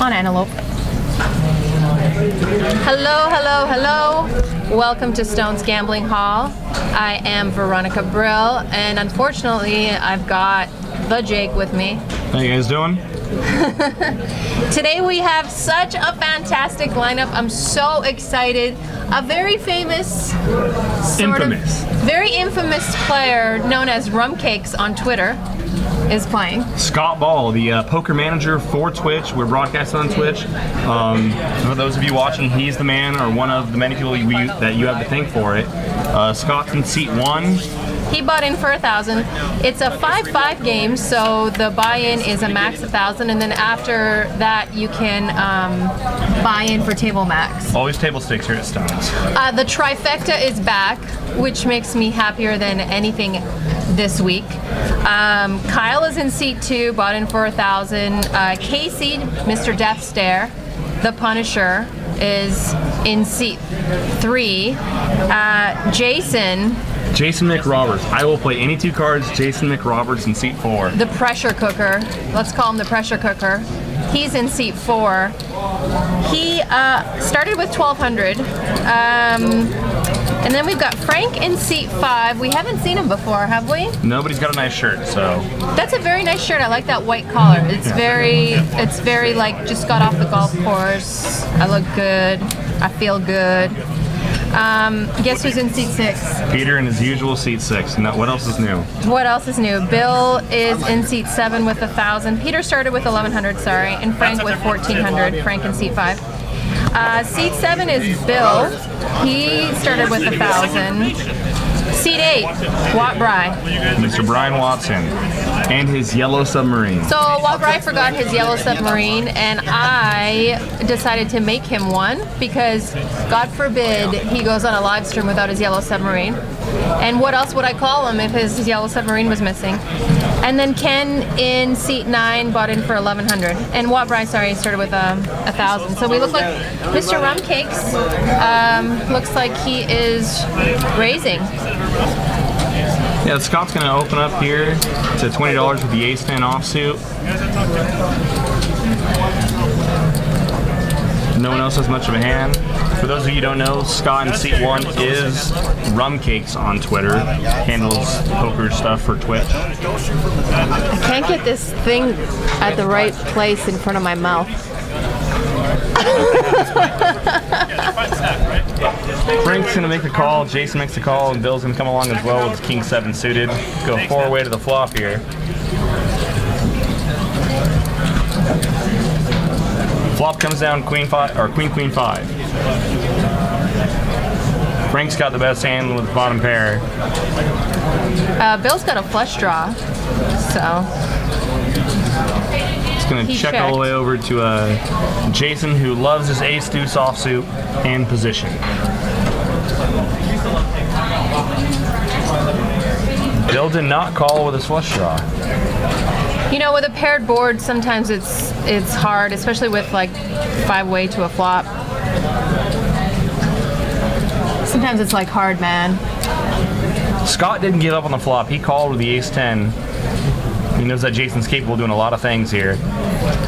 on Antelope. Hello, hello, hello. Welcome to Stone's Gambling Hall. I am Veronica Brill, and unfortunately, I've got the Jake with me. How you guys doing? Today we have such a fantastic lineup. I'm so excited. A very very infamous player known as Rum Cakes on Twitter is playing. Scott Ball, the poker manager for Twitch. We're broadcasting on Twitch. For those of you watching, he's the man, or one of the many people that you have to thank for it. Scott's in seat 1. He bought in for 1,000. It's a 5-5 game, so the buy-in is a max 1,000, and then after that you can buy in for table max. Always table stakes here at Stones. The trifecta is back, which makes me happier than anything this week. Kyle is in seat 2, bought in for 1,000. Casey, Mr. Death Stare, the Punisher, is in seat 3. Jason McRoberts. I will play any 2 cards. Jason McRoberts in seat 4. The pressure cooker. Let's call him the pressure cooker. He's in seat 4. He started with 1,200. And then we've got Frank in seat 5. We haven't seen him before, have we? Nobody's got a nice shirt, so. That's a very nice shirt. I like that white collar. It's very like just got off the golf course. I look good. I feel good. Guess who's in seat 6? Peter in his usual seat 6. Now, what else is new? What else is new? Bill is in seat 7 with 1,000. Peter started with 1,100, sorry, and Frank with 1,400. Frank in seat 5. Seat 7 is Bill. He started with 1,000. Seat 8, Watt Bry. Mr. Brian Watson and his yellow submarine. So Watt Bry forgot his yellow submarine, and I decided to make him one because, God forbid, he goes on a live stream without his yellow submarine. And what else would I call him if his yellow submarine was missing? And then Ken in seat 9 bought in for 1,100. And Watt Bry, sorry, started with 1,000. So we look like Mr. Rum Cakes looks like he is raising. Yeah, Scott's going to open up here to $20 with the Ace-10 offsuit. No one else has much of a hand. For those of you who don't know, Scott in seat 1 is Rum Cakes on Twitter. Handles poker stuff for Twitch. I can't get this thing at the right place in front of my mouth. Frank's gonna make the call, Jason makes the call, and Bill's gonna come along as well with King 7 suited. Go 4-way to the flop here. Flop comes down Queen 5 or Queen 5. Frank's got the best hand with the bottom pair. Bill's got a flush draw, so. He's gonna check all the way over to Jason, who loves his ace-deuce offsuit and position. Bill did not call with his flush draw. You know, with a paired board, sometimes it's hard, especially with like 5-way to a flop. Sometimes it's like hard, man. Scott didn't give up on the flop. He called with the ace-10. He knows that Jason's capable of doing a lot of things here.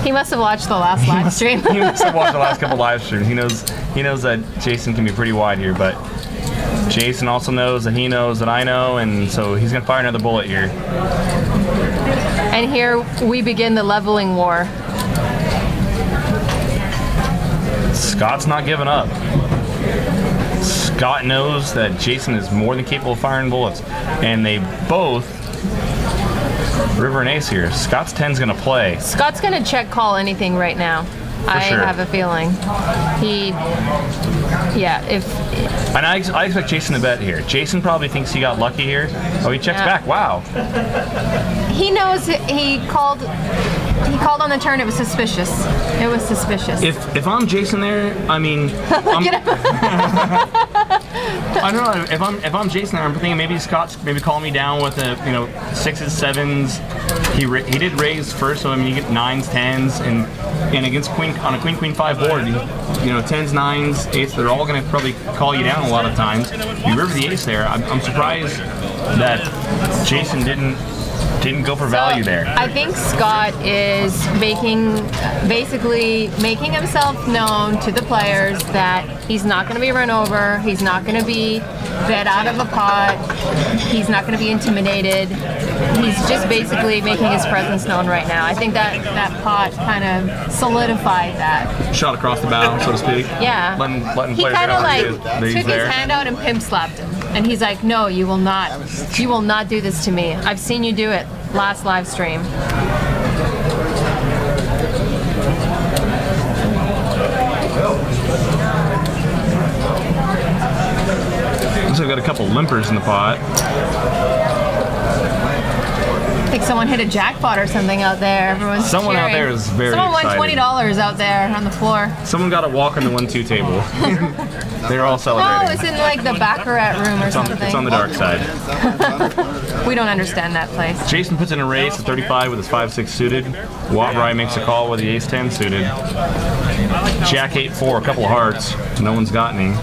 He must have watched the last live stream. He must have watched the last couple live streams. He knows that Jason can be pretty wide here, but Jason also knows that he knows that I know, and so he's gonna fire another bullet here. And here we begin the leveling war. Scott's not giving up. Scott knows that Jason is more than capable of firing bullets, and they both river and ace here. Scott's 10's gonna play. Scott's gonna check call anything right now. I have a feeling. And I expect Jason to bet here. Jason probably thinks he got lucky here. Oh, he checks back. Wow. He knows he called on the turn. It was suspicious. It was suspicious. If I'm Jason there, I mean, I don't know. If I'm Jason there, I'm thinking maybe Scott's calling me down with a 6s, 7s. He did raise first, so I mean you get 9s, 10s, and against on a Queen 5 board, 10s, 9s, 8s, they're all going to probably call you down a lot of times. You river the ace there. I'm surprised that Jason didn't Didn't go for value there. I think Scott is basically making himself known to the players that he's not going to be run over, he's not going to be bet out of a pot, he's not going to be intimidated. He's just basically making his presence known right now. I think that pot kind of solidified that. Shot across the bow, so to speak. Yeah. Letting He players kind of know like that he's took there. his hand out and pimp slapped him. And he's like, no, you will not. You will not do this to me. I've seen you do it last live stream. Looks like we got a couple limpers in the pot. I think someone hit a jackpot or something out there. Everyone's Someone out cheering. there is very Someone excited. won $20 out there on the floor. Someone got a walk on the 1-2 table. They're all Oh, celebrating. it's in like the Baccarat room or something. It's on the dark side. We don't understand that place. Jason puts in a race at 35 with his 5-6 suited. Watt-Rye makes a call with the ace-10 suited. Jack 8-4, a couple of hearts. No one's got any.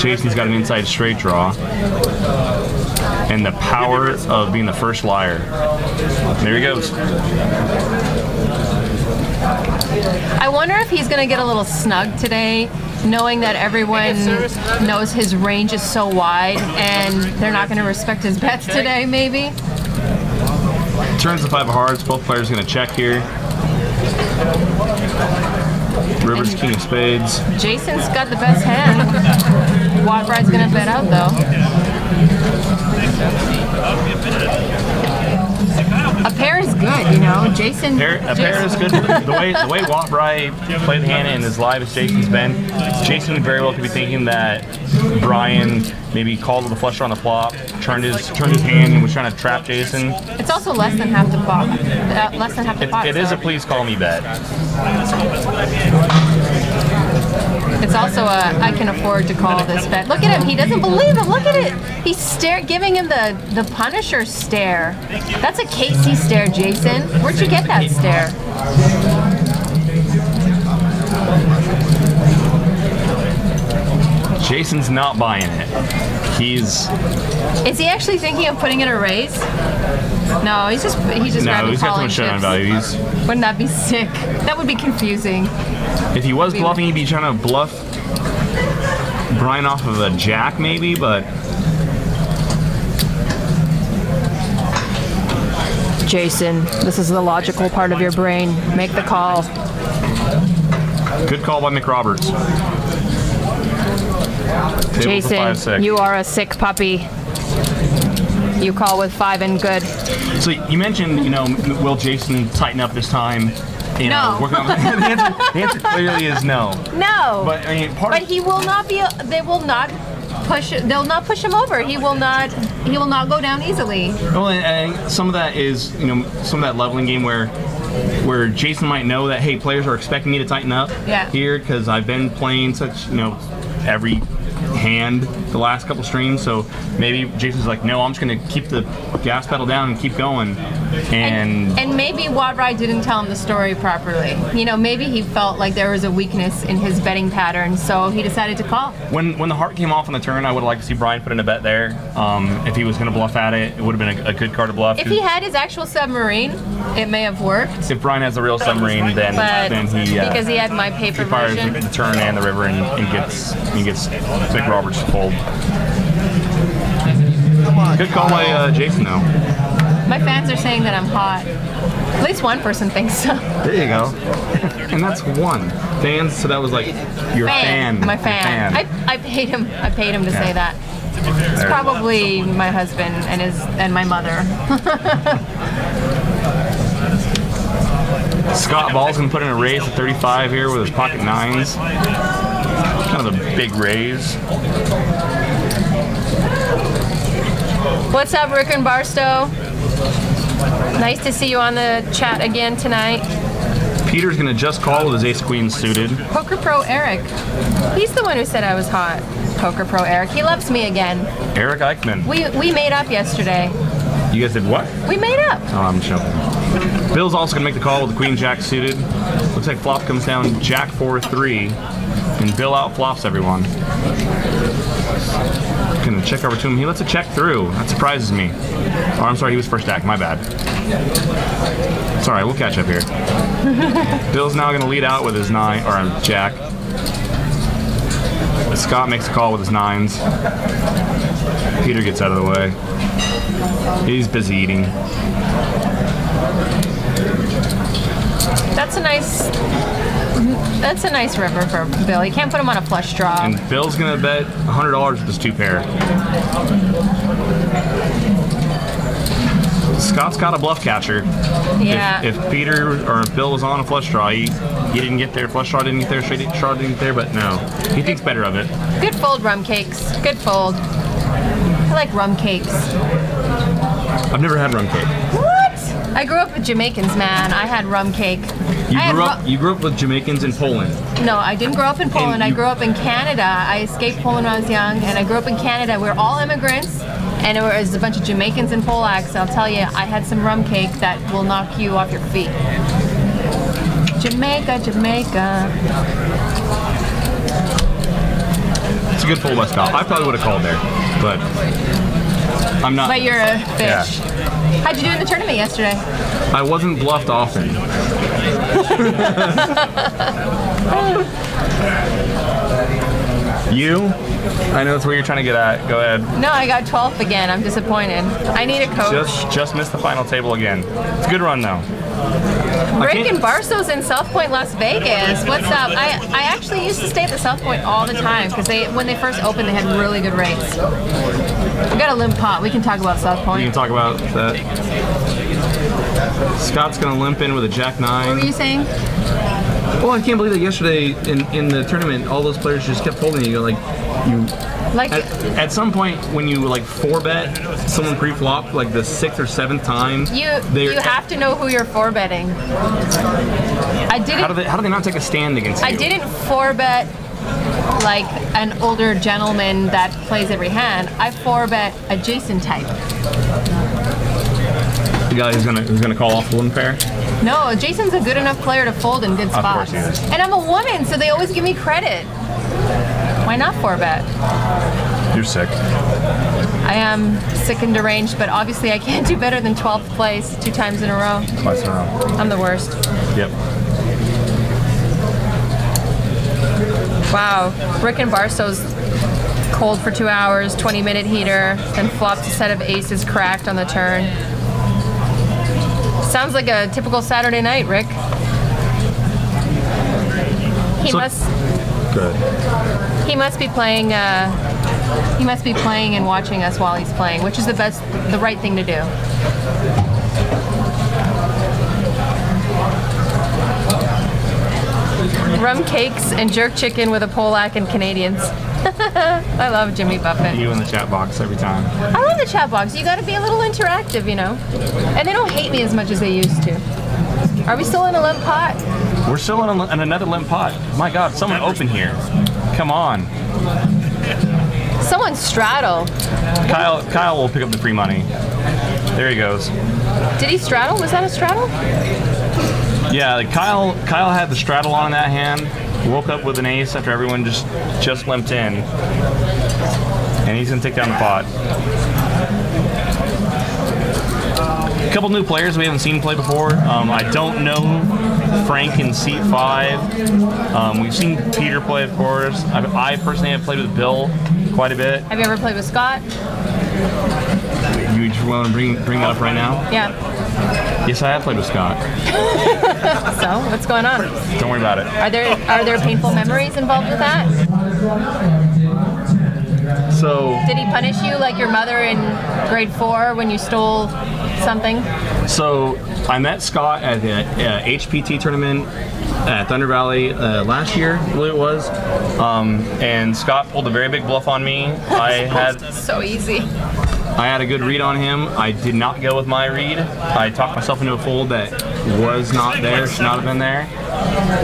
Jason's got an inside straight draw. And the power of being the first liar. There he goes. I wonder if he's going to get a little snug today, knowing that everyone knows his range is so wide and they're not going to respect his bets today, maybe. Turns the 5 of hearts. Both players going to check here. River's king of spades. Jason's got the best hand. Watt-Rye's going to bet out, though. A pair is good, you know. Jason. A pair is good. The way Watt-Rye played the hand and as live as Jason's been, Jason very well could be thinking that Brian maybe called with a flush on the flop, turned his hand and was trying to trap Jason. It's also less than half the pot. Less than half the pot. It is a please call me bet. It's also a I can afford to call this bet. Look at him. He doesn't believe it. Look at it. He's giving him the Punisher stare. That's a Casey stare, Jason. Where'd you get that stare? Jason's not buying it. Is he actually thinking of putting in a raise? No, he's just No, grabbing he's got too calling much showdown chips. value. Wouldn't that be sick? That would be confusing. If he was bluffing, he'd be trying to bluff Brian off of a jack maybe, but Jason, this is the logical part of your brain. Make the call. good call by McRoberts. Table Jason, 5-6. you are a sick puppy. You call with 5 and good. So you mentioned, will Jason tighten up this time? No. Working on, the answer clearly is no. No. But I mean, But he will not be. They will not push. They'll not push him over. He will not. He will not go down easily. Well, and some of that is, some of that leveling game where Jason might know that, hey, players are expecting me to tighten up here because I've been playing such, every hand the last couple streams. So maybe Jason's like, no, I'm just going to keep the gas pedal down and keep going. And maybe Watt-Rye didn't tell him the story properly. Maybe he felt like there was a weakness in his betting pattern, so he decided to call. When the heart came off on the turn, I would like to see Brian put in a bet there. If he was going to bluff at it, it would have been a good card to bluff. If he had his actual submarine, it may have worked. If Brian has the real submarine, then he because he had my paper he fires version. the turn and the river and gets McRoberts to fold. Good call by Jason though. My fans are saying that I'm hot. At least one person thinks so. There you go. And that's one. Fans, so that was like your fan. My Your fan. I paid him. I paid him to say that. It's probably my husband and my mother. Scott Ball's gonna put in a raise at 35 here with his pocket nines. Kind of a big raise. What's up, Rick and Barstow? Nice to see you on the chat again tonight. Peter's gonna just call with his ace queen suited. Poker Pro Eric. He's the one who said I was hot. Poker Pro Eric. He loves me again. Eric Eichmann. We made up yesterday. You guys did what? We made up. Oh, I'm joking. Bill's also gonna make the call with the queen jack suited. Looks like flop comes down jack 4-3, and Bill out flops everyone. Gonna check over to him. He lets a check through. That surprises me. Oh, I'm sorry, he was first stack. My bad. It's all right. We'll catch up here. Bill's now gonna lead out with his 9 or jack. Scott makes a call with his 9s. Peter gets out of the way. He's busy eating. That's a nice river for Bill. You can't put him on a flush draw. And Bill's gonna bet $100 with his 2 pair. Scott's got a bluff catcher. Yeah. If Peter or if Bill was on a flush draw, he didn't get there. Flush draw didn't get there. Straight draw didn't get there. But no, he thinks better of it. Good fold, rum cakes. Good fold. I like rum cakes. I've never had rum cake. What? I grew up with Jamaicans, man. I had rum cake. You grew up with Jamaicans in Poland. No, I didn't grow up in Poland. I you- grew up in Canada. I escaped Poland when I was young, and I grew up in Canada. We're all immigrants, and there was a bunch of Jamaicans and Polacks. I'll tell you, I had some rum cake that will knock you off your feet. Jamaica, Jamaica. It's a good fold by Scott. I probably would have called there, but I'm not. But you're a fish. Yeah. How'd you do in the tournament yesterday? I wasn't bluffed often. You? I know that's where you're trying to get at. Go ahead. No, I got 12th again. I'm disappointed. I need a coach. Just missed the final table again. It's a good run though. Rick and Barstow's in South Point, Las Vegas. What's up? I actually used to stay at the South Point all the time because when they first opened, they had really good rates. We got a limp pot. We can talk about South We Point. can talk about that. Scott's gonna limp in with a jack 9. What were you saying? Well, I can't believe that yesterday in the tournament, all those players just kept folding. You go Like, at some point when you like 4-bet someone pre-flop like the 6th or 7th time, you have to know who you're 4-betting. I didn't. How do they not take a stand against you? I didn't 4-bet like an older gentleman that plays every hand. I 4-bet a Jason type. The guy who's gonna call off the one pair. No, Jason's a good enough player to fold in good spots. course he is. And I'm a woman, so they always give me credit. Why not 4-bet? You're sick. I am sick and deranged, but obviously I can't do better than 12th place 2 times in a row. Twice in a row. I'm the worst. Yep. Wow. Rick and Barstow's cold for 2 hours, 20-minute heater, then flopped a set of aces cracked on the turn. Sounds like a typical Saturday night, Rick. He So- must Good. he must be playing and watching us while he's playing, which is the right thing to do. Rum cakes and jerk chicken with a Polak and Canadians. I love Jimmy Buffett. You in the chat box every time. I love the chat box. You got to be a little interactive, you know. And they don't hate me as much as they used to. Are we still in a limp pot? We're still in another limp pot. My God, someone open here. Come on. Someone straddle. Kyle will pick up the free money. There he goes. Did he straddle? Was that a straddle? Yeah, like Kyle had the straddle on in that hand. Woke up with an ace after everyone just limped in. And he's gonna take down the pot. A couple new players we haven't seen play before. I don't know Frank in seat 5. We've seen Peter play, of course. I personally have played with Bill quite a bit. Have you ever played with Scott? You just want to bring that up right now? Yeah. Yes, I have played with Scott. So, what's going on? Don't worry about it. Are there painful memories involved with that? So Did he punish you like your mother in grade 4 when you stole something? I met Scott at the HPT tournament at Thunder Valley last year, I believe it was. And Scott pulled a very big bluff on me. So easy. I had a good read on him. I did not go with my read. I talked myself into a fold that was not there, should not have been there.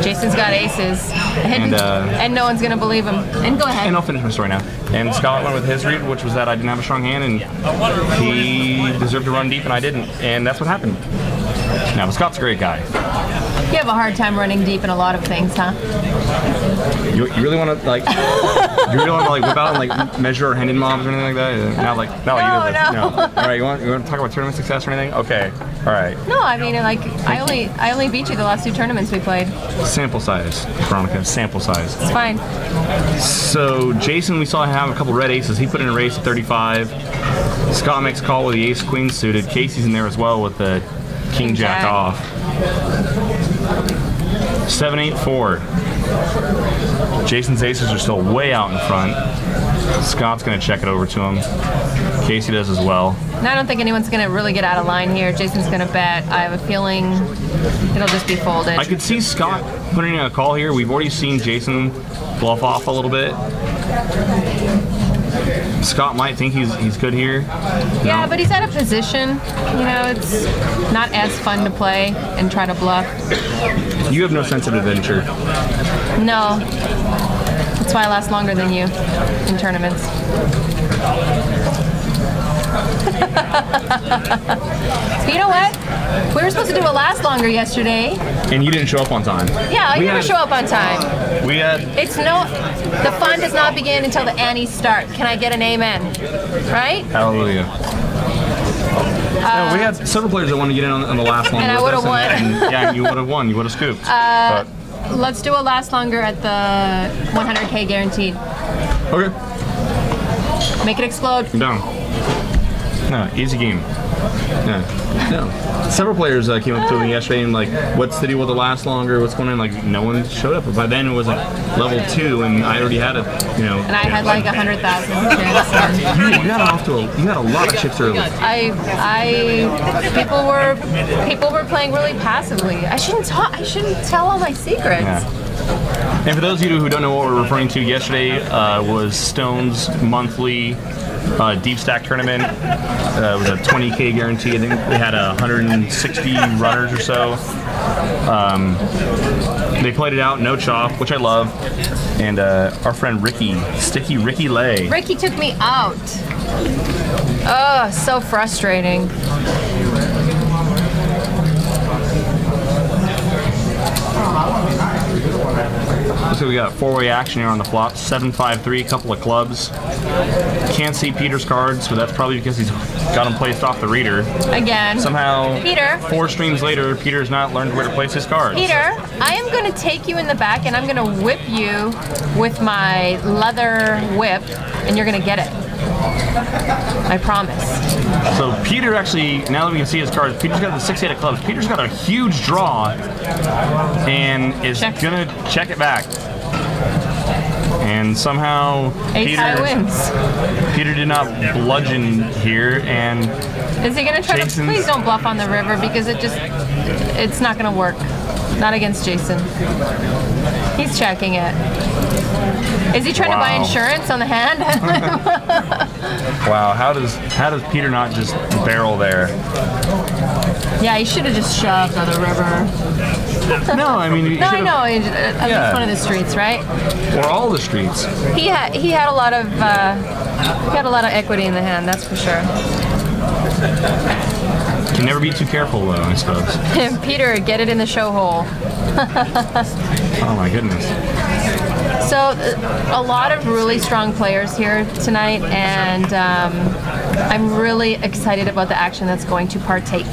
Jason's got aces. And, and no one's going to believe him. And go ahead. And I'll finish my story now. And Scott went with his read, which was that I didn't have a strong hand, and he deserved to run deep, and I didn't. And that's what happened. Now, but Scott's a great guy. You have a hard time running deep in a lot of things, huh? You really want to like? You really want to like whip out and like measure our Hendon mobs or anything like that? Not like either. No. All right, you want to talk about tournament success or anything? Okay, all right. No, I mean, like, I only beat you the last 2 tournaments we played. Sample size, Veronica. Sample size. It's fine. So Jason, we saw him have a couple red aces. He put in a race at 35. Scott makes a call with the ace queen suited. Casey's in there as well with the king jack off. 7-8-4. Jason's aces are still way out in front. Scott's gonna check it over to him. Casey does as well. And I don't think anyone's gonna really get out of line here. Jason's gonna bet. I have a feeling it'll just be folded. I could see Scott putting in a call here. We've already seen Jason bluff off a little bit. Scott might think he's good here. Yeah, but he's out of position. You know, it's not as fun to play and try to bluff. You have no sense of adventure. No. That's why I last longer than you in tournaments. You know what? We were supposed to do a last longer yesterday. And you didn't show up on time. Yeah, I never show up on time. We had... The fun does not begin until the annies start. Can I get an amen? Right? Hallelujah. We had several players that wanted to get in on the last longer. And I would have won. Yeah, you would have won. You would have scooped. Let's do a last longer at the 100K guaranteed. Okay. Make it explode. No. No, easy game. No. Several players came up to me yesterday and like, what's the deal with the last longer? What's going on? Like, no one showed up. But by then it was like level 2, and I already had a, And I had like 100,000 chips. You got a lot of chips early. People were playing really passively. I shouldn't tell all my secrets. Yeah. And for those of you who don't know what we're referring to, yesterday was Stone's monthly deep stack tournament. It was a 20K guarantee. I think they had 160 runners or so. They played it out, no chop, which I love. And our friend Sticky Ricky Lay. Ricky took me out. Oh, so frustrating. So we got 4-way action here on the flop. 7-5-3, couple of clubs. Can't see Peter's cards, but that's probably because he's got them placed off the reader. Again. Somehow, Peter. 4 streams later, Peter's not learned where to place his cards. Peter, I am going to take you in the back and I'm going to whip you with my leather whip, and you're going to get it. I promise. So Peter actually, now that we can see his cards, Peter's got the 6-8 of clubs. Peter's got a huge draw and is going to check it back. And somehow Peter did not bludgeon here, and is he going to try to? Please don't bluff on the river, because it's not going to work. Not against Jason. He's checking it. Is he trying to buy insurance on the hand? Wow, how does Peter not just barrel there? Yeah, he should have just shoved on the river. No, I mean, no, I know. At least one of the streets, right? Or all the streets. He had a lot of equity in the hand, that's for sure. Can never be too careful, though, I suppose. Peter, get it in the show hole. Oh my goodness. So a lot of really strong players here tonight, and I'm really excited about the action that's going to partake.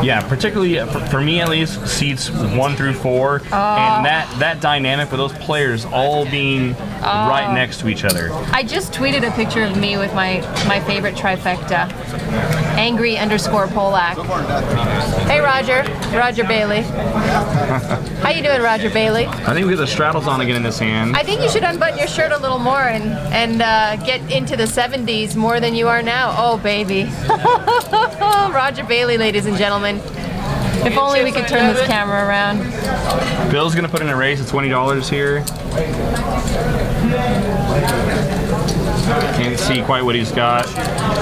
Yeah, particularly for me at least, seats 1 through 4, and that dynamic with those players all being right next to each other. I just tweeted a picture of me with my favorite trifecta, angry_Polak. Hey Roger Bailey. How you doing, Roger Bailey? I think we got the straddles on again in this hand. I think you should unbutton your shirt a little more and get into the 70s more than you are now. Oh, baby. Roger Bailey, ladies and gentlemen. If only we could turn this camera around. Bill's going to put in a raise of $20 here. Can't see quite what he's got.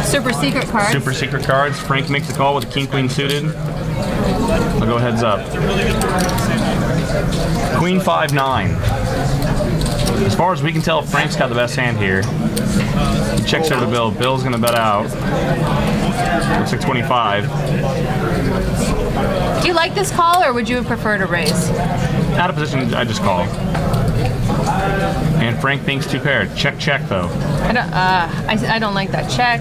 Super secret cards. Super secret cards. Frank makes the call with the king-queen suited. I'll go heads up. Queen 5-9. As far as we can tell, Frank's got the best hand here. He checks over to Bill. Bill's going to bet out. Looks like 25. Do you like this call, or would you prefer to raise? Out of position, I just call. And Frank thinks 2 pair. Check, check though. I don't like that check.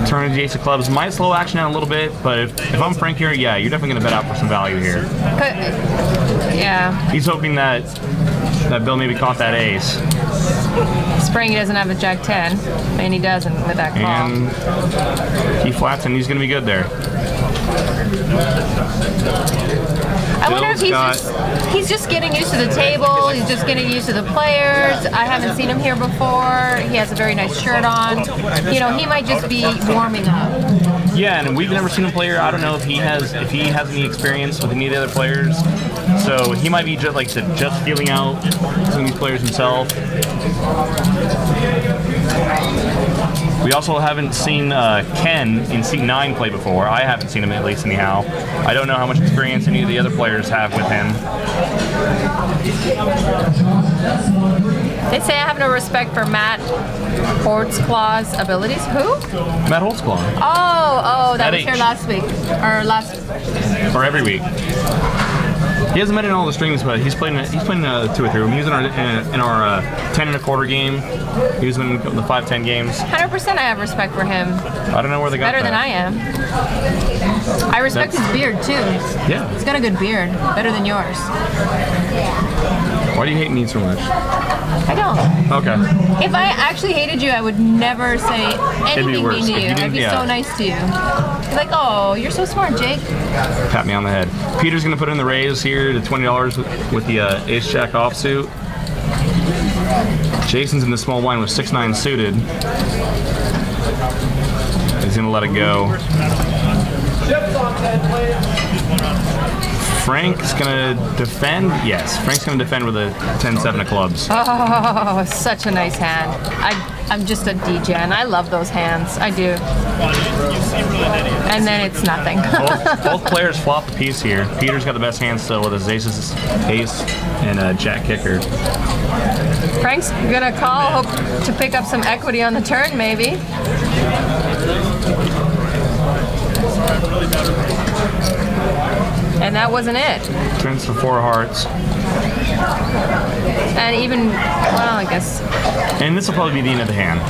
Turn the ace of clubs might slow action down a little bit, but if I'm Frank here, yeah, you're definitely gonna bet out for some value here. Yeah. He's hoping that Bill maybe caught that ace. Spring doesn't have a jack 10, and he doesn't with that call. And he flats, and he's gonna be good there. I wonder if he's just getting used to the table. He's just getting used to the players. I haven't seen him here before. He has a very nice shirt on. You know, he might just be warming up. Yeah, and we've never seen him play here. I don't know if he has any experience with any of the other players. So he might be just like I said, just feeling out some of these players himself. We also haven't seen Ken in seat 9 play before. I haven't seen him, at least anyhow. I don't know how much experience any of the other players have with him. They say I have no respect for Matt Holtzclaw's abilities. Who? Matt Holtzclaw. Oh, that At was here H. last week. Or every week. He hasn't been in all the streams, but he's playing 2 or 3 of them. He was in our 10 and a quarter game. He was in the 5-10 games. 100% I have respect for him. I don't know where they got Better that. than I am. I respect his beard too. Yeah. He's got a good beard. Better than yours. Why do you hate me so much? I don't. Okay. If I actually hated you, I would never say anything worse. mean to If you. you I'd didn't- be yeah. so nice to you. Like, oh, you're so smart, Jake. Pat me on the head. Peter's gonna put in the raise here to $20 with the ace jack offsuit. Jason's in the small blind with 6-9 suited. He's gonna let it go. Frank's gonna defend. Yes, Frank's gonna defend with a 10-7 of clubs. Oh, such a nice hand. I'm just a degen. I love those hands. I do. And then it's nothing. Both players flop the piece here. Peter's got the best hand still with his ace and jack kicker. Frank's gonna call, hope to pick up some equity on the turn, maybe. And that wasn't it. Turns for 4 hearts. And even, well, I guess. And this will probably be the end of the hand.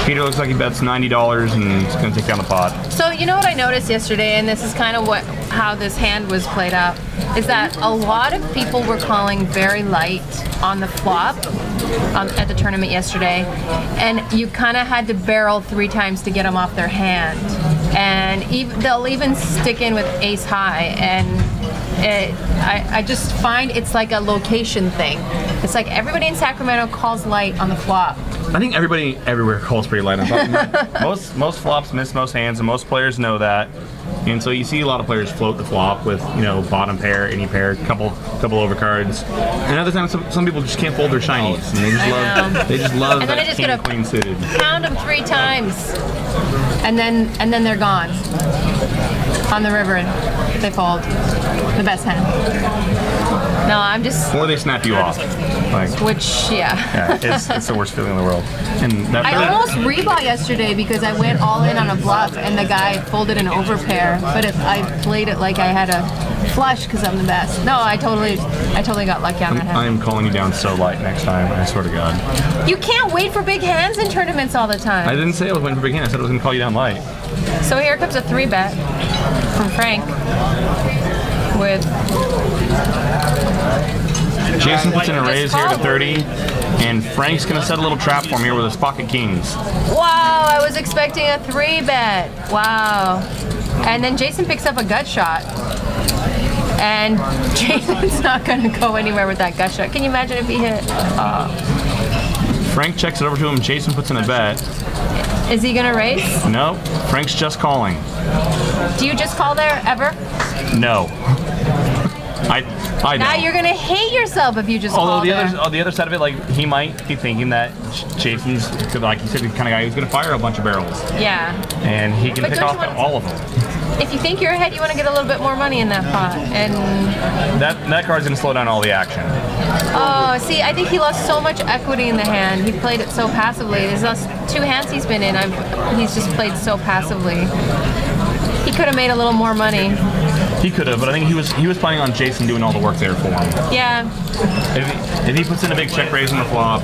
Peter looks like he bets $90 and he's going to take down the pot. So you know what I noticed yesterday, and this is kind of how this hand was played up, is that a lot of people were calling very light on the flop at the tournament yesterday, and you kind of had to barrel 3 times to get them off their hand, and they'll even stick in with ace high, and I just find it's like a location thing. It's like everybody in Sacramento calls light on the flop. I think everybody everywhere calls pretty light on top. most flops miss most hands, and most players know that. And so you see a lot of players float the flop with, bottom pair, any pair, couple overcards. And other times, some people just can't fold their shinies, and they just love And then that they just king get a queen suited. Pound them 3 times, and then they're gone on the river, and they fold. The best hand. No, I'm just. Or they snap you off. Which, Yeah, it's the worst feeling in the world. And that I almost rebought yesterday because I went all in on a bluff and the guy folded an overpair. But if I played it like I had a flush because I'm the best. No, I totally got lucky on that hand. I'm calling you down so light next time. I swear to God. You can't wait for big hands in tournaments all the time. I didn't say I was waiting for big hand. I said I was going to call you down light. So here comes a 3-bet from Frank with. Jason puts in a raise here to 30, and Frank's going to set a little trap for him here with his pocket kings. Wow, I was expecting a 3-bet. Wow. And then Jason picks up a gut shot. And Jason's not going to go anywhere with that gut shot. Can you imagine if he hit? Frank checks it over to him. Jason puts in a bet. Is he going to raise? Nope. Frank's just calling. Do you just call there ever? No. I don't. Now you're going to hate yourself if you just call Although there. on the other side of it, like, he might be thinking that Jason's, like you said, the kind of guy who's going to fire a bunch of barrels. Yeah. And he can But pick don't off you want- all of them. If you think you're ahead, you want to get a little bit more money in that pot. And That card's going to slow down all the action. oh, see, I think he lost so much equity in the hand. He played it so passively. There's last 2 hands he's been in. He's just played so passively. He could have made a little more money. He could have, but I think he was planning on Jason doing all the work there for him. Yeah. If he puts in a big check raise on the flop,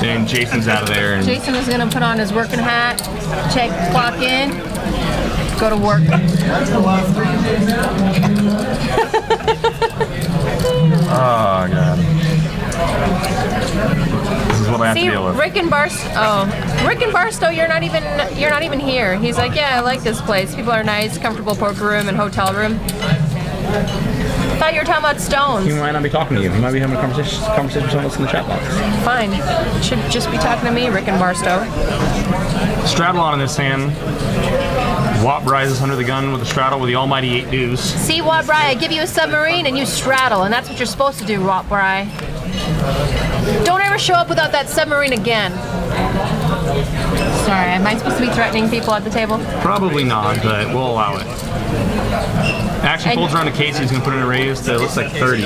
then Jason's out of there. And Jason was gonna put on his working hat, check, clock in, go to work. oh god. This is what I have See, to deal with. Rick and Barstow, you're not even here. He's like, yeah, I like this place. People are nice, comfortable poker room and hotel room. I thought you were talking about stones. He might not be talking to you. He might be having a conversation with someone else in the chat box. Fine. Should just be talking to me, Rick and Barstow. Straddle on in this hand. Wop rises under the gun with a straddle with the almighty 8 deuce. See, Wap Bry, I give you a submarine and you straddle, and that's what you're supposed to do, Wap Bry. Don't ever show up without that submarine again. Sorry, am I supposed to be threatening people at the table? Probably not, but we'll allow it. Action folds around to Casey. He's going to put in a raise to, looks like 30.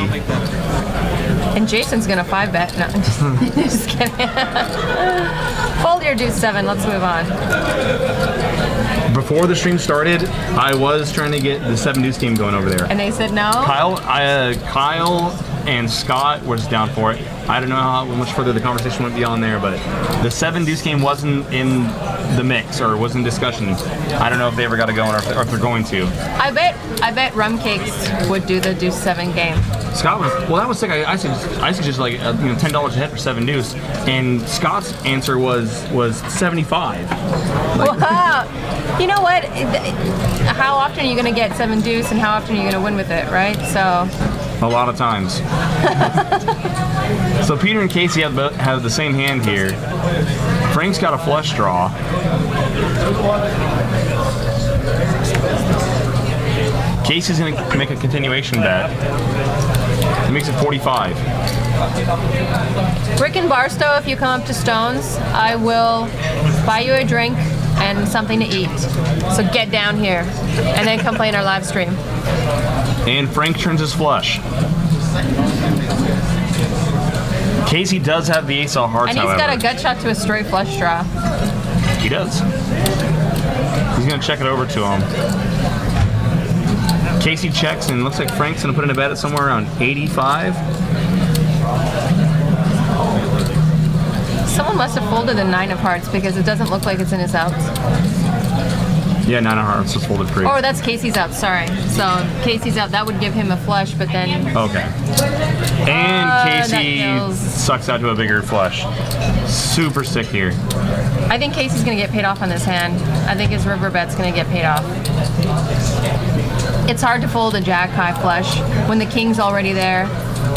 And Jason's gonna 5-bet. No, just kidding. Fold your deuce 7. Let's move on. Before the stream started, I was trying to get the 7 deuce game going over there. And they said no. Kyle and Scott was down for it. I don't know how much further the conversation went beyond there, but the 7 deuce game wasn't in the mix or was in discussion. I don't know if they ever got it going or if they're going to. I bet Rum Cakes would do the deuce 7 game. Scott was, well, that was sick. I suggested like $10 a hit for 7 deuce, and Scott's answer was 75. Like, Wow. You know what? How often are you gonna get 7 deuce, and how often are you gonna win with it, right? So. a lot of times. So Peter and Casey have the same hand here. Frank's got a flush draw. Casey's going to make a continuation bet. He makes it 45. Rick and Barstow, if you come up to Stones, I will buy you a drink and something to eat. So get down here and then come play in our live stream. And Frank turns his flush. Casey does have the ace of hearts, And he's however. got a gut shot to a straight flush draw. He does. He's going to check it over to him. Casey checks, and looks like Frank's going to put in a bet at somewhere around 85. Someone must have folded the 9 of hearts because it doesn't look like it's in his outs. Yeah, 9 of hearts was folded free. Or that's Casey's out, sorry. So Casey's out, that would give him a flush, but then... Okay. And that Casey kills. sucks out to a bigger flush. Super sick here. I think Casey's going to get paid off on this hand. I think his river bet's going to get paid off. It's hard to fold a jack high flush when the king's already there.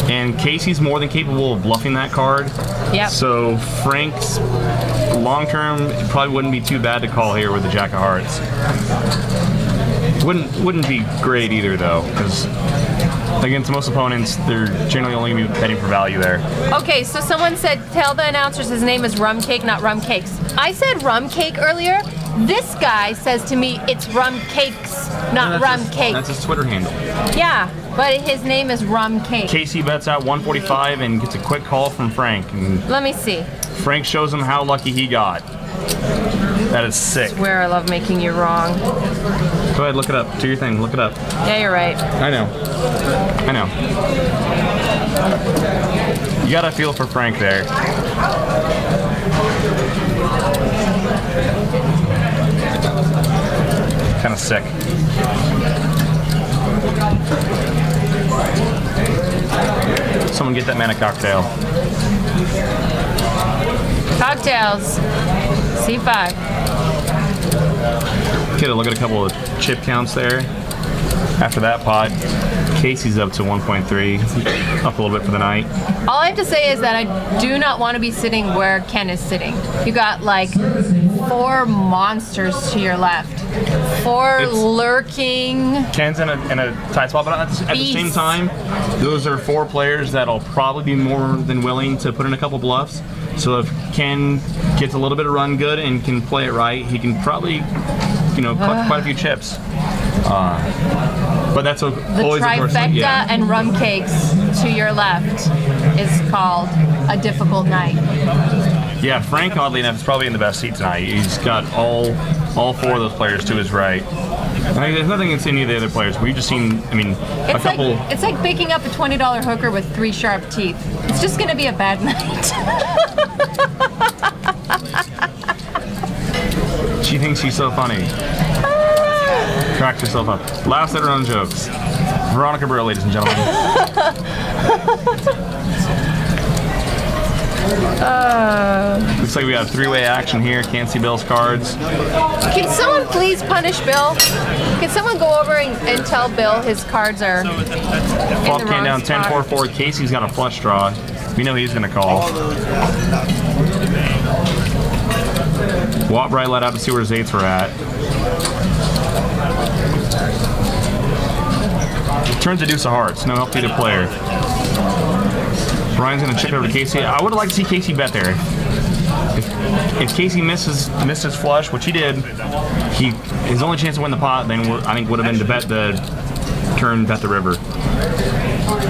And Casey's more than capable of bluffing that card. Yep. So Frank's long term, it probably wouldn't be too bad to call here with the jack of hearts. Wouldn't be great either though, because against most opponents, they're generally only going to be betting for value there. Okay, so someone said, tell the announcers his name is Rum Cake, not Rum Cakes. I said Rum Cake earlier. This guy says to me, it's Rum Cakes, not Rum Cake. That's his Twitter handle. Yeah, but his name is Rum Cake. Casey bets out 145 and gets a quick call from Frank. And Let me see. Frank shows him how lucky he got. That is sick. Swear I love making you wrong. Go ahead, look it up. Do your thing. Look it up. Yeah, you're right. I know. You got a feel for Frank there. Kind of sick. Someone get that man a cocktail. Cocktails. C5. Get a look at a couple of chip counts there. After that pot, Casey's up to 1.3, up a little bit for the night. All I have to say is that I do not want to be sitting where Ken is sitting. You got like 4 monsters to your left. 4 It's- lurking. Ken's in a tight spot, but at the same time, those are 4 players that'll probably be more than willing to put in a couple bluffs. So if Ken gets a little bit of run good and can play it right, he can probably, collect quite a few chips. But that's The always a person. trifecta Yeah. and rum cakes to your left is called a difficult night. Yeah, Frank, oddly enough, is probably in the best seat tonight. He's got all 4 of those players to his right. I mean, there's nothing against any of the other players. We've just seen, I mean, a couple. It's like picking up a $20 hooker with 3 sharp teeth. It's just gonna be a bad night. She thinks she's so funny. Cracks herself up. Laughs at her own jokes. Veronica Burrow, ladies and gentlemen. Looks like we got 3-way action here. Can't see Bill's cards. Can someone please punish Bill? Can someone go over and tell Bill his cards are in Flop the came wrong down spot? 10-4 forward. Casey's got a flush draw. We know he's going to call. Watt Bright let out to see where his 8s were at. Turns to deuce of hearts. No help to either player. Brian's going to chip it over to Casey. I would like to see Casey bet there. If Casey missed his flush, which he did, his only chance to win the pot then I think would have been to bet the turn, bet the river.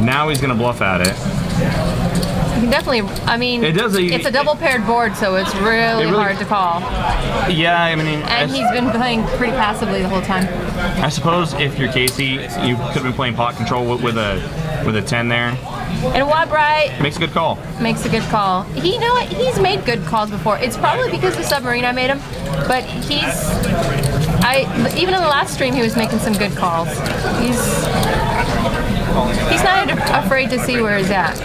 Now he's going to bluff at it. You can definitely, I mean, it's a double paired board, so it's really hard to call. Yeah, I mean, and he's been playing pretty passively the whole time. I suppose if you're Casey, you could have been playing pot control with a 10 there. And Watt Bright Makes a good call. makes a good call. You know what? He's made good calls before. It's probably because of the submarine I made him, but even in the last stream he was making some good calls. He's not afraid to see where he's at.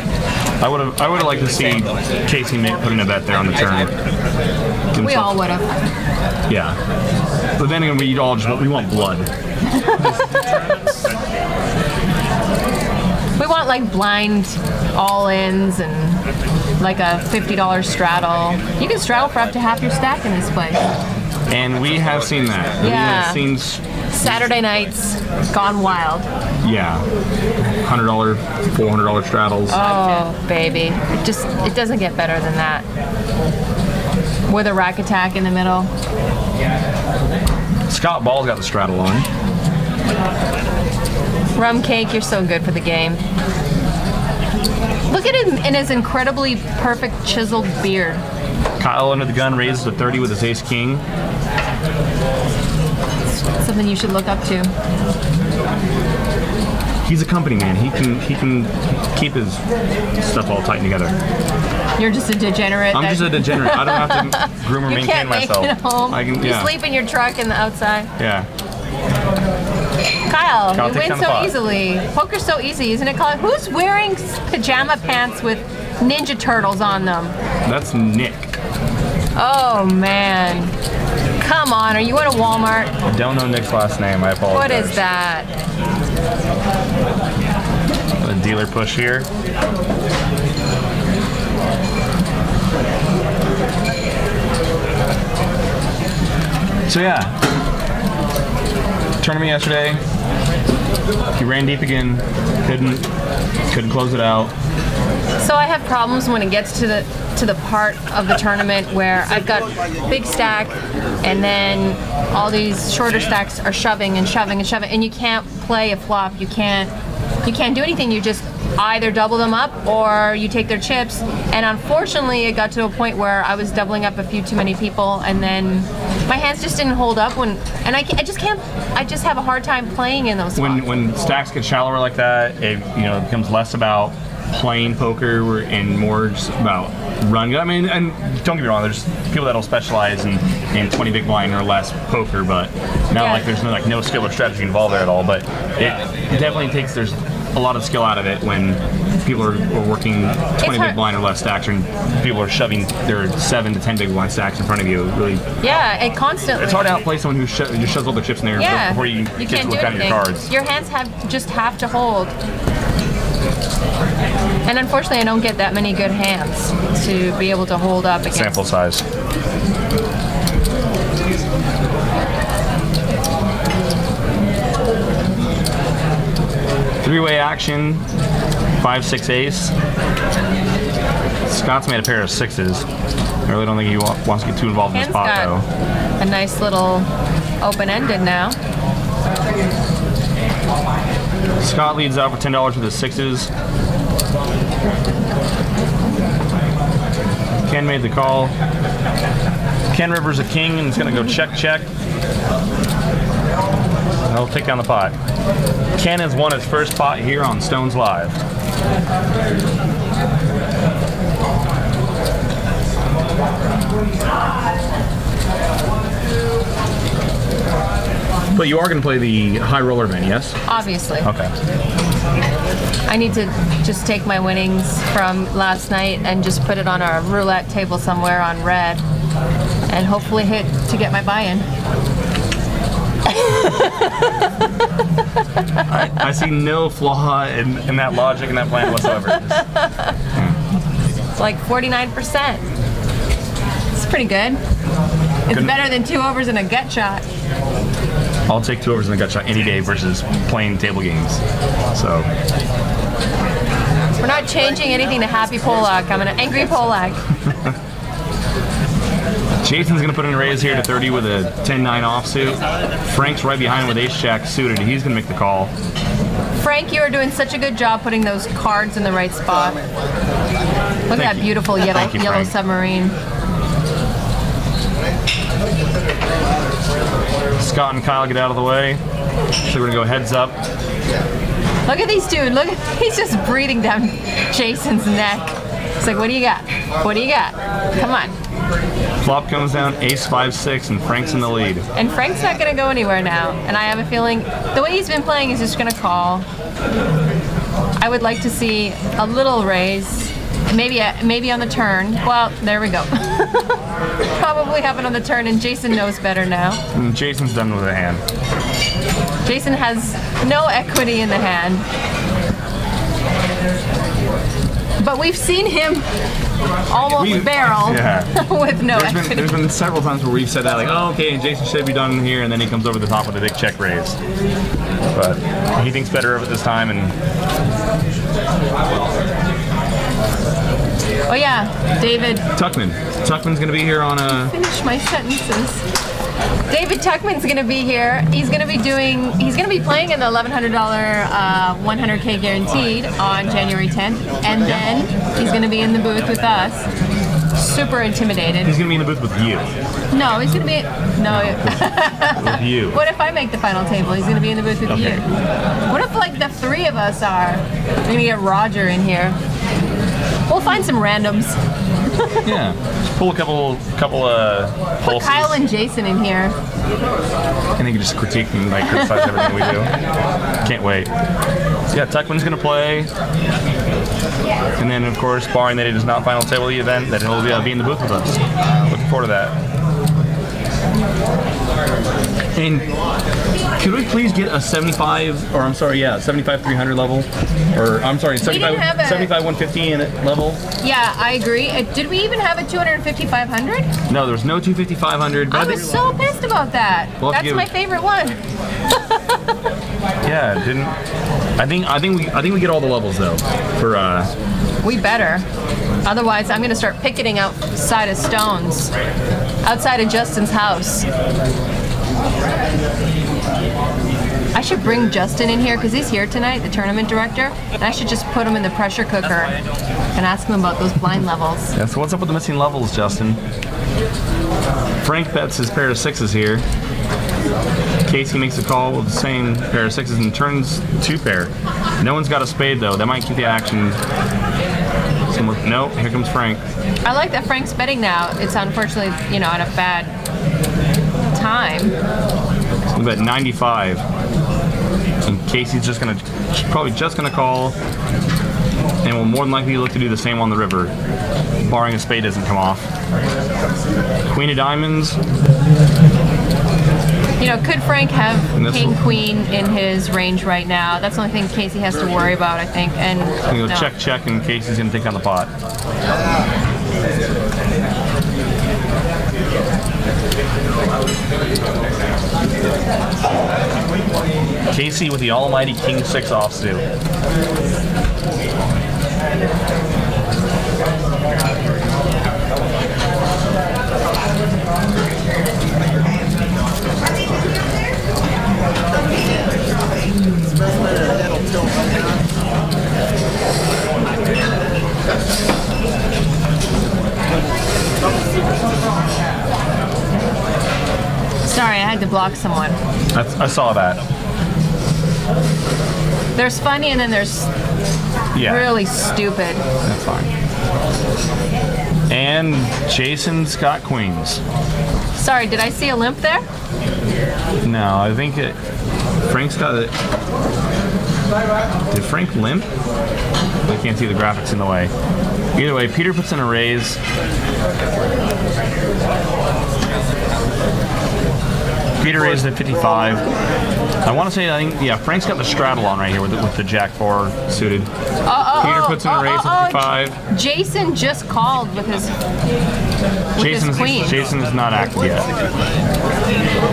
I would have liked to see Casey putting a bet there on the turn. We all would have. Yeah. But then again, we want blood. We want like blind all-ins and like a $50 straddle. You can straddle for up to half your stack in this place. And we have seen that. Yeah. We have seen Saturday nights gone wild. Yeah. $100, $400 straddles. Oh, baby. It doesn't get better than that. With a rack attack in the middle. Scott Ball's got the straddle on. Rum Cake, you're so good for the game. Look at him in his incredibly perfect chiseled beard. Kyle under the gun raises to 30 with his ace king. Something you should look up to. He's a company man. He can keep his stuff all tight together. You're just a degenerate. I'm just a degenerate. I don't have to groom or You maintain can't make myself. it home. I can, You yeah. sleep in your truck in the outside. Yeah. Kyle, you takes win down the so pot. easily. Poker's so easy, isn't it, Kyle? Who's wearing pajama pants with Ninja Turtles on them? That's Nick. Oh, man. Come on, are you at a Walmart? I don't know Nick's last name. I apologize. What is that? A dealer push here. So yeah, tournament yesterday. He ran deep again. Couldn't close it out. So I have problems when it gets to the part of the tournament where I've got big stack and then all these shorter stacks are shoving and shoving and shoving, and you can't play a flop. You can't do anything. You just either double them up or you take their chips. And unfortunately, it got to a point where I was doubling up a few too many people, and then my hands just didn't hold up. I just can't. I just have a hard time playing in those spots. When stacks get shallower like that, it becomes less about playing poker and more just about run. I mean, and don't get me wrong, there's people that'll specialize in 20 big blind or less poker, but not like there's no skill or strategy involved there at all. But it definitely there's a lot of skill out of it when people are working 20 big blind or less stacks, and people are shoving their 7 to 10 big blind stacks in front of you. Really, yeah, it constantly. it's hard to outplay someone who just shoves all their chips in there before you get can't to look do down at your anything. cards. Your hands have to hold. And unfortunately, I don't get that many good hands to be able to hold up against. Sample size. Three-way action, 5-6 ace. Scott's made a pair of sixes. I really don't think he wants to get too involved in this pot, got though. a nice little open-ended now. Scott leads out for $10 with his sixes. Ken made the call. Ken Rivers a king, and it's going to go check, check. He'll take down the pot. Ken has won his first pot here on Stones Live. But you are going to play the high roller event, yes? Obviously. Okay. I need to just take my winnings from last night and just put it on a roulette table somewhere on red and hopefully hit to get my buy-in. I see no flaw in that logic and that plan whatsoever. It's like 49%. It's pretty good. It's better than 2 overs and a gut shot. I'll take 2 overs in the gut shot any day versus playing table games. So We're not changing anything to Happy Polak. I'm an angry Polak. Jason's gonna put in a raise here to 30 with a 10-9 offsuit. Frank's right behind with ace-jack suited. He's gonna make the call. Frank, you are doing such a good job putting those cards in the right spot. Look at that beautiful yellow Frank. submarine. Scott and Kyle get out of the way. So we're gonna go heads up. Look at these two. Look, he's just breathing down Jason's neck. It's like, what do you got? What do you got? Come on. Flop comes down, ace 5-6, and Frank's in the lead. And Frank's not going to go anywhere now. And I have a feeling the way he's been playing is just going to call. I would like to see a little raise, maybe on the turn. Well, there we go. Probably happen on the turn, and Jason knows better now. And Jason's done with the hand. Jason has no equity in the hand. But we've seen him almost barrel with no equity. There's been several times where we've said that, like, oh, okay, and Jason should be done here, and then he comes over the top with a big check raise. But he thinks better of it this time, and oh yeah, David. Tuckman's gonna be here on a. Finish my sentences. David Tuckman's gonna be here. He's gonna be playing in the $1,100 100K guaranteed on January 10th, and then he's gonna be in the booth with us. Super intimidated. He's gonna be in the booth with you. No, he's gonna be With you. What if I make the final table? He's gonna be in the booth with you. What if like the 3 of us are? We're gonna get Roger in here. We'll find some randoms. Yeah. Just pull a couple Put pulses. Kyle and Jason in here. And he can just critique and like criticize everything we do. Can't wait. So yeah, Tuckman's gonna play. And then of course, barring that he does not final table the event, that he'll be in the booth with us. Looking forward to that. And could we please get a 75, or I'm sorry, 75 300 level, or I'm sorry, 75 150 in it level? Yeah, I agree. Did we even have a 250 500? No, there was no 250 500. I was so pissed about that. Well, That's my favorite one. Yeah, didn't. I think we get all the levels though. For We better. Otherwise, I'm gonna start picketing outside of Stones, outside of Justin's house. I should bring Justin in here because he's here tonight, the tournament director, and I should just put him in the pressure cooker and ask him about those blind levels. yeah. So what's up with the missing levels, Justin? Frank bets his pair of 6s here. Casey makes a call with the same pair of 6s and turns 2 pair. No one's got a spade though. That might keep the action. No, here comes Frank. I like that Frank's betting now. It's unfortunately, at a bad time. We bet 95. And Casey's probably just gonna call, and will more than likely look to do the same on the river, barring a spade doesn't come off. Queen of diamonds. Could Frank have king queen in his range right now? That's the only thing Casey has to worry about, I think. And Go check, and Casey's gonna take down the pot. Casey with the almighty king 6 offsuit. sorry, I had to block someone. I saw that. There's funny and then there's Yeah, really stupid. that's fine. And Jason's got queens. Sorry, did I see a limp there? No, I think Frank's got it. Did Frank limp? I can't see the graphics in the way. Either way, Peter puts in a raise. Peter raised at 55. I want to say, I think, yeah, Frank's got the straddle on right here with the Jack 4 suited. Peter puts in a raise at 55. Jason just called with his queen. Jason is not active yet.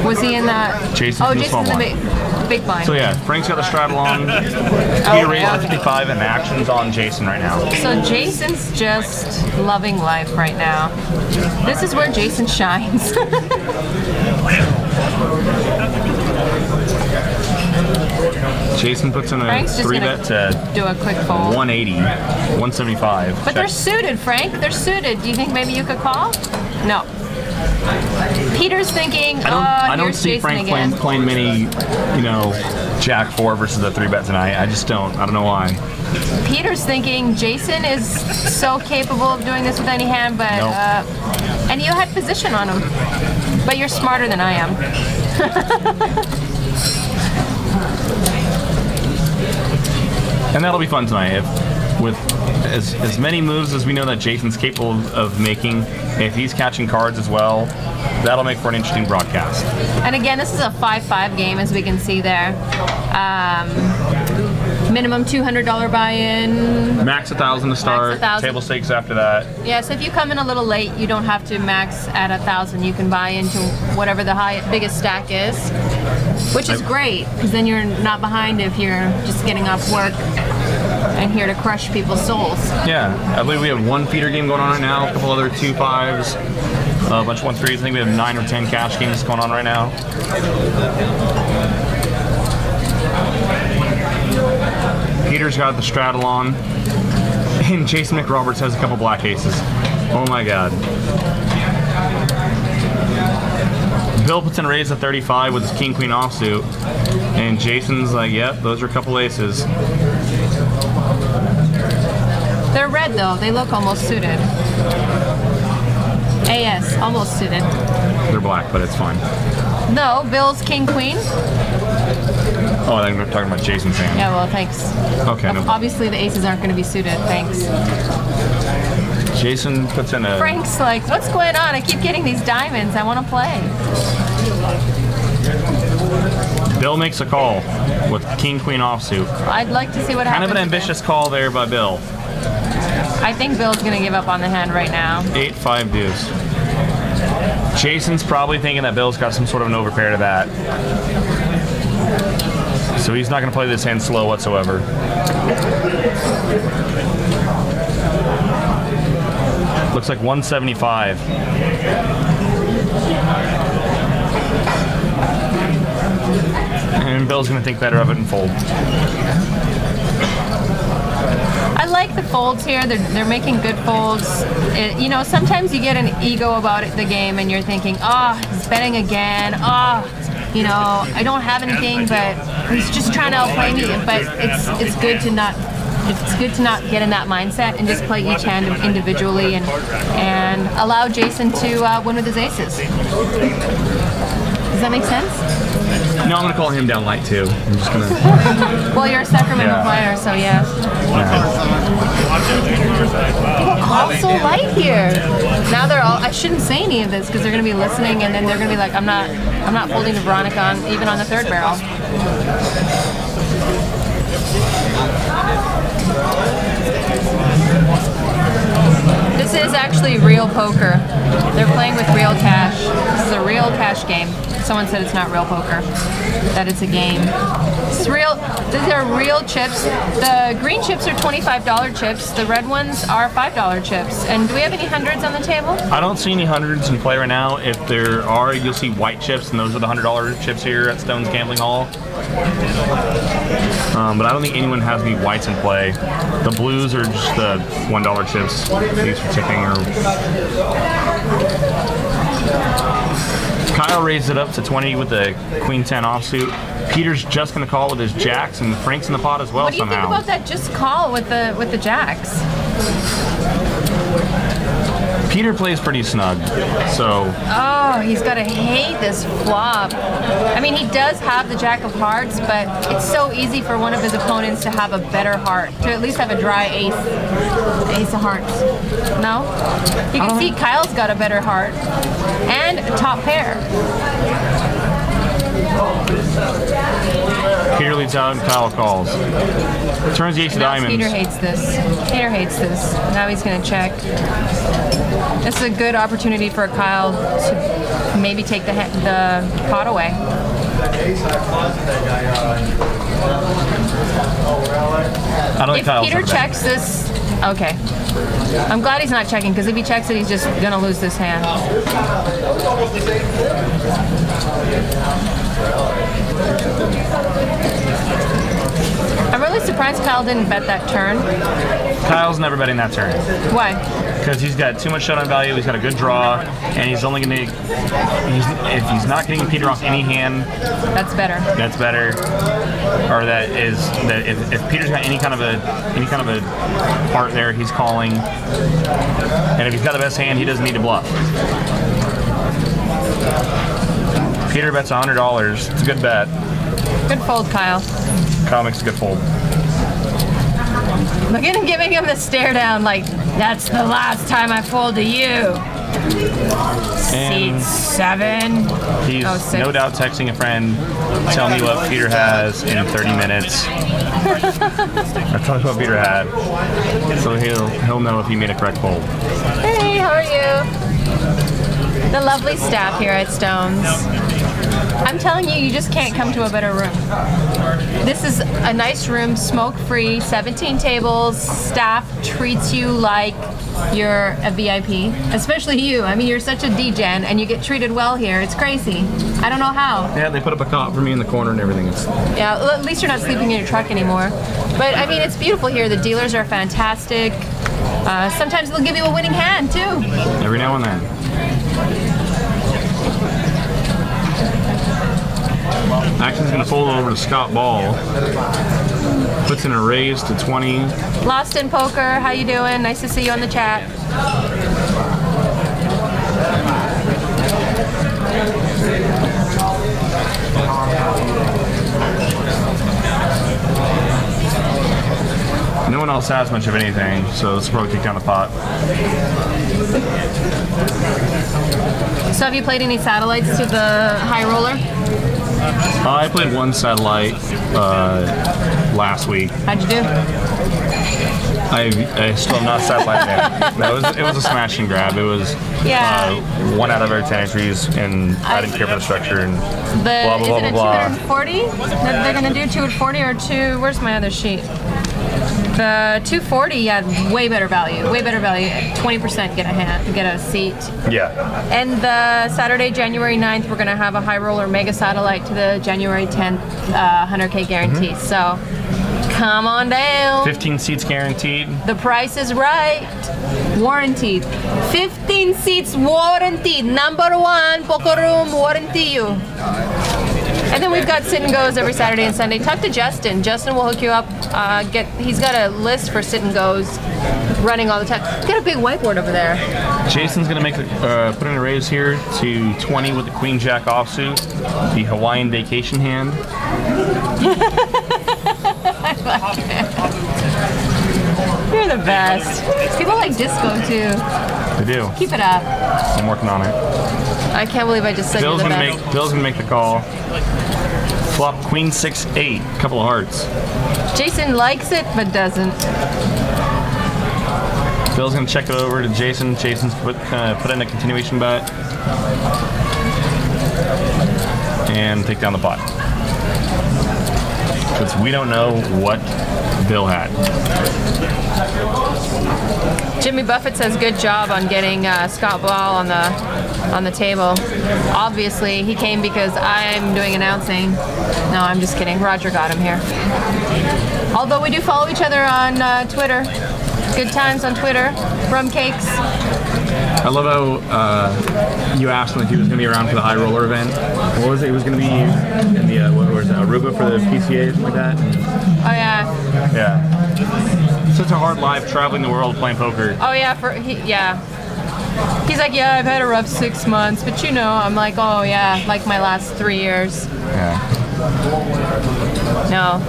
Was he in that? Jason's in the small Jason's in blind. the big blind. So yeah, Frank's got the straddle on. Peter raised at 55, and action's on Jason right now. So Jason's just loving life right now. This is where Jason shines. Jason puts in a Frank's just 3-bet to do a quick fold. 180, 175. But Check. they're suited, Frank. They're suited. Do you think maybe you could call? No. Peter's thinking, I don't here's see Jason Frank again. playing many, Jack 4 versus a 3-bet tonight. I just don't. I don't know why. Peter's thinking Jason is so capable of doing this with any hand, but Nope. and you had position on him. But you're smarter than I am. And that'll be fun tonight. With as many moves as we know that Jason's capable of making, if he's catching cards as well, that'll make for an interesting broadcast. And again, this is a 5-5 game, as we can see there. Minimum $200 buy-in. Max 1,000 to start. 1,000. Table stakes after that. Yeah, so if you come in a little late, you don't have to max at 1,000. You can buy into whatever the biggest stack is, which is great because then you're not behind if you're just getting off work and here to crush people's souls. Yeah, I believe we have one feeder game going on right now, a couple other 2-5s, a bunch of 1-3s. I think we have 9 or 10 cash games going on right now. Peter's got the straddle on, and Jason McRoberts has a couple black aces. Oh my god. Bill puts in a raise at 35 with his king-queen offsuit, and Jason's like, yep, those are a couple aces. They're red though. They look almost suited. AS, almost suited. They're black, but it's fine. No, Bill's king queen. Oh, I think we're talking about Jason's hand. Yeah, well, thanks. Okay, no. Obviously, the aces aren't going to be suited. Thanks. Jason puts in a... Frank's like, what's going on? I keep getting these diamonds. I want to play. Bill makes a call with king-queen offsuit. I'd like to see what happens. Kind of an ambitious call there by Bill. I think Bill's going to give up on the hand right now. 8-5 deuce. Jason's probably thinking that Bill's got some sort of an overpair to that. So he's not going to play this hand slow whatsoever. Looks like 175. And Bill's going to think better of it and fold. I like the folds here. They're making good folds. Sometimes you get an ego about the game and you're thinking, he's betting again. I don't have anything, but he's just trying to outplay me. But it's good to not get in that mindset and just play each hand individually and allow Jason to win with his aces. Does that make sense? No, I'm going to call him down light too. I'm just going to... Well, you're a Sacramento player, so yeah. People call so light here. Now they're all. I shouldn't say any of this because they're going to be listening, and then they're going to be like, I'm not folding to Veronica even on the third barrel. This is actually real poker. They're playing with real cash. This is a real cash game. Someone said it's not real poker, that it's a game. It's real. These are real chips. The green chips are $25 chips. The red ones are $5 chips. And do we have any hundreds on the table? I don't see any hundreds in play right now. If there are, you'll see white chips, and those are the $100 chips here at Stone's Gambling Hall. But I don't think anyone has any whites in play. The blues are just the $1 chips. These for tipping or... Kyle raised it up to 20 with the queen 10 offsuit. Peter's just going to call with his jacks, and Frank's in the pot as well What do you somehow. think about that just call with the jacks? Peter plays pretty snug, so Oh, he's got to hate this flop. I mean, he does have the jack of hearts, but it's so easy for one of his opponents to have a better heart, to at least have a dry ace of hearts. No? You can see Kyle's got a better heart. And top pair. Peter leads out and Kyle calls. Turns the ace of Now diamonds. Peter hates this. Peter hates this. Now he's going to check. This is a good opportunity for Kyle to maybe take the pot away. I don't think If Kyle's Peter ever been. checks this, okay. I'm glad he's not checking, because if he checks it, he's just going to lose this hand. I'm really surprised Kyle didn't bet that turn. Kyle's never betting that turn Why? because he's got too much showdown value. He's got a good draw, and he's only going to. If he's not getting Peter off any hand, That's better. that's better. Or that if Peter's got any kind of a part there, he's calling. And if he's got the best hand, he doesn't need to bluff. Peter bets $100. It's a good bet. Good fold, Kyle. Kyle makes a good fold. Look at him giving him the stare down like, that's the last time I fold to you. Seat And 7. he's Oh, 6. no doubt texting a friend, tell me what Peter has in 30 minutes. Or tell me what Peter had. So he'll know if he made a correct fold. Hey, how are you? The lovely staff here at Stones. I'm telling you, you just can't come to a better room. This is a nice room, smoke-free, 17 tables. Staff treats you like you're a VIP, especially you. I mean, you're such a degen, and you get treated well here. It's crazy. I don't know how. Yeah, they put up a cot for me in the corner and everything. Yeah, well, at least you're not sleeping in your truck anymore. But I mean, it's beautiful here. The dealers are fantastic. Sometimes they'll give you a winning hand too. Every now and then. Action's going to fold over to Scott Ball. Puts in a raise to 20. Lost in Poker, how you doing? Nice to see you on the chat. No one else has much of anything, so let's probably take down the pot. So have you played any satellites to the high roller? I played one satellite last week. How'd you do? I still have not satellite yet. No, it was a smash and grab. It was Yeah. 1 out of our 10 entries, and I didn't care for the structure and The, blah, blah, is it a blah, blah, 240? They're going to do 240 or 2, where's my other sheet? The 240, yeah, way better value. Way better value. 20% get a seat. Yeah. And the Saturday, January 9th, we're going to have a high roller mega satellite to the January 10th 100K guarantee. So come on down. 15 seats guaranteed. The price is right. Warranted. 15 seats warranted. Number 1 poker room warranty you. And then we've got sit and goes every Saturday and Sunday. Talk to Justin. Justin will hook you up. He's got a list for sit and goes running all the time. He's got a big whiteboard over there. Jason's gonna put in a raise here to 20 with the Queen Jack offsuit, the Hawaiian vacation hand. I like it. You're the best. People like disco too. They do. Keep it up. I'm working on it. I can't believe I just said you're the best. Bill's gonna make the call. Flop Queen 6-8, couple of hearts. Jason likes it but doesn't. Bill's gonna check it over to Jason. Jason's put in a continuation bet and take down the pot. Because we don't know what Bill had. Jimmy Buffett says good job on getting Scott Ball on the table. Obviously, he came because I'm doing announcing. No, I'm just kidding. Roger got him here. Although we do follow each other on Twitter. Good times on Twitter. Rum cakes. I love how you asked him if he was going to be around for the high roller event. What was it? He was going to be in the what was it, Aruba for the PCA, something like that. Oh yeah. Yeah. Such a hard life traveling the world playing poker. Oh yeah. Yeah. He's like, yeah, I've had a rough 6 months, but you know, I'm like, oh yeah, like my last 3 years. Yeah. No,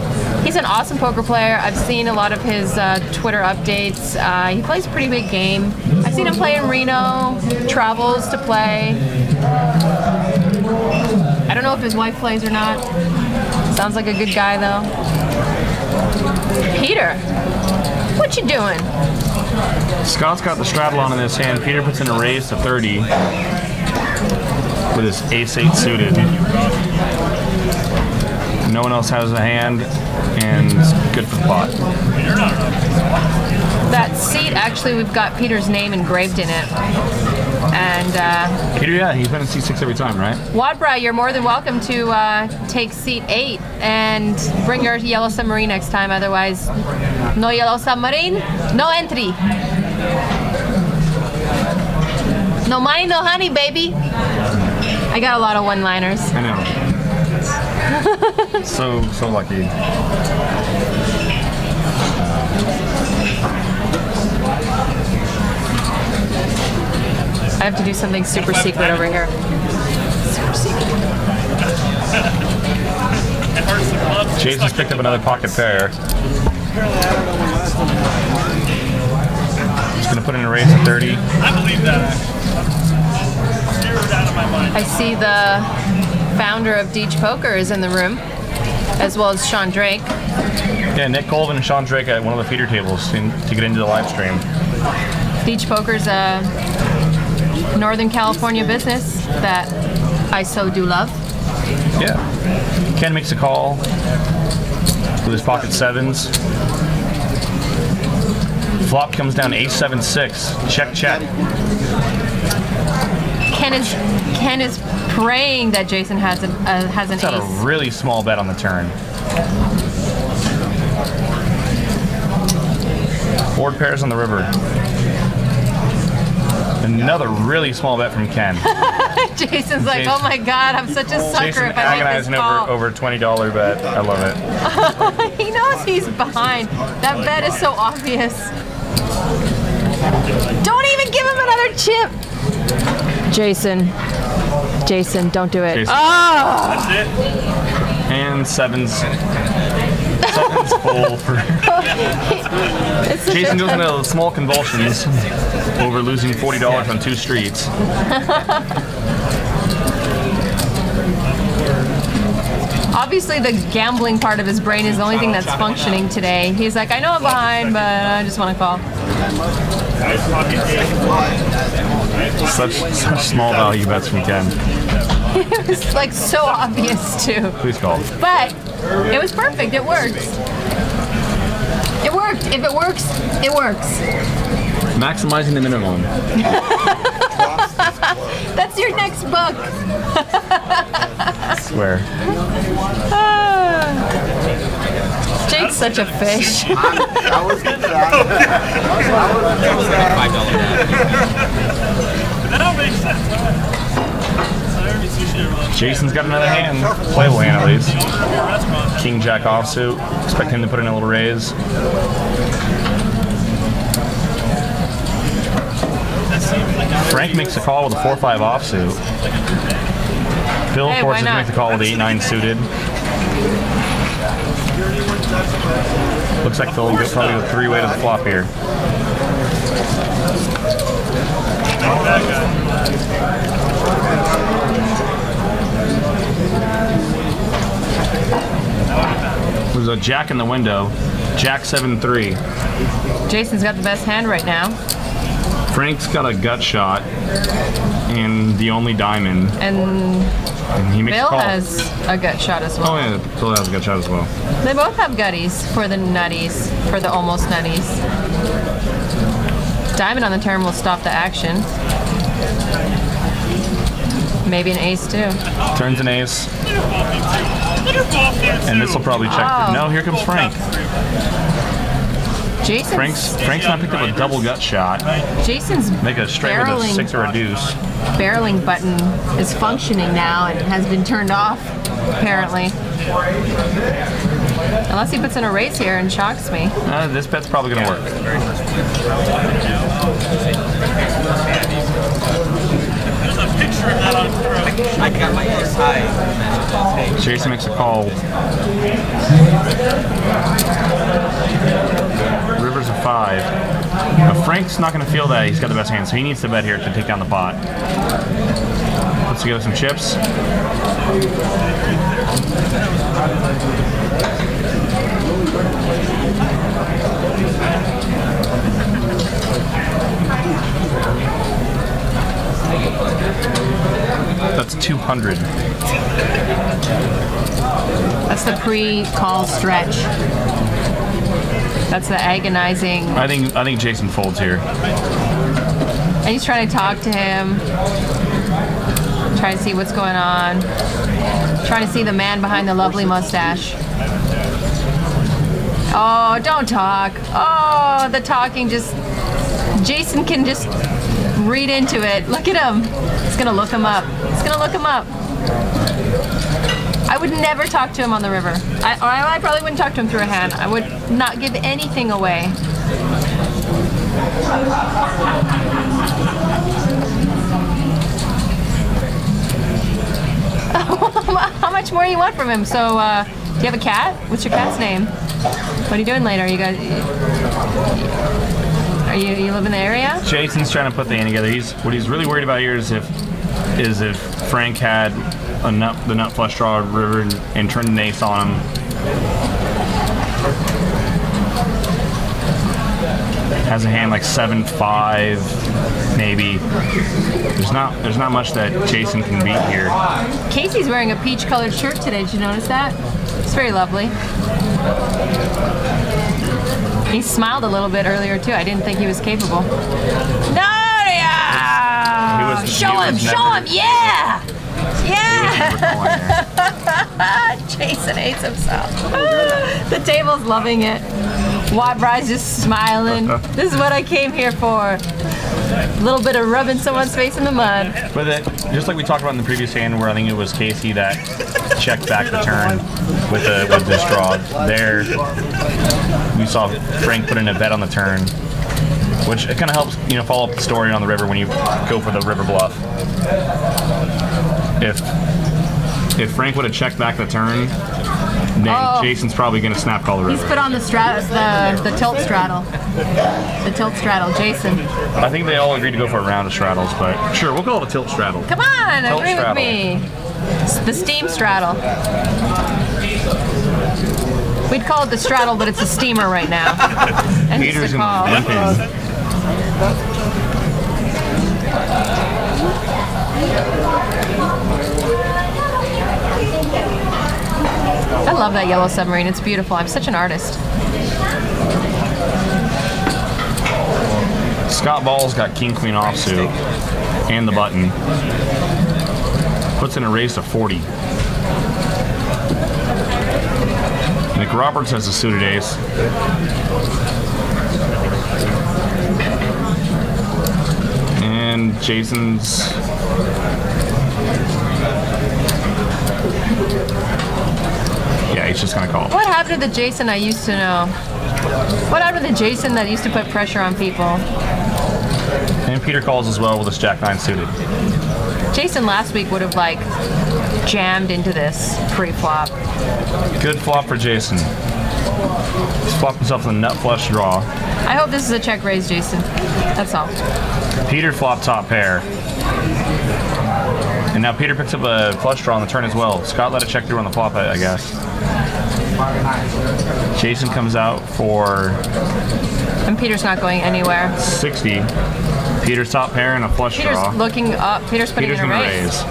he's an awesome poker player. I've seen a lot of his Twitter updates. He plays a pretty big game. I've seen him play in Reno, travels to play. I don't know if his wife plays or not. Sounds like a good guy though. Peter, what you doing? Scott's got the straddle on in his hand. Peter puts in a raise to 30 with his ace-8 suited. No one else has a hand, and it's good for the pot. That seat, actually, we've got Peter's name engraved in it. And Peter, yeah, he's been in C6 every time, right? Wadbra, you're more than welcome to take seat 8 and bring your yellow submarine next time. Otherwise, no yellow submarine, no entry. No money, no honey, baby. I got a lot of one-liners. I know. so lucky. I have to do something super secret over here. Super secret. Jason's picked up another pocket pair. He's gonna put in a raise at 30. I believe that. Zeroed out of my mind. I see the founder of Deej Poker is in the room, as well as Sean Drake. Yeah, Nick Colvin and Sean Drake at one of the feeder tables to get into the live stream. Deej Poker's a Northern California business that I so do love. Yeah. Ken makes a call with his pocket sevens. Flop comes down ace-7-6. Check, check. Ken is praying that Jason has an He's got ace. a really small bet on the turn. Board pairs on the river. Another really small bet from Ken. Jason's like, oh my god, I'm such a sucker Jason if I make this agonizing call. over $20 bet. I love it. He knows he's behind. That bet is so obvious. Don't even give him another chip. Jason, don't do it. Jason. Oh! That's it. And sevens. Sevens full for. It's such Jason a- goes into small convulsions over losing $40 on 2 streets. Obviously, the gambling part of his brain is the only thing that's functioning today. He's like, I know I'm behind, but I just want to call. Nice pocket eight. Such small value bets from Ken. It was like so obvious too. Please call. But it was perfect. It works. It worked. If it works, it works. Maximizing the minimum. That's your next book. Swear. Jake's such a fish. I was gonna That makes sense. Jason's got another hand. Playable hand at least. King Jack offsuit. Expect him to put in a little raise. Frank makes a call with a 4-5 offsuit. Phil Hey, why forces to not? make the call with the 8-9 suited. Looks like Phil will go probably go 3-way to the flop here. There's a jack in the window. Jack 7-3. Jason's got the best hand right now, Frank's got a gut shot and the only diamond. and And he makes a Bill call. has a gut shot as well. Oh yeah, Bill has a gut shot as well. They both have gutties for the nutties, for the almost nutties. Diamond on the turn will stop the action. Maybe an ace too. Turns an ace. And this will probably check. Oh. No, here comes Frank. Jason's Frank's not picked up a double gut shot. Jason's Make a straight with a barreling, 6 or a deuce. barreling button is functioning now and has been turned off, apparently. Unless he puts in a raise here and shocks me. This bet's probably gonna work. There's a picture of that on Twitter. I got my SI. Jason makes a call. River's a 5. Now Frank's not going to feel that he's got the best hand, so he needs to bet here to take down the pot. Puts together some chips. That's 200. That's the pre-call stretch. That's the agonizing. I think Jason folds here. And he's trying to talk to him, trying to see what's going on, trying to see the man behind the lovely mustache. Oh, don't talk. Oh, the talking just. Jason can just read into it. Look at him. He's gonna look him up. He's gonna look him up. I would never talk to him on the river. I probably wouldn't talk to him through a hand. I would not give anything away. How much more do you want from him? So, do you have a cat? What's your cat's name? What are you doing later? You live in the area? Jason's trying to put the hand together. What he's really worried about here is if Frank had the nut flush draw river and turned an ace on him. Has a hand like 7-5, maybe. There's not much that Jason can beat here. Casey's wearing a peach-colored shirt today. Did you notice that? It's very lovely. He smiled a little bit earlier too. I didn't think he was capable. No, yeah! Show him! Yeah! Yeah! Jason hates himself. The table's loving it. Watt Bry's just smiling. This is what I came here for. A little bit of rubbing someone's face in the mud. But just like we talked about in the previous hand, where I think it was Casey that checked back the turn with this draw. There, we saw Frank put in a bet on the turn, which it kind of helps follow up the story on the river when you go for the river bluff. If Frank would have checked back the turn, then Jason's probably going to snap call the river. He's put on the tilt straddle. The tilt straddle, Jason. I think they all agreed to go for a round of straddles, but sure, we'll call it a tilt straddle. Come on, Tilt agree straddle. with me. It's the steam straddle. We'd call it the straddle, but it's a steamer right now. And it's Peter's the in call. the deep end. I love that yellow submarine. It's beautiful. I'm such an artist. Scott Ball's got king queen offsuit and the button. Puts in a raise to 40. Nick Roberts has a suited ace. And Jason's. Yeah, he's just gonna call. What happened to the Jason I used to know? What happened to the Jason that used to put pressure on people? And Peter calls as well with his Jack 9 suited. Jason last week would have jammed into this pre-flop. Good flop for Jason. He's flopped himself in the nut flush draw. I hope this is a check raise, Jason. That's all. Peter flopped top pair. And now Peter picks up a flush draw on the turn as well. Scott let it check through on the flop, I guess. Jason comes out for And Peter's not going anywhere. 60. Peter's top pair and a flush Peter's draw. looking up. Peter's putting Peter's in a gonna raise. raise.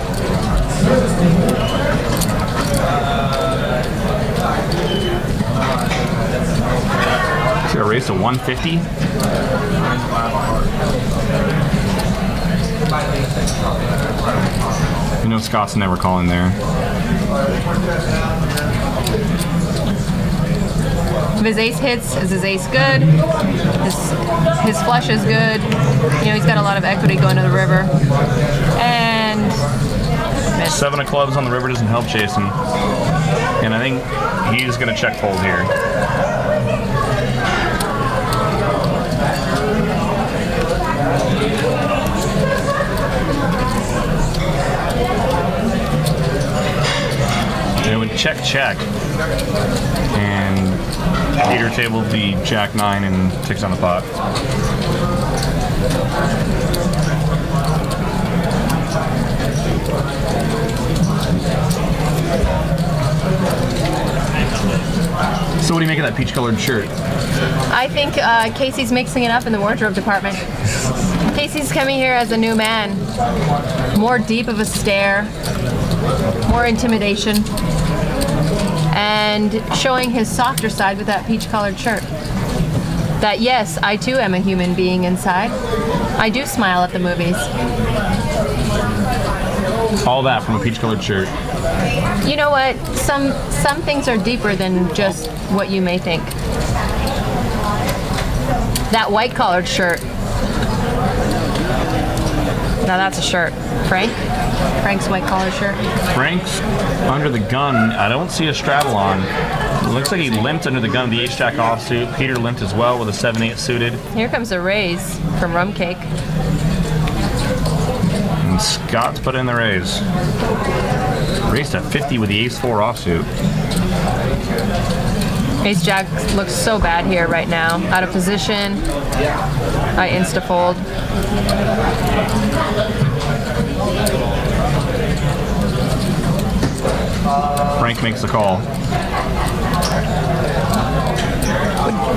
He's gonna raise to 150. Scott's never calling there. If his ace hits, is his ace good? His flush is good. You know, he's got a lot of equity going to the river. And missed. 7 of clubs on the river doesn't help Jason. And I think he's going to check fold here. It would check, and Peter tabled the Jack 9 and 6 on the pot. So what do you make of that peach-colored shirt? I think Casey's mixing it up in the wardrobe department. Casey's coming here as a new man. More deep of a stare, more intimidation, and showing his softer side with that peach-colored shirt. That yes, I too am a human being inside. I do smile at the movies. All that from a peach-colored shirt. You know what? Some things are deeper than just what you may think. That white-collared shirt. Now that's a shirt. Frank's white-collar shirt. Frank's under the gun. I don't see a straddle on. It looks like he limped under the gun of the H-Jack offsuit. Peter limped as well with a 7-8 suited. Here comes a raise from Rum Cake. And Scott's put in the raise. Raised at 50 with the Ace-4 offsuit. Ace-Jack looks so bad here right now. Out of position. I insta-fold. Frank makes the call.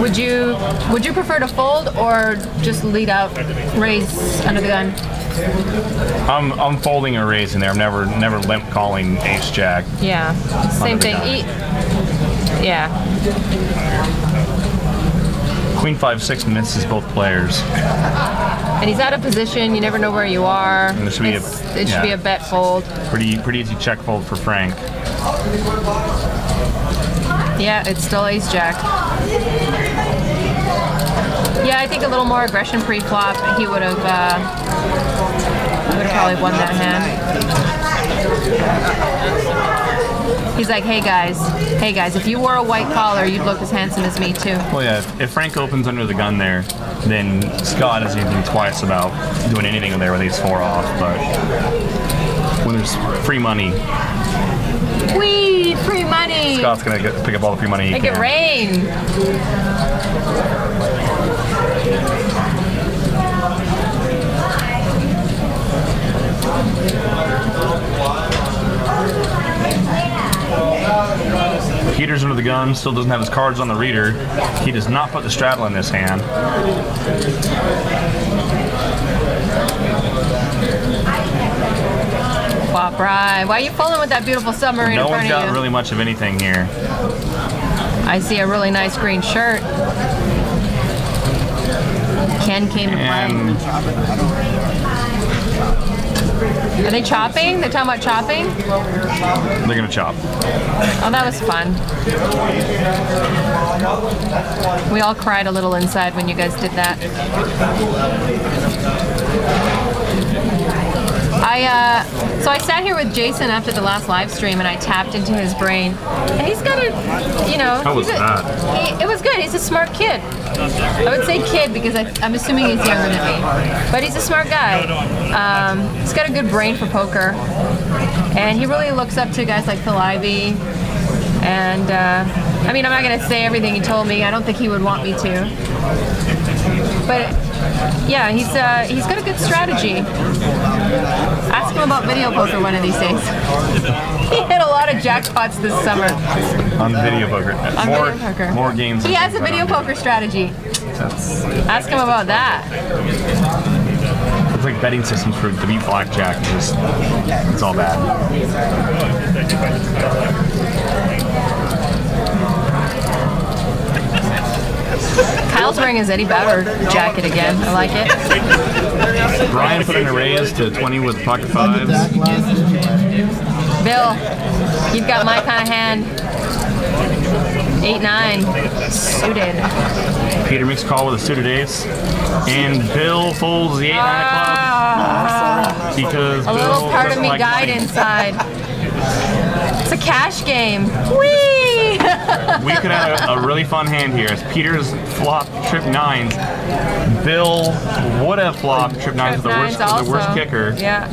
Would you prefer to fold or just lead out, raise under the gun? I'm folding a raise in there. I'm never limp calling Ace Jack. Yeah, same thing. Yeah. Queen 5-6 misses both players. And he's out of position. You never know where you are. And this should be It should be a bet fold. Pretty easy check fold for Frank. Yeah, it's still Ace Jack. Yeah, I think a little more aggression pre-flop, he would have probably won that hand. He's like, hey guys, if you wore a white collar, you'd look as handsome as me too. Well, yeah, if Frank opens under the gun there, then Scott doesn't even think twice about doing anything there with Ace-4 off. But when there's free money, Weed, free money. Scott's gonna pick up all the free money he Make can. it rain. Peter's under the gun, still doesn't have his cards on the reader. He does not put the straddle in this hand. Wow, Brian, why are you folding with that beautiful submarine No in front one's of got you? really much of anything here. I see a really nice green shirt. Ken came to play. And Are they chopping? They're talking about chopping? they're gonna chop. Oh, that was fun. We all cried a little inside when you guys did that. So I sat here with Jason after the last live stream and I tapped into his brain. And he's got a, you know. How was that? It was good. He's a smart kid. I would say kid because I'm assuming he's younger than me. But he's a smart guy. He's got a good brain for poker. And he really looks up to guys like Phil Ivey. And, I mean, I'm not going to say everything he told me. I don't think he would want me to. But, yeah, he's got a good strategy. Ask him about video poker one of these days. He hit a lot of jackpots this summer. On video poker. On video poker. More games. He has a video poker strategy. Ask him about that. It's like betting systems for to beat blackjack. It's all bad. Kyle's wearing his Eddie Bauer jacket again. I like it. Brian put in a raise to 20 with pocket fives. Bill, you've got my kind of hand. 8-9 suited. Peter makes a call with a suited ace, and Bill folds the 8-9 club because A Bill little part of doesn't me like died money. inside. It's a cash game. Whee! We could have a really fun hand here. As Peter's flop trip nines, Bill would have flopped trip nines with the worst kicker. Yeah.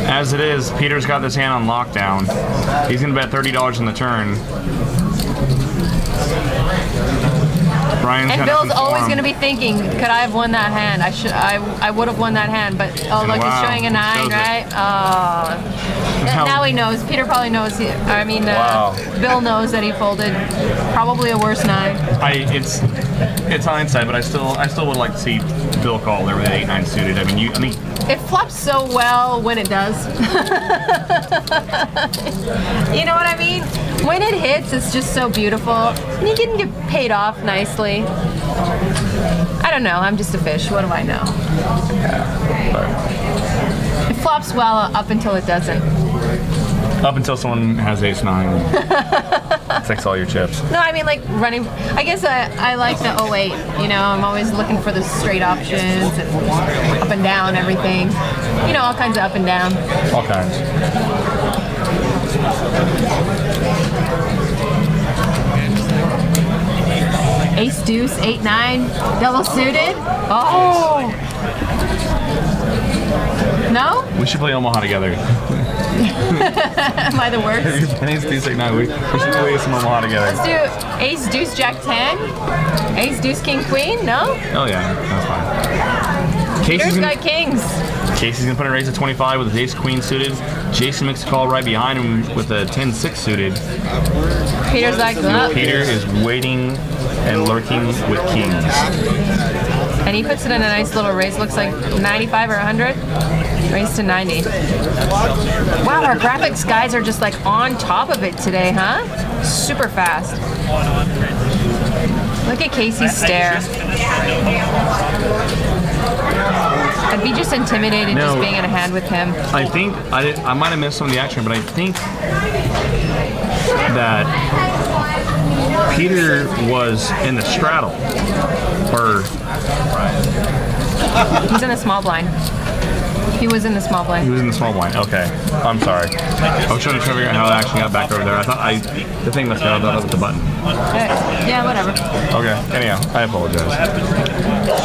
As it is, Peter's got this hand on lockdown. He's gonna bet $30 in the turn. Brian's And gonna Bill's always conform. going to be thinking, could I have won that hand? I would have won that hand, but oh look, Wow, he's showing a 9, shows it. right? Oh. Now he knows. Peter probably knows. Wow. Bill knows that he folded probably a worse 9. It's hindsight, but I still would like to see Bill call there with an 8-9 suited. I mean, It flops so well when it does. You know what I mean? When it hits, it's just so beautiful. And you can get paid off nicely. I don't know. I'm just a fish. What do I know? It flops well up until it doesn't. up until someone has ace-9, takes all your chips. No, I mean like running. I guess I like the 08. You know, I'm always looking for the straight options and up and down everything. You know, all kinds of up and down. All kinds. Ace deuce, 8-9, double suited. Oh. No? We should play Omaha together. Am I the worst? Ace deuce 8-9. We should play some Omaha together. Let's do ace deuce jack 10. Ace deuce king queen. No? Oh yeah, that's fine. Peter's got kings. Casey's gonna put in a raise at 25 with his ace queen suited. Jason makes a call right behind him with a 10-6 suited. Peter's like, oh. Peter is waiting and lurking with kings. And he puts it in a nice little raise. Looks like 95 or 100. Raise to 90. Wow, our graphics guys are just like on top of it today, huh? Super fast. Look at Casey's stare. I'd be just intimidated No. just being in a hand with him. I think I might have missed some of the action, but I think that Peter was in the straddle, or He's in the small blind. He was in the small he blind. was in the small blind. Okay, I'm sorry. I was trying to figure out how it actually got back over there. I thought the thing must have got up with the button. Yeah, whatever. Okay. Anyhow, I apologize.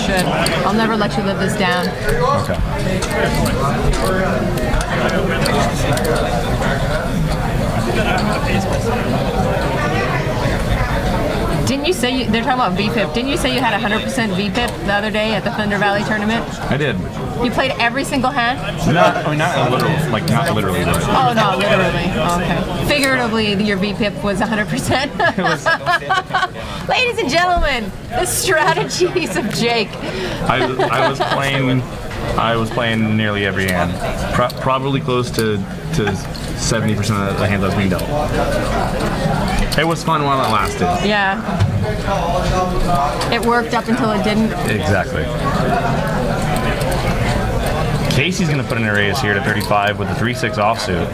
Should. I'll never let you live this down. Okay. Didn't you say they're talking about VPIP? Didn't you say you had 100% VPIP the other day at the Thunder Valley tournament? I did. You played every single hand? Not literally, not literally. But Oh no, literally. Oh, okay. Figuratively, your VPIP was 100%. Ladies and gentlemen, the strategies of Jake. I was playing nearly every hand, probably close to 70% of the hands I was being dealt. It was fun while it lasted. Yeah. It worked up until it didn't. Exactly. Casey's gonna put in a raise here to 35 with a 3-6 offsuit.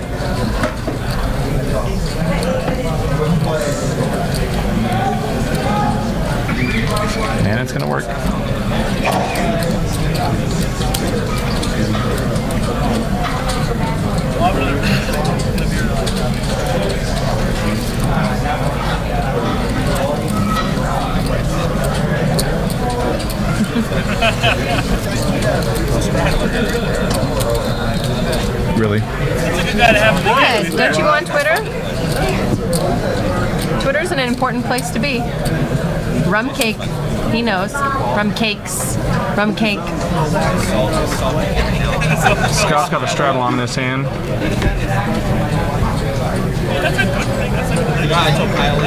And it's gonna work. Really? Good. Don't you go on Twitter? Twitter's an important place to be. Rum cake. He knows. Rum cakes. Rum cake. Scott's got the straddle on in this hand.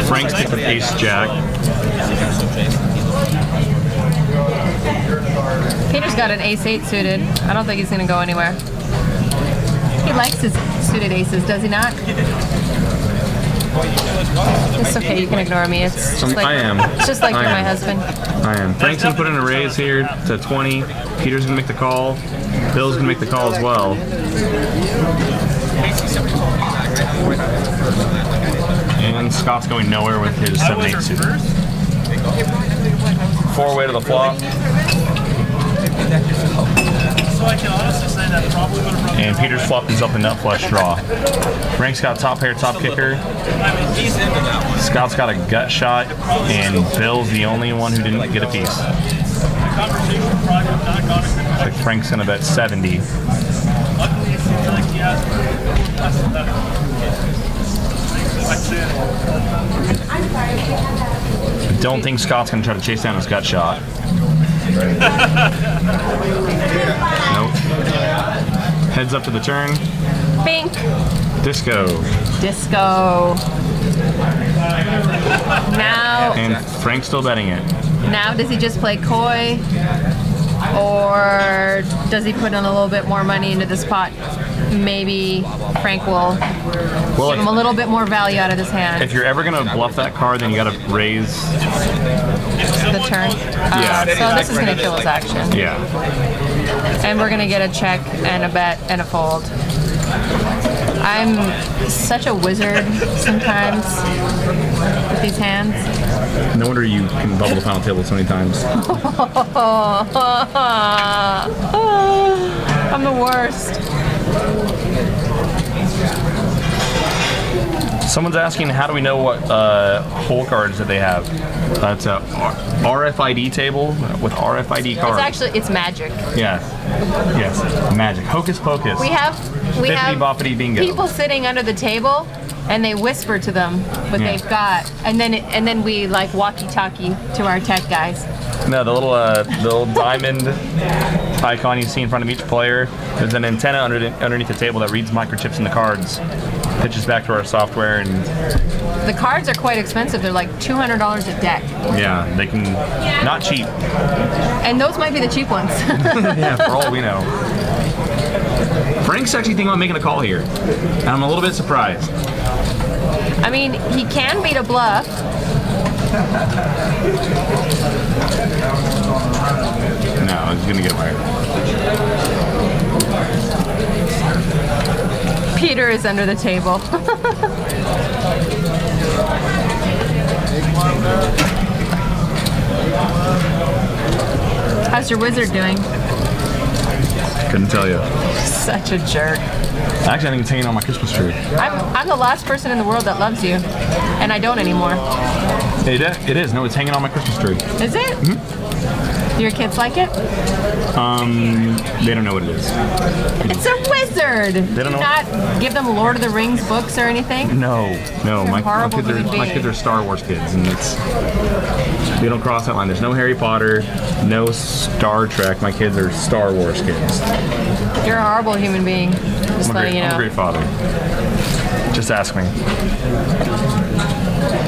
Frank's picked with ace jack. Peter's got an ace-8 suited. I don't think he's going to go anywhere. He likes his suited aces, does he not? It's okay, you can ignore me. It's just like, I am. It's just like I you're my am. husband. I am. Frank's gonna put in a raise here to 20. Peter's gonna make the call. Bill's gonna make the call as well. And Scott's going nowhere with his I was 7-8 her suit. first. 4-way to the flop. So I can honestly say that probably would have run. And Peter's flopped himself a nut flush draw. Frank's got top pair, top kicker. He's into that one. Scott's got a gut shot, and Bill's the only one who didn't get a piece. The conversation probably would not gone a good Like Frank's gonna bet 70. Luckily, it seems like he has that. I don't think Scott's gonna try to chase down his gut shot. Nope. Heads up to the turn. Bink. Disco. Disco. Now, And Frank's still betting it. now does he just play coy, or does he put in a little bit more money into this pot? Maybe Frank will Well, give him a if, little bit more value out of his hand. if you're ever gonna bluff that card, then you gotta raise. The turn. Yeah. So this is going to kill his action. Yeah. And we're going to get a check and a bet and a fold. I'm such a wizard sometimes with these hands. No wonder you can bubble the final table so many times. I'm the worst. Someone's asking, how do we know what hole cards that they have? It's a RFID table with RFID cards. It's magic. Yes. Yes. Magic. Hocus pocus. We have Bippity boppity bingo. people sitting under the table, and they whisper to them what Yeah. they've got, and then we like walkie-talkie to our tech guys. No, the little diamond icon you see in front of each player. There's an antenna underneath the table that reads microchips in the cards, pitches back to our software, and The cards are quite expensive. They're like $200 a deck, yeah, they can not cheap. and those might be the cheap ones. Yeah, for all we know. Frank's actually thinking about making a call here, and I'm a little bit surprised. I mean, he can beat a bluff. No, he's gonna get away. Peter is under the table. How's your wizard doing? Couldn't tell you. Such a jerk. Actually, I think it's hanging on my Christmas tree. I'm the last person in the world that loves you, and I don't anymore. It is. No, it's hanging on my Christmas tree. Is it? Do your kids like it? They don't know what it is. It's a wizard. They don't Do know. not give them Lord of the Rings books or anything. No. My horrible kids human my being. kids are Star Wars kids, and they don't cross that line. There's no Harry Potter, no Star Trek. My kids are Star Wars kids. You're a horrible human being. Just I'm a letting you great know. father. Just ask me.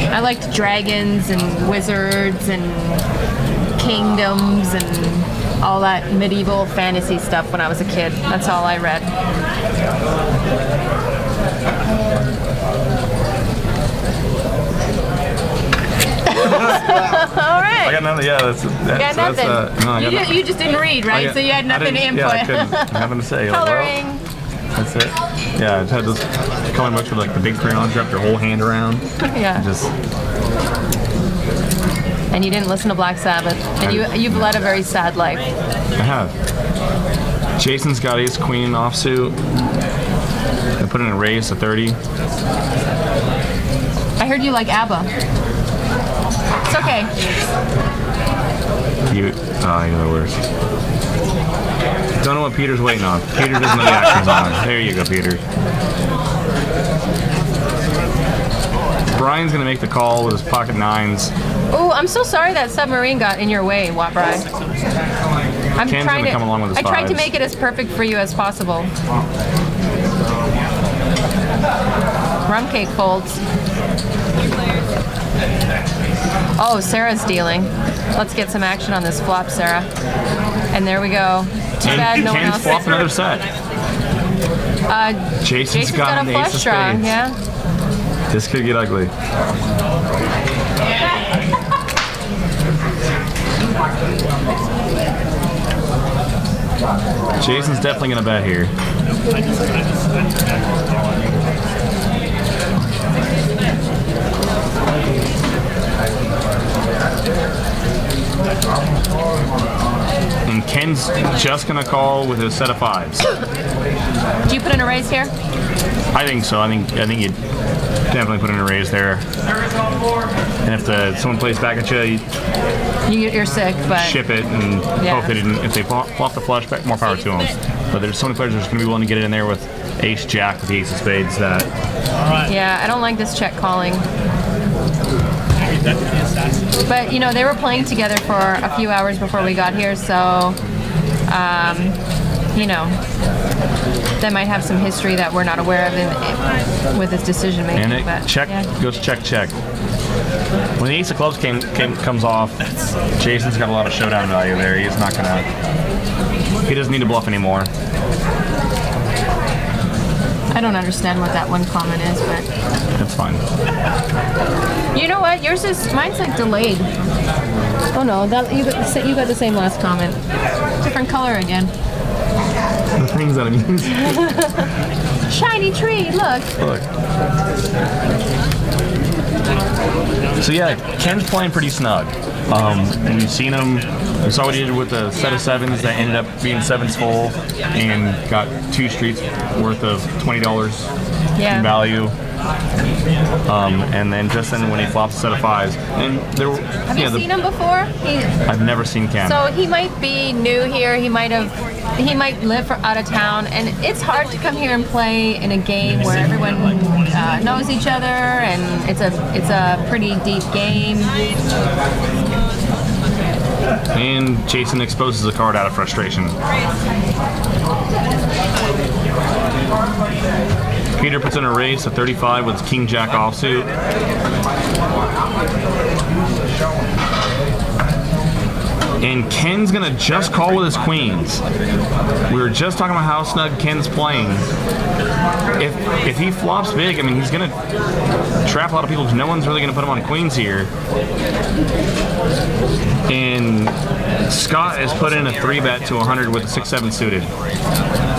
I liked dragons and wizards and kingdoms and all that medieval fantasy stuff when I was a kid. That's all I read. All I right. got nothing. Yeah, that's Got nothing. no, I got you just didn't read, right? So you had nothing to Yeah, I input. couldn't. Nothing to say. Like, well, Coloring. that's it. Yeah, I just had those coloring books with like the big crayons, wrap your whole hand around. Yeah. Just And you didn't listen to Black Sabbath. And you've led a very sad life. I have. Jason's got ace queen offsuit. I put in a raise to 30. I heard you like ABBA. It's okay. You're the worst. Don't know what Peter's waiting on. Peter doesn't know the action's on. There you go, Peter. Brian's gonna make the call with his pocket nines. Oh, I'm so sorry that submarine got in your way, Watbry. I'm Ken's trying gonna to. come along with his I tried to fives. make it as perfect for you as possible. Rum cake folds. Oh, Sarah's dealing. Let's get some action on this flop, Sarah. And there we go. Too bad no one Ken's else. flopped another set. Jason's got a an ace of flush draw. spades. Yeah. This could get ugly. Jason's definitely gonna bet here. And Ken's just gonna call with his set of 5s. Do you put in a raise here? I think so. I think you'd definitely put in a raise there. And if someone plays back at you, You're sick, but ship it and Yeah. hope they didn't. If they flop the flush back, more power to them. But there's so many players that are just gonna be willing to get it in there with ace jack with the ace of spades that yeah, I don't like this check calling. But you know, they were playing together for a few hours before we got here, so you know, they might have some history that we're not aware of with his decision making. and it but, check yeah. goes check. When the ace of clubs comes off, Jason's got a lot of showdown value there. He's not gonna. He doesn't need to bluff anymore. I don't understand what that one comment is, but That's fine. you know what? Mine's like delayed. Oh no, you got the same last comment. Different color again. The things that I mean. Shiny tree, look. Look. So yeah, Ken's playing pretty snug. And you've seen him. We saw what he did with the set of 7s that ended up being 7s full and got 2 streets worth of $20 Yeah. in value. And then just then when he flops a set of 5s, and there were Have you seen him before? I've never seen Ken. So he might be new here. He might live out of town, and it's hard to come here and play in a game where everyone knows each other, and it's a pretty deep game. And Jason exposes a card out of frustration. Peter puts in a raise to 35 with King Jack offsuit. And Ken's gonna just call with his queens. We were just talking about how snug Ken's playing. If he flops big, I mean, he's gonna trap a lot of people because no one's really gonna put him on queens here. And Scott has put in a 3-bet to 100 with a 6-7 suited.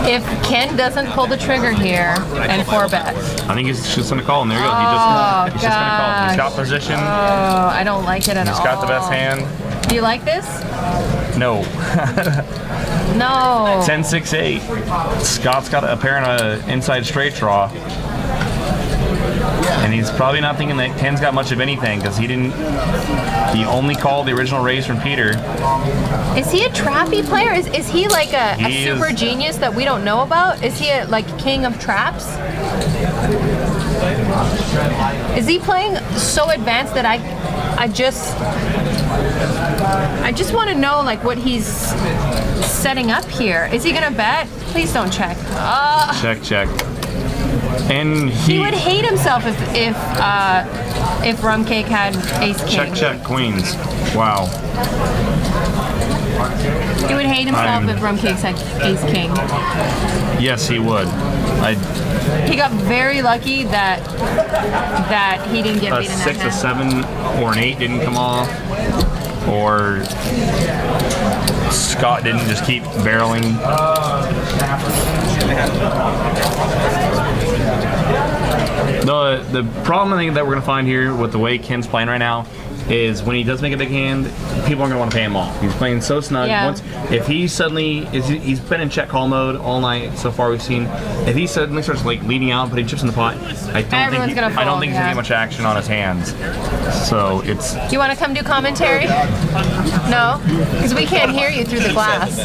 If Ken doesn't pull the trigger here and 4-bet, I think he's just gonna call him. There you go. He's just gonna call him. He's got position. I don't like it at all. He's got the best hand. Do you like this? No. No. 10-6-8. Scott's got a pair on an inside straight draw. And he's probably not thinking that Ken's got much of anything because he only called the original raise from Peter. Is he a trappy player? Is he like a super genius that we don't know about? Is he like king of traps? Is he playing so advanced that I just want to know like what he's setting up here. Is he gonna bet? Please don't check. Check. And He would hate himself if Rumcake had ace king. check queens. Wow. He would hate himself if Rumcake had ace king. Yes, he would. He got very lucky that he didn't get A beat in that 6, a hand. 7, or an 8 didn't come off, or Scott didn't just keep barreling. The problem I think that we're gonna find here with the way Ken's playing right now is when he does make a big hand, people aren't gonna want to pay him off. He's playing so snug. Yeah. If he suddenly he's been in check call mode all night so far we've seen. If he suddenly starts like leading out, putting chips in the pot, I don't think he's gonna get much action on his hands. So it's. Do you want to come do commentary? No, because we can't hear you through the glass.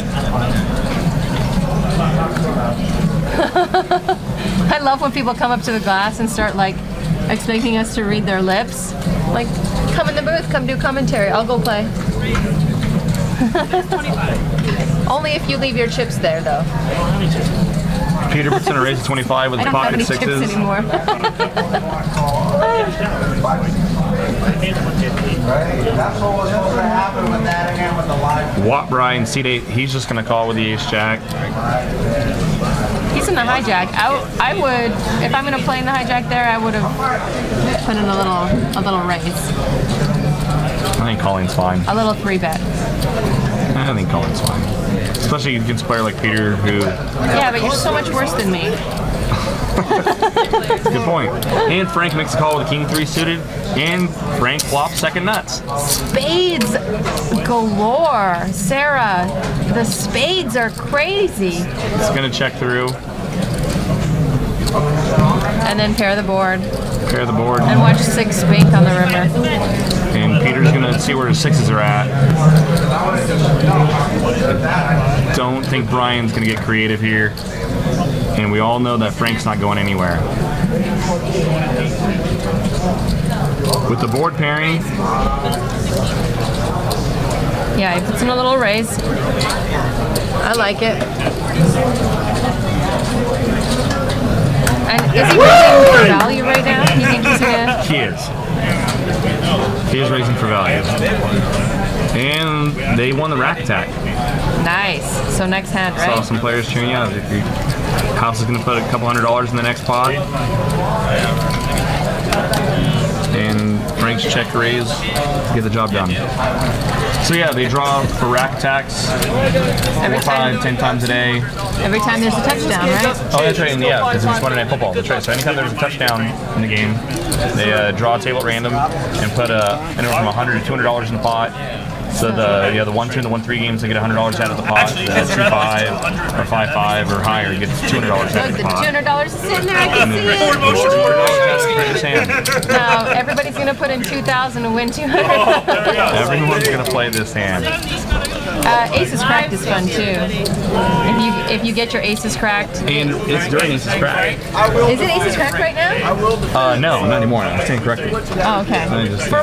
I love when people come up to the glass and start like expecting us to read their lips. Like, come in the booth, come do commentary. I'll go play. Only if you leave your chips there, though. Peter puts in a raise of 25 with I the don't have pocket any sixes. chips anymore. That's what was supposed to happen with that again with the live. Watt Brian C8, he's just gonna call with the ace jack. He's in the hijack. I would, if I'm gonna play in the hijack there, I would have put in a little raise, I think calling's fine. a little 3-bet. I think calling's fine. Especially against a player like Peter who Yeah, but you're so much worse than me. Good point. And Frank makes a call with a king 3 suited, and Frank flops second nuts. Spades galore. Sarah, the spades are crazy. It's gonna check through, And then pair the board. pair the board, And watch 6 bank on the river. and Peter's gonna see where his 6s are at. Don't think Brian's gonna get creative here. And we all know that Frank's not going anywhere. With the board pairing, Yeah, he puts in a little raise. I like it. And is he raising for value right now? You think he's gonna? he is. He is raising for value. And they won the rack attack. Nice. So next hand, Saw right? some players cheering out. House is going to put a couple $100 in the next pot. And Frank's check raise to get the job done. So yeah, they draw for rack attacks 4, 5, 10 times a day. Every time there's a touchdown, right? Oh, that's right. And yeah, because it's Monday Night Football. That's right. So anytime there's a touchdown in the game, they draw a table at random and put anywhere from $100 to $200 in the pot. So the 1-2 and the 1-3 games, they get $100 out of the pot. The 2-5 or 5-5 or higher gets $200 out of Look, the the pot. $200 is sitting there. I can see it. His hand. Now everybody's gonna put in 2,000 and win 200. Everyone's gonna play this hand. Aces cracked is fun too. If you get your aces cracked. And it's during Aces Crack. Is it aces cracked right now? No, not anymore. I'm saying correctly. Oh, okay. For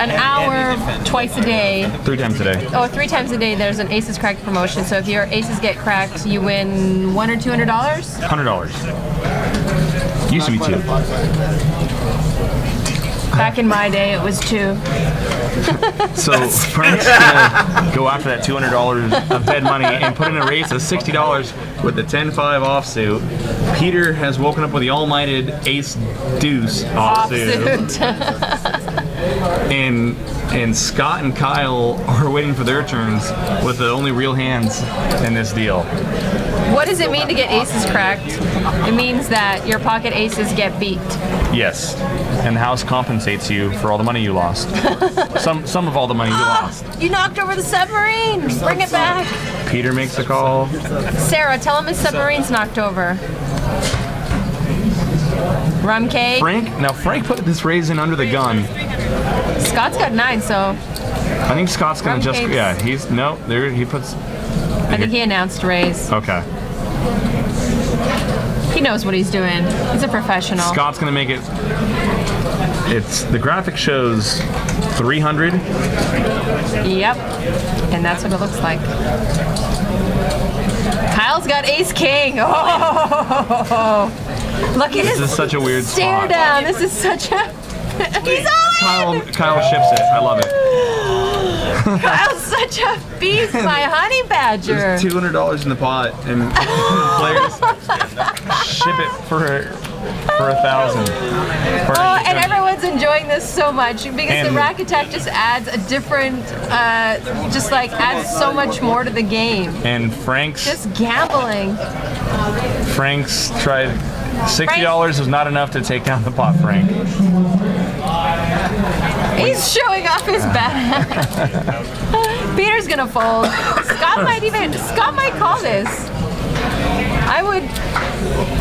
an hour, twice a day. 3 times a day. Oh, 3 times a day. There's an aces cracked promotion. So if your aces get cracked, you win $100 or $200. $100. Used to be 2. Back in my day, it was 2. So Frank's gonna go after that $200 of dead money and put in a race of $60 with the 10-5 offsuit. Peter has woken up with the all-minded ace deuce offsuit. And Scott and Kyle are waiting for their turns with the only real hands in this deal. What does it mean to get aces cracked? It means that your pocket aces get beat. Yes, and the house compensates you for all the money you lost. Some of all the money you lost. You knocked over the submarine. Bring it back. Peter makes a call. Sarah, tell him his submarine's knocked over. Rum cake. Frank put this raise in under the gun. Scott's got 9, so I think Scott's gonna Rum cakes. he puts. I think he announced raise. Okay. He knows what he's doing. He's a professional. Scott's gonna make it. The graphic shows 300. Yep. And that's what it looks like. Kyle's got ace king. Oh, look at This his is such a weird stare spot. down. This is such a. He's all in. Kyle ships it. I love it. Kyle's such a beast, my honey badger. There's $200 in the pot, and players ship it for $1,000. Oh, and everyone's enjoying this so much because the And- rack attack just adds a different, adds so much more to the game. And Frank's Just gambling. tried. $60 was not enough to take down the pot, Frank. He's showing off his bad. Peter's gonna fold. Scott might call this.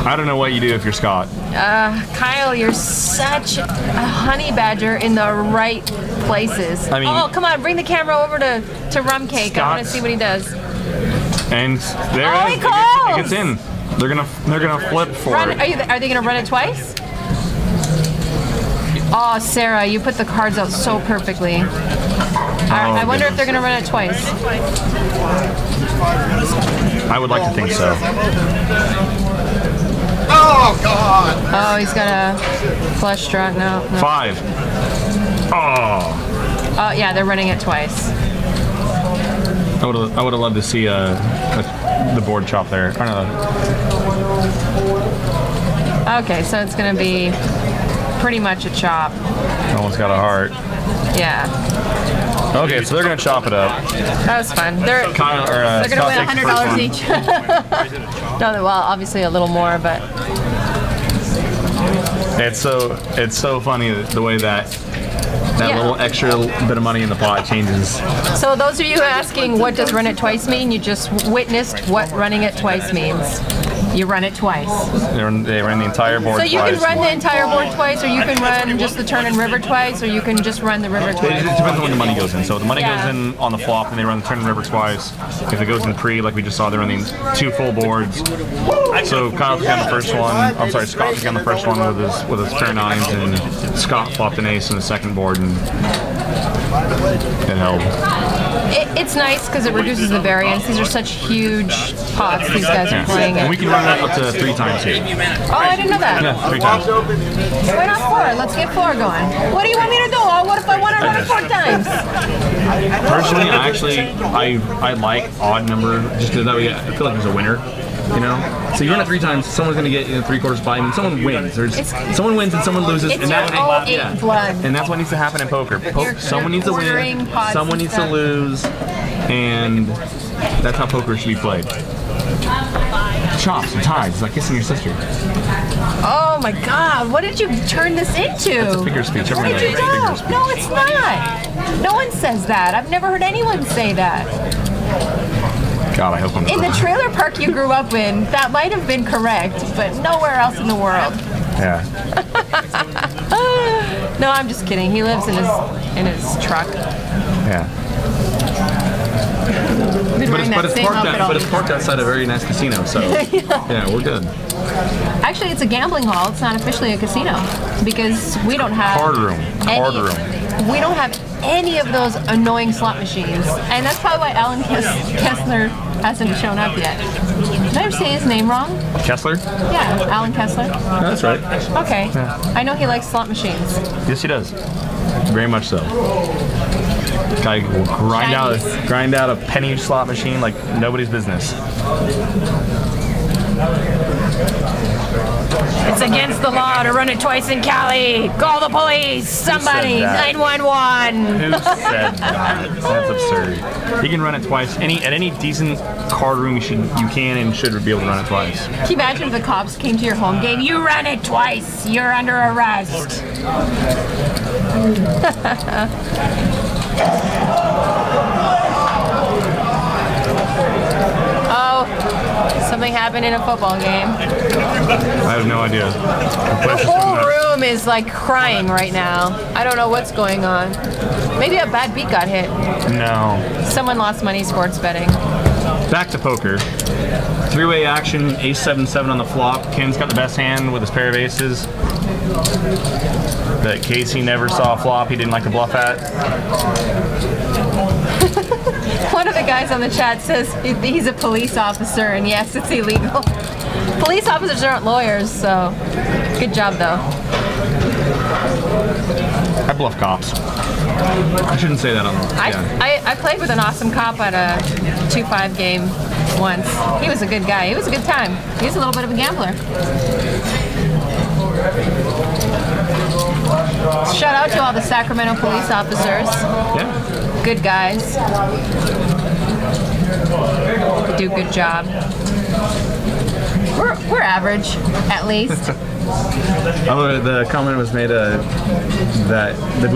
I don't know what you do if you're Scott. Kyle, you're such a honey badger in the right places. I mean- oh, come on, bring the camera over to Rum Cake. I want to Scott's- see what he does. And there Oh, it he is. calls! It gets in. They're gonna flip for Run, it. are they gonna run it twice? Oh, Sarah, you put the cards out so perfectly. I wonder if they're gonna run it twice. I would like to think so. Oh, God! Oh, he's got a flush draw. No. 5. Oh. Oh, yeah, they're running it twice. I would have loved to see the board chop there. I don't know. Okay, so it's gonna be pretty much a chop. Almost got a heart. Yeah, Okay, so they're gonna chop it up. that was fun. They're Kyle, gonna Scott win takes the first $100 one. each. No, well, obviously a little more, but It's so funny the way that Yeah. little extra bit of money in the pot changes. So those of you asking what does run it twice mean, you just witnessed what running it twice means. You run it twice. They ran the entire board So you twice. can run the entire board twice, or you can run just the turn and river twice, or you can just run the river It twice. depends on when the money goes in. So if the money Yeah. goes in on the flop, and they run the turn and river twice. If it goes in pre, like we just saw, they're running 2 full boards. So Kyle took on the first one. I'm sorry, Scott took on the first one with his pair of 9s, and Scott flopped an ace in the second board, and it held. It's nice because it reduces the variance. These are such huge pots these guys are playing And it. we can run that up to 3 times here. Oh, I didn't know that. Yeah, 3 times. Why not 4? Let's get 4 going. What do you want me to do? Oh, what if I want to run it 4 times? Personally, I like odd number just because that way I feel like there's a winner. You know, so you run it 3 times. Someone's gonna get 3/4 buy, and someone wins. Someone wins and someone loses, It's and your that 08 blood. and that's what needs to happen in poker. Someone needs to ordering win, pots someone and needs to stuff. lose, and that's how poker should be played. Chops and ties, it's like kissing your sister. Oh my God! What did you turn this into? That's a figure of speech. What Everyone did you knows figure do? of speech. No, it's not. No one says that. I've never heard anyone say that. God, I hope I'm In the trailer park you grew up in, that might have been correct, but nowhere else in the world. Yeah. No, I'm just kidding. He lives in his truck. Yeah. Been wearing that same outfit all the time. parked outside a very nice casino, so yeah, we're good. Actually, it's a gambling hall. It's not officially a casino because we don't have Card room. Card room. We don't have any of those annoying slot machines, and that's probably why Alan Kessler hasn't shown up yet. Did I ever say his name wrong? Kessler? Yeah, Alan Kessler. That's right. Okay, I know he likes slot machines. Yes, he does. Very much so. Guy will grind out a penny slot machine like nobody's business. It's against the law to run it twice in Cali. Call the police. Somebody. that? 911. Who said that? That's absurd. You can run it twice. At any decent card room, you can and should be able to run it twice. Can you imagine if the cops came to your home game? You ran it twice. You're under arrest. Oh, something happened in a football game. I have no idea. The whole room is like crying right now. I don't know what's going on. Maybe a bad beat got hit. No. Someone lost money sports betting. Back to poker. 3-way action, ace 7-7 on the flop. Ken's got the best hand with his pair of aces. That Casey never saw flop he didn't like to bluff at. One of the guys on the chat says he's a police officer, and yes, it's illegal. Police officers aren't lawyers, so good job though. I bluff cops. I shouldn't say that on the I played with an awesome cop at a 2-5 game once. He was a good guy. It was a good time. He was a little bit of a gambler. Shout out to all the Sacramento police officers. Yeah. Good guys. Do a good job. We're average, at least. Oh, the comment was made that the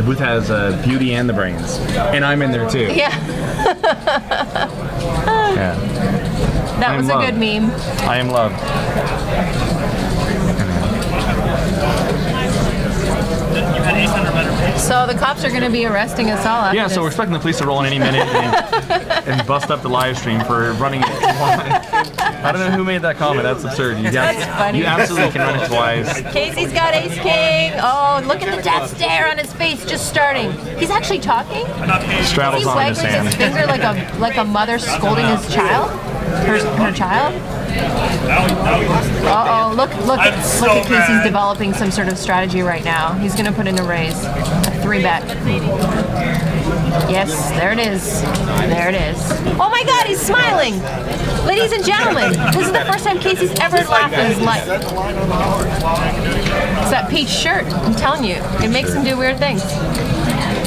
booth has beauty and the brains, and I'm in there too. Yeah, Yeah. that I'm was a loved. good meme. I am loved. You had ace under better. So the cops are going to be arresting us all after Yeah, this. so we're expecting the police to roll in any minute and bust up the live stream for running it. I don't know who made that comment. That's absurd. That's funny. You absolutely can run it twice. Casey's got ace king. Oh, look at the death stare on his face just starting. He's actually talking. Straddles He's on his waggling his hand. finger like a mother scolding his child. Her child. Uh-oh, look at Casey's developing some sort of strategy right now. He's gonna put in a raise. A 3-bet. Yes, there it is. There it is. Oh my god, he's smiling! Ladies and gentlemen, this is the first time Casey's ever laughed in his life. It's that peach shirt, I'm telling you. It makes him do weird things.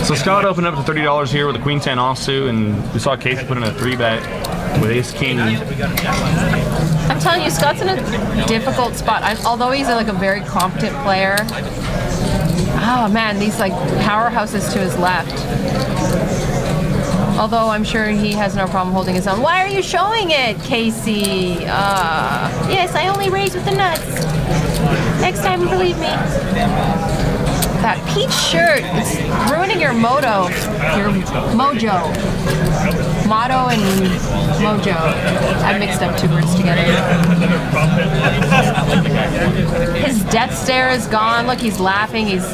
So Scott opened up to $30 here with a queen 10 offsuit, and we saw Casey put in a 3-bet with ace king. I'm telling you, Scott's in a difficult spot. Although he's like a very competent player. Oh man, these like powerhouses to his left. Although I'm sure he has no problem holding his own. Why are you showing it, Casey? Yes, I only raise with the nuts. Next time, believe me. That peach shirt is ruining your mojo. Motto and mojo. I mixed up two words together. His death stare is gone. Look, he's laughing. He's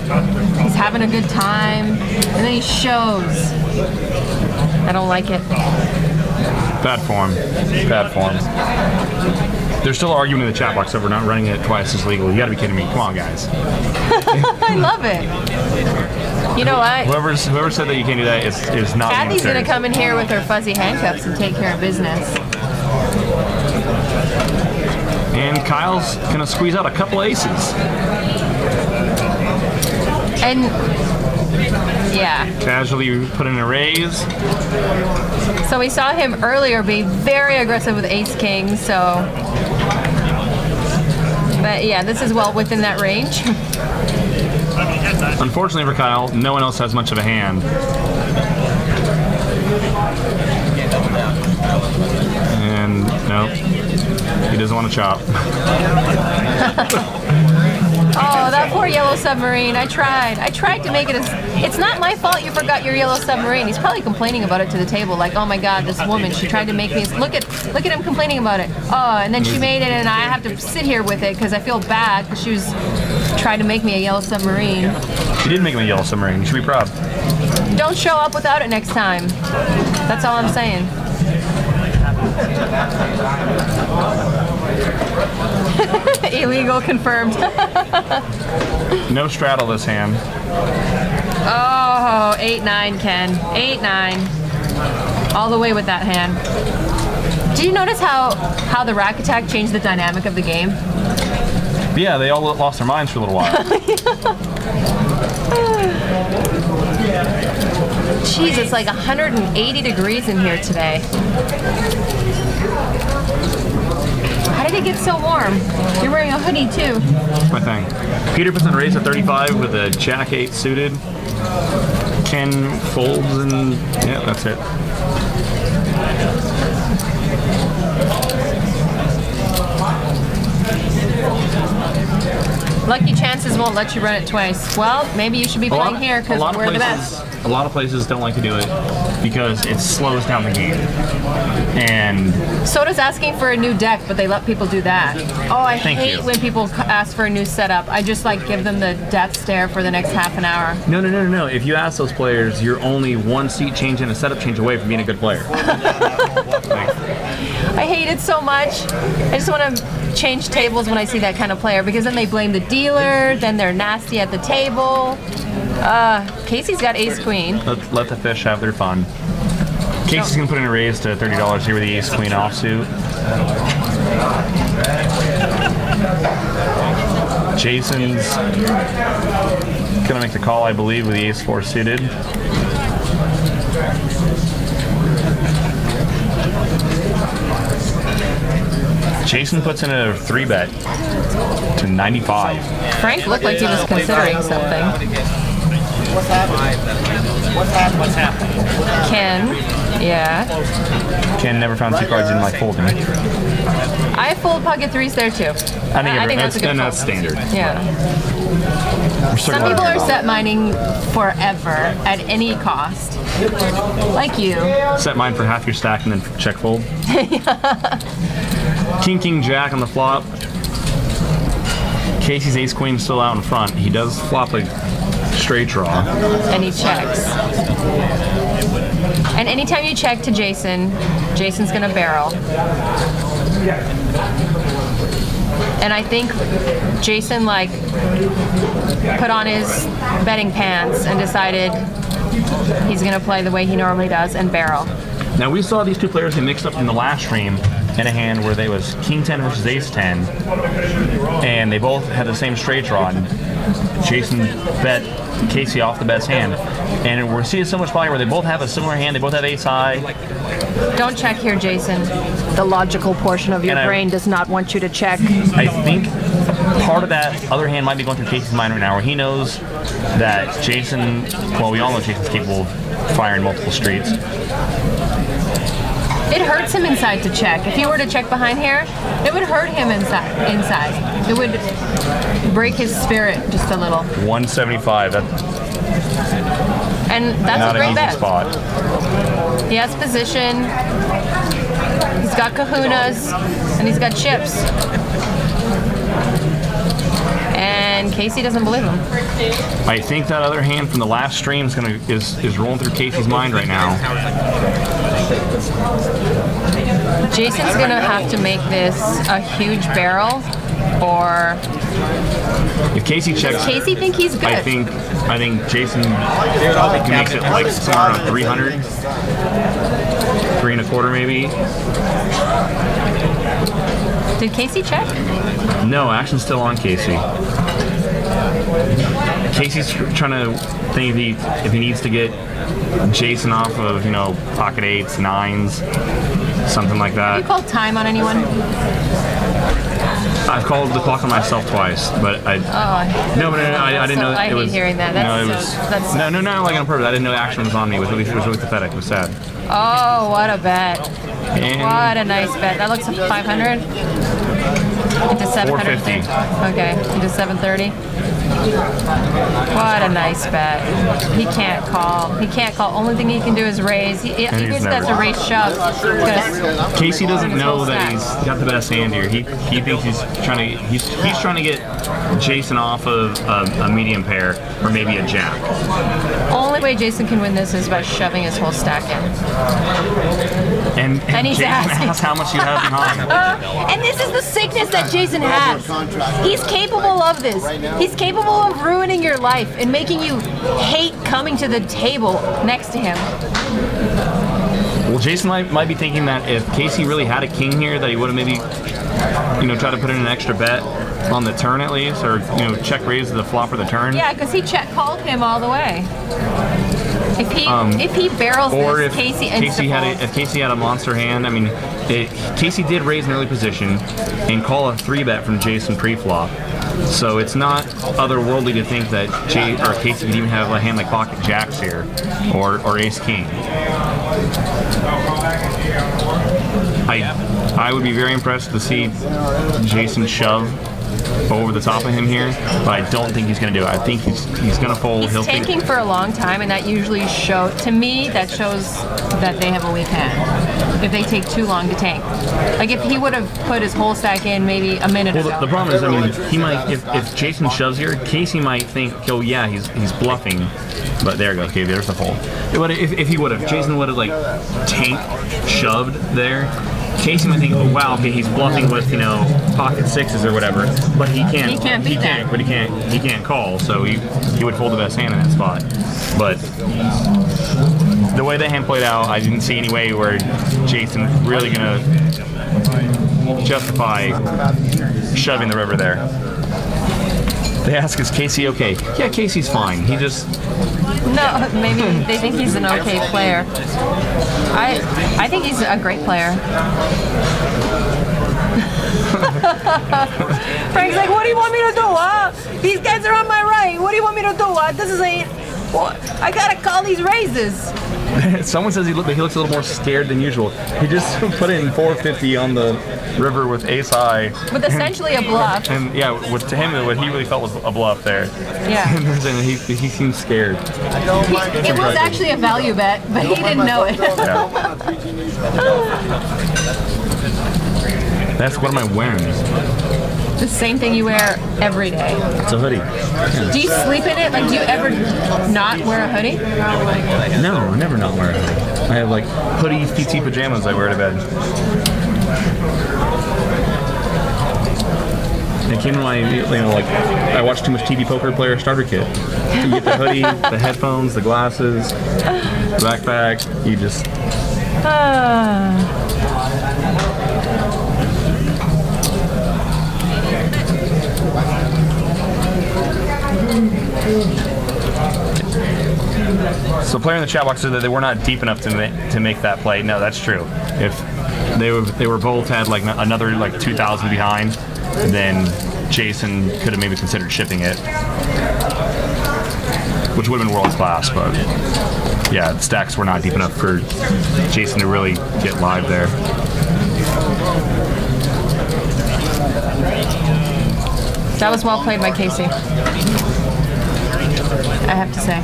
having a good time. And then he shows. I don't like it. Bad form. Bad form. They're still arguing in the chat box over not running it twice as legal. You gotta be kidding me. Come on, guys. I love it. You know what? Whoever said that you can't do that is not being Kathy's gonna serious. come in here with her fuzzy handcuffs and take care of business. And Kyle's gonna squeeze out a couple aces. And yeah. Casually put in a raise. So we saw him earlier be very aggressive with ace king, so but yeah, this is well within that range. Unfortunately for Kyle, no one else has much of a hand. And no, he doesn't want to chop. Oh, that poor yellow submarine. I tried to make it as... It's not my fault you forgot your yellow submarine. He's probably complaining about it to the table. Like, oh my God, this woman, she tried to make me... Look at him complaining about it. Oh, and then she made it and I have to sit here with it because I feel bad because she was trying to make me a yellow submarine. She did make him a yellow submarine. You should be proud. Don't show up without it next time. That's all I'm saying. Illegal confirmed. No straddle this hand. Oh, 8-9, Ken. 8-9. All the way with that hand. Did you notice how the rack attack changed the dynamic of the game? Yeah, they all lost their minds for a little while. Jeez, it's like 180 degrees in here today. How did it get so warm? You're wearing a hoodie too. That's my thing. Peter puts in a raise at 35 with a Jack 8 suited. Ken folds and yeah, that's it. Lucky Chances won't let you run it twice. Well, maybe you should be playing here because we're the best. A lot of places don't like to do it because it slows down the game. And So does asking for a new deck, but they let people do that. Oh, I Thank hate you. when people ask for a new setup. I just like give them the death stare for the next half an hour. no. If you ask those players, you're only one seat change and a setup change away from being a good player. I hate it so much. I just want to change tables when I see that kind of player because then they blame the dealer, then they're nasty at the table. Casey's got ace queen. Let the fish have their fun. Casey's gonna put in a raise to $30 here with the ace queen offsuit. Jason's gonna make the call, I believe, with the ace 4 suited. Jason puts in a 3-bet to 95. Frank looked like he was considering something. What's happening? Ken, yeah. Ken never found 2 cards in my folding. I fold pocket threes there too. I think that's a good that's fold. standard. Yeah. Some people are set mining forever at any cost. Like you. Set mine for half your stack and then check fold. King, Jack on the flop. Casey's ace queen still out in front. He does flop a straight draw. And he checks. And anytime you check to Jason, Jason's gonna barrel. And I think Jason like put on his betting pants and decided he's gonna play the way he normally does and barrel. Now we saw these two players get mixed up in the last stream in a hand where they was King 10 versus Ace 10, and they both had the same straight draw. And Jason bet Casey off the best hand. And we're seeing so much play where they both have a similar hand. They both have ace high. Don't check here, Jason. The logical portion of your And brain does not want you to check. I think part of that other hand might be going through Casey's mind right now, where he knows that Jason, well, we all know Jason's capable of firing multiple streets. It hurts him inside to check. If he were to check behind here, it would hurt him inside. It would break his spirit just a little. 175. And that's Not a an great easy bet. spot. He has position. He's got kahunas, and he's got chips. And Casey doesn't believe him. I think that other hand from the last stream is rolling through Casey's mind right now. Jason's gonna have to make this a huge barrel, or If Casey checks, does Casey think he's good? I think Jason he makes it like somewhere around 300, 3 1/4 maybe. Did Casey check? No, action's still on Casey. Casey's trying to think if he needs to get Jason off of, pocket 8s, 9s, something like You that. called time on anyone? I've called the clock on myself twice, but I didn't know I it hate was. hearing that. That's No, not like on purpose. I didn't know action was on me. It was really pathetic. It was sad. Oh, what a bet. And What a nice bet. That looks like 500 into 730. 450. Okay, into 730. What a nice bet. He can't call. He can't call. Only thing he can do is raise. He he's basically has never- to raise shove. Because Casey doesn't know that he's got the best hand here. He thinks he's trying to get Jason off of a medium pair or maybe a jack. only way Jason can win this is by shoving his whole stack in. And And he's Jason asking. asks how much you have behind. And this is the sickness that Jason has. He's capable of this. He's capable of ruining your life and making you hate coming to the table next to him. Well, Jason might be thinking that if Casey really had a king here, that he would have maybe, tried to put in an extra bet on the turn at least, or check raise the flop for the turn. Yeah, because he check called him all the way. If he barrels Or this, if Casey if Casey had a monster hand, Casey did raise an early position and call a 3-bet from Jason pre-flop. So it's not otherworldly to think that Casey could even have a hand like pocket jacks here, or ace king. I would be very impressed to see Jason shove over the top of him here, but I don't think he's going to do it. I think he's going to fold. He's tanking for a long time, and that usually that shows that they have a weak hand. If they take too long to tank. Like if he would have put his whole stack in maybe a minute ago. Well, the problem is, he might, if Jason shoves here, Casey might think, oh yeah, he's bluffing. But there you go, okay, there's the fold. If he would have, Jason would have tanked, shoved there. Casey might think, oh wow, okay, he's bluffing with pocket 6s or whatever, but he can't. He can't beat that. But he can't call, so he would fold the best hand in that spot. But the way that hand played out, I didn't see any way where Jason really gonna justify shoving the river there. They ask, is Casey okay? Yeah, Casey's fine. He just No, maybe they think he's an okay player. I think he's a great player. Frank's like, what do you want me to do, huh? These guys are on my right. What do you want me to do? This is I gotta call these raises. Someone says he looks a little more scared than usual. He just put in 450 on the river with ace high. With essentially a bluff. And yeah, to him, what he really felt was a bluff there. Yeah. And he seemed scared. It was actually a value bet, but he didn't know it. Yeah. That's what am I wearing? The same thing you wear every day. It's a hoodie. Do you sleep in it? Like, do you ever not wear a hoodie? No, I never not wear a hoodie. I have hoodies, PT pajamas I wear to bed. It came in my, I watched too much TV Poker Player starter kit. You get the hoodie, the headphones, the glasses, the backpack. You just. So, player in the chat box said that they were not deep enough to make that play. No, that's true. If they were both had like another like 2,000 behind, then Jason could have maybe considered shipping it, which would have been world class. But yeah, the stacks were not deep enough for Jason to really get live there. That was well played by Casey, I have to say.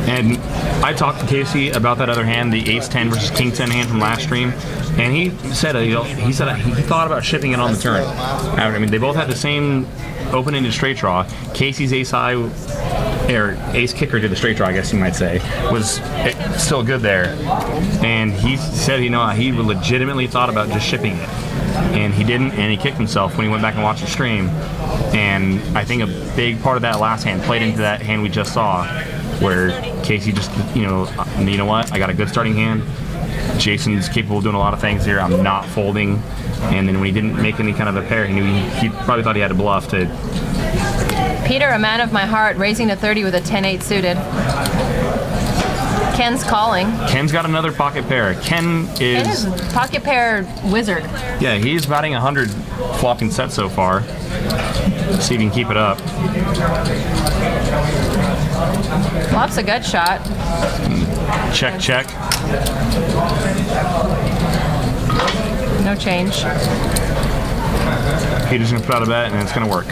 And I talked to Casey about that other hand, the Ace-10 versus King-10 hand from last stream, and he said he thought about shipping it on the turn. I mean, they both had the same open-ended straight draw. Casey's ace-high, or ace-kicker to the straight draw, I guess you might say, was still good there. And he said, he legitimately thought about just shipping it. And he didn't, and he kicked himself when he went back and watched the stream. And I think a big part of that last hand played into that hand we just saw, where Casey just, you know what? I got a good starting hand. Jason's capable of doing a lot of things here. I'm not folding. And then when he didn't make any kind of a pair, he probably thought he had a bluff to. Peter, a man of my heart, raising to 30 with a 10-8 suited. Ken's calling. Ken's got another pocket pair. Ken is pocket pair wizard. Yeah, he's batting 100 flopping sets so far. Let's see if he can keep it up. Flop's a good shot. Check, check. No change. Peter's gonna put out a bet, and it's gonna work.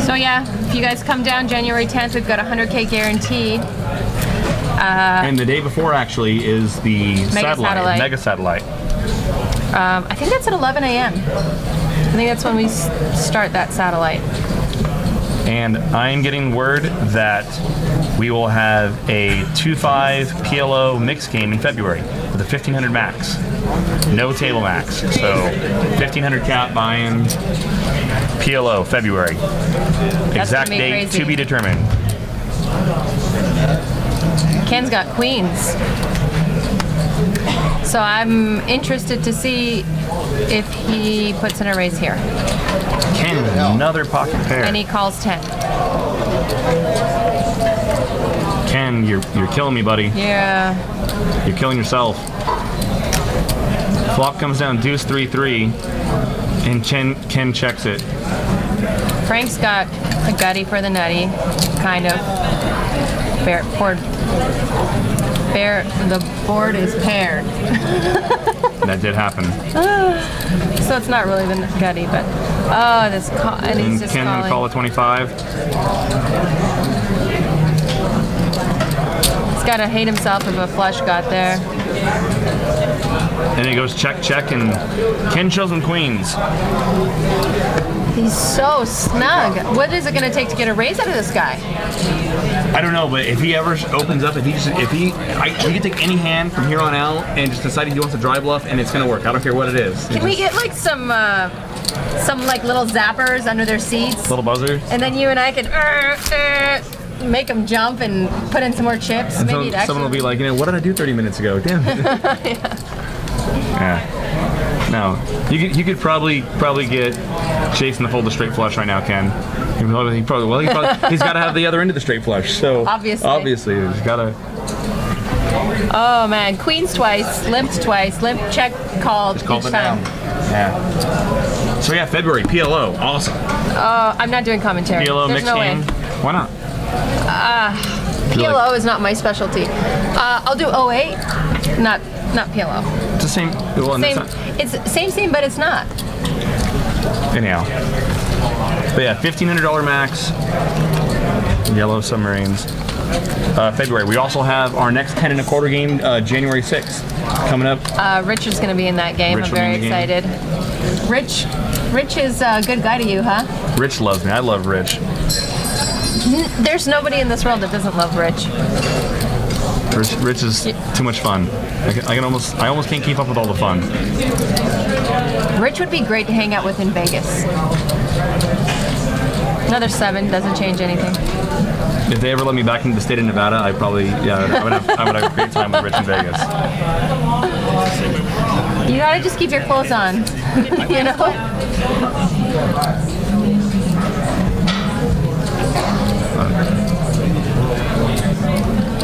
So yeah, if you guys come down January 10th, we've got a 100K guaranteed. And the day before actually is the Mega Satellite. I think that's at 11 a.m. I think that's when we start that satellite. And I'm getting word that we will have a 2-5 PLO mix game in February with a 1500 max. No table max. So 1500 cap buy-in PLO February. Exact date crazy. to be determined. Ken's got queens. So I'm interested to see if he puts in a raise here. Ken, another pocket pair. And he calls 10. Ken, you're killing me, buddy. Yeah. You're killing yourself. Flop comes down deuce 3-3, and Ken checks it. Frank's got a gutty for the nutty, kind of. The board is paired. That did happen. So it's not really the gutty, but this call, and he's just Ken calling. call a 25. He's got to hate himself if a flush got there. And it goes check, check, and Ken shows him queens. He's so snug. What is it going to take to get a raise out of this guy? I don't know, but if he ever opens up, he can take any hand from here on out and just decide he wants to dry bluff, and it's gonna work. I don't care what it is. Can we get like some like little zappers under their seats? Little buzzers? And then you and I can make them jump and put in some more chips. And Maybe someone will be like, what did I do 30 minutes ago? Damn it. Yeah. No, you could probably get Jason to fold the straight flush right now, Ken. He's got to have the other end of the straight flush. So obviously, he's got to. Oh man, queens twice, limped twice, limp check called each time. Yeah. So yeah, February PLO, awesome. I'm not doing commentary. PLO There's mixed no game. way. Why not? PLO is not my specialty. I'll do 08, not PLO. It's the same. Well, It's same, but it's not. Anyhow. But yeah, $1,500 max. Yellow Submarines. February. We also have our next 10 1/4 game, January 6th, coming up. Rich is going to be in that game. Rich I'm very excited. Rich is a good guy to you, huh? Rich loves me. I love Rich. There's nobody in this world that doesn't love Rich. Rich is too much fun. I almost can't keep up with all the fun. Rich would be great to hang out with in Vegas. Another 7 doesn't change anything. If they ever let me back into the state of Nevada, I probably, I would have a great time with Rich in Vegas. You gotta just keep your clothes on, you know?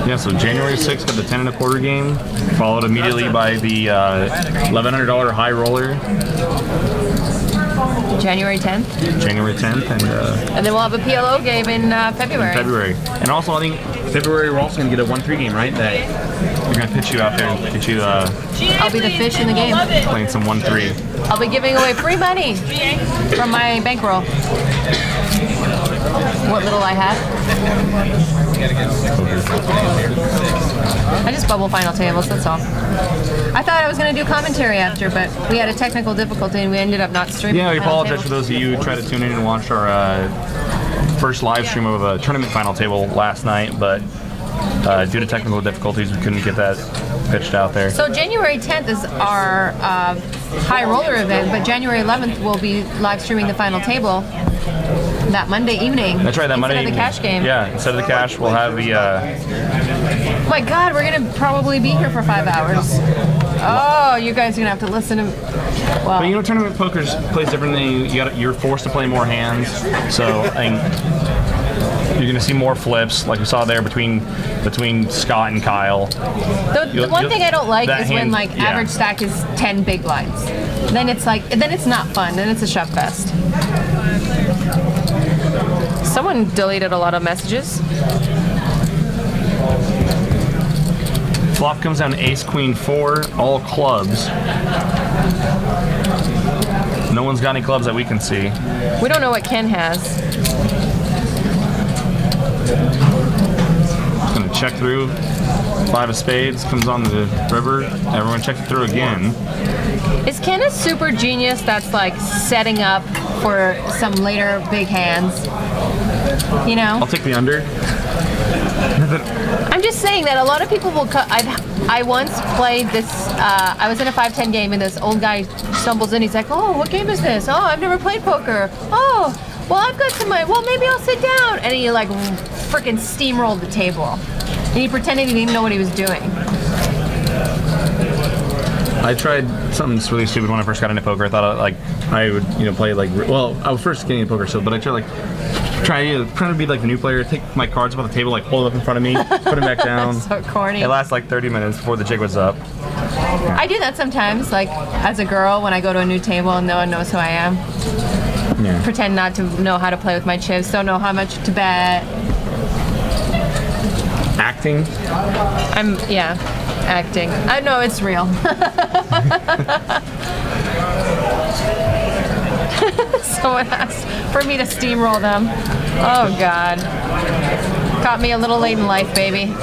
Yeah, so January 6th got the 10 1/4 game, followed immediately by the $1,100 high roller, January 10th. January 10th, and And then we'll have a PLO game in February. February. And also, I think February we're also going to get a 1-3 game, right? That we're going to pitch you out there and get you I'll be the fish in the game. playing some 1-3. I'll be giving away free money from my bankroll. What little I have. I just bubble final tables, that's all. I thought I was going to do commentary after, but we had a technical difficulty and we ended up not streaming. Yeah, we final apologize table. for those of you who tried to tune in and watch our first live stream of a tournament final table last night, but due to technical difficulties, we couldn't get that pitched out there. So January 10th is our high roller event, but January 11th we'll be live streaming the final table that Monday evening. That's right, that Monday instead of the evening. cash game. Yeah, instead of the cash, we'll have the Oh my God, we're gonna probably be here for 5 hours. Oh, you guys are gonna have to listen to. Well, But you know, tournament poker plays differently. You're forced to play more hands, so I think you're going to see more flips, like we saw there between Scott and Kyle. the one thing I don't like that is when hand- like yeah. average stack is 10 big blinds. Then it's not fun. Then it's a shove fest. Someone deleted a lot of messages. Flop comes down Ace Queen 4, all clubs. No one's got any clubs that we can see. We don't know what Ken has. Just gonna check through. 5 of spades comes on the river. Everyone checks it through again. Is Ken a super genius that's like setting up for some later big hands? You know? I'll take the under. I'm just saying that a lot of people will cut. I once played this. I was in a 5-10 game, and this old guy stumbles in. He's like, "Oh, what game is this? Oh, I've never played poker. Oh, well, I've got some. Well, maybe I'll sit down." And he like freaking steamrolled the table, and he pretended he didn't even know what he was doing. I tried something that's really stupid when I first got into poker. I thought I would play like, well, I was first getting into poker still, but I tried trying to be like the new player, take my cards off the table, like hold it up in front of me, put them back down. So corny. It lasts like 30 minutes before the jig was up. I do that sometimes, like as a girl when I go to a new table and no one knows who I am. Yeah. Pretend not to know how to play with my chips, don't know how much to bet. Acting. Acting. I know it's real. Someone asked for me to steamroll them. Oh God. Caught me a little late in life, baby.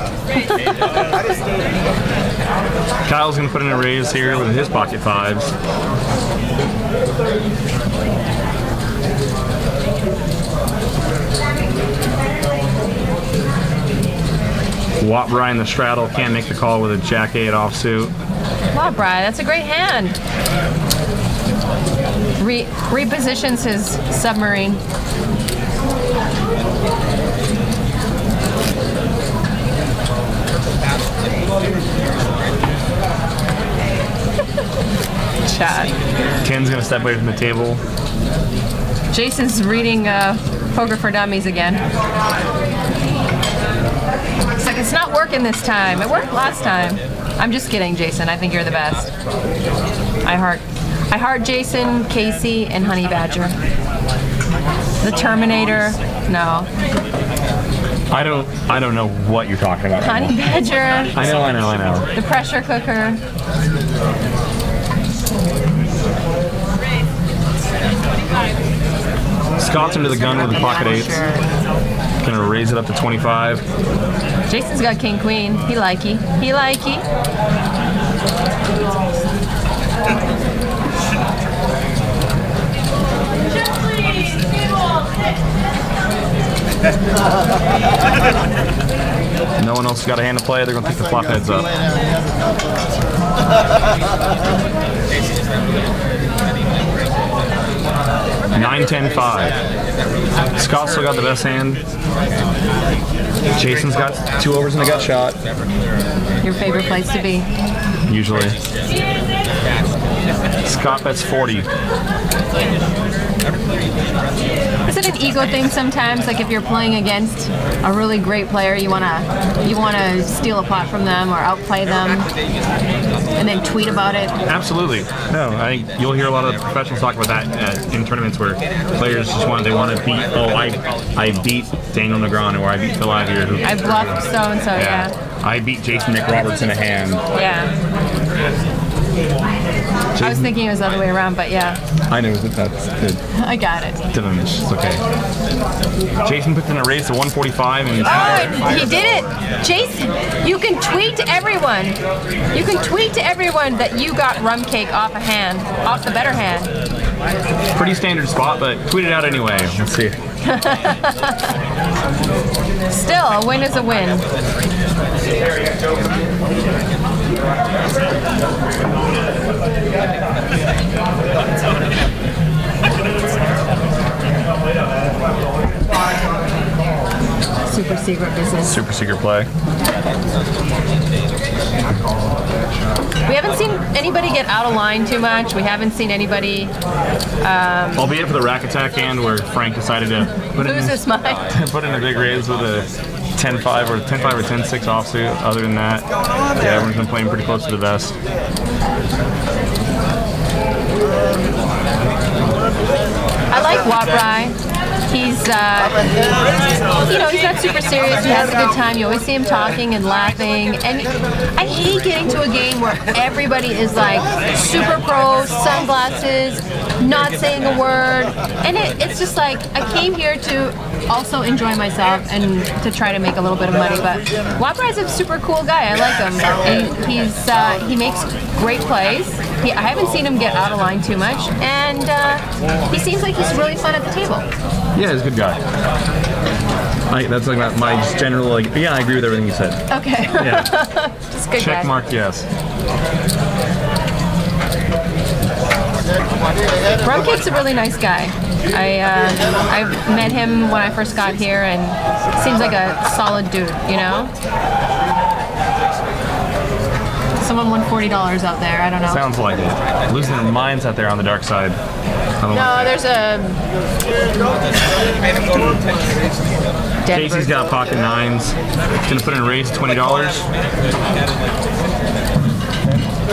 Kyle's gonna put in a raise here with his pocket 5s. Watt Brian the straddle can't make the call with a Jack-8 offsuit. Wow, Brian, that's a great hand. Repositions his submarine. Chat. Ken's gonna step away from the table. Jason's reading Poker for Dummies again. It's like, it's not working this time. It worked last time. I'm just kidding, Jason. I think you're the best. I heart Jason, Casey, and Honey Badger. The Terminator. No. I don't know what you're talking about. Honey Badger. I know. The pressure cooker. Scott's into the gun with the pocket 8s. Gonna raise it up to 25. Jason's got King Queen. He likey. He likey. No one else has got a hand to play. They're gonna pick the flop heads up. 9, 10, 5. Scott still got the best hand. Jason's got 2 overs and a gut shot. Your favorite place to be. Usually. Scott bets 40. Is it an ego thing sometimes? Like if you're playing against a really great player, you wanna steal a pot from them or outplay them, and then tweet about it. Absolutely. No, I think you'll hear a lot of professionals talk about that in tournaments where players just want to beat. Oh, I beat Daniel Negreanu, or I beat Phil Ivey, who I bluffed so and so. Yeah. I beat Jason McRoberts in a hand. Yeah. I was thinking it was the other way around, but yeah. I know that's good. I got it. It's okay. Jason puts in a race to 145 and He did it! Jason, you can tweet to everyone. You can tweet to everyone that you got rum cake off a hand, off the better hand. pretty standard spot, but tweet it out anyway. Let's see. Still, a win is a win. Super secret business. Super secret play. We haven't seen anybody get out of line too much. We haven't seen anybody Albeit for the rack attack hand where Frank decided to lose his mind. put in a big raise with a 10-5 or 10-5 or 10-6 offsuit. Other than that, yeah, everyone's been playing pretty close to the vest. I like Waprai. He's, he's not super serious. He has a good time. You always see him talking and laughing. And I hate getting to a game where everybody is like super pro, sunglasses, not saying a word. And it's just like, I came here to also enjoy myself and to try to make a little bit of money. But Waprai's a super cool guy. I like him. And he makes great plays. I haven't seen him get out of line too much. And he seems like he's really fun at the table. Yeah, he's a good guy. That's like my general, yeah, I agree with everything you said. Okay. Yeah. Just good Check guy. mark, yes. Rum Cake's a really nice guy. I met him when I first got here, and seems like a solid dude, you know? Someone won $40 out there, I don't know. Sounds like it. Losing their minds out there on the dark side. No, there's a... Casey's got pocket nines. Gonna put in a raise $20.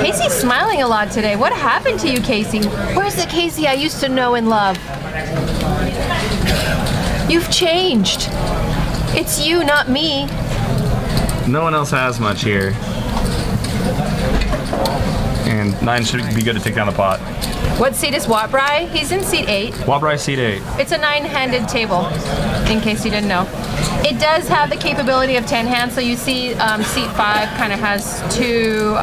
Casey's smiling a lot today. What happened to you, Casey? Where's the Casey I used to know and love? You've changed. It's you, not me. No one else has much here. And 9 should be good to take down the pot. What seat is Waprai? He's in seat 8. Waprai seat 8. It's a 9-handed table, in case you didn't know. It does have the capability of 10 hands, so you see seat 5 kind of has two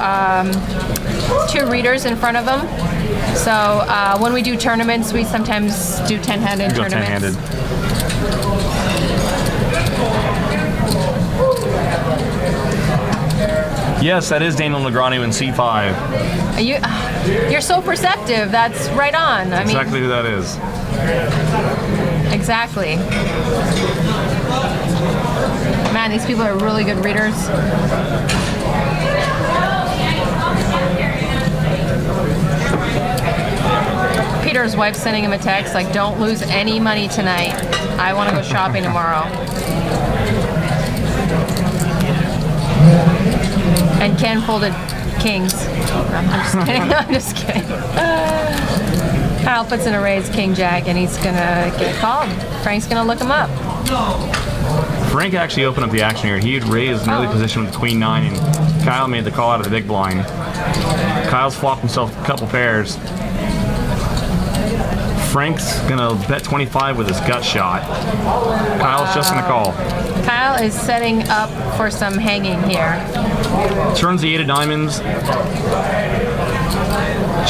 readers in front of them. So when we do tournaments, we sometimes do 10-handed tournaments. 10-handed. Yes, that is Daniel Negreanu in C5. You're so perceptive. That's right on. I mean, Exactly who that is. exactly. Man, these people are really good readers. Peter's wife's sending him a text like, "Don't lose any money tonight. I want to go shopping tomorrow." And Ken folded kings. I'm just kidding. I'm just kidding. Kyle puts in a raise king jack, and he's gonna get called. Frank's gonna look him up. Frank actually opened up the action here. He had raised an early position with queen 9, and Kyle made the call out of the big blind. Kyle's flopped himself a couple pairs. Frank's gonna bet 25 with his gut shot. Kyle's just gonna call. Kyle is setting up for some hanging here. Turns the 8 of diamonds.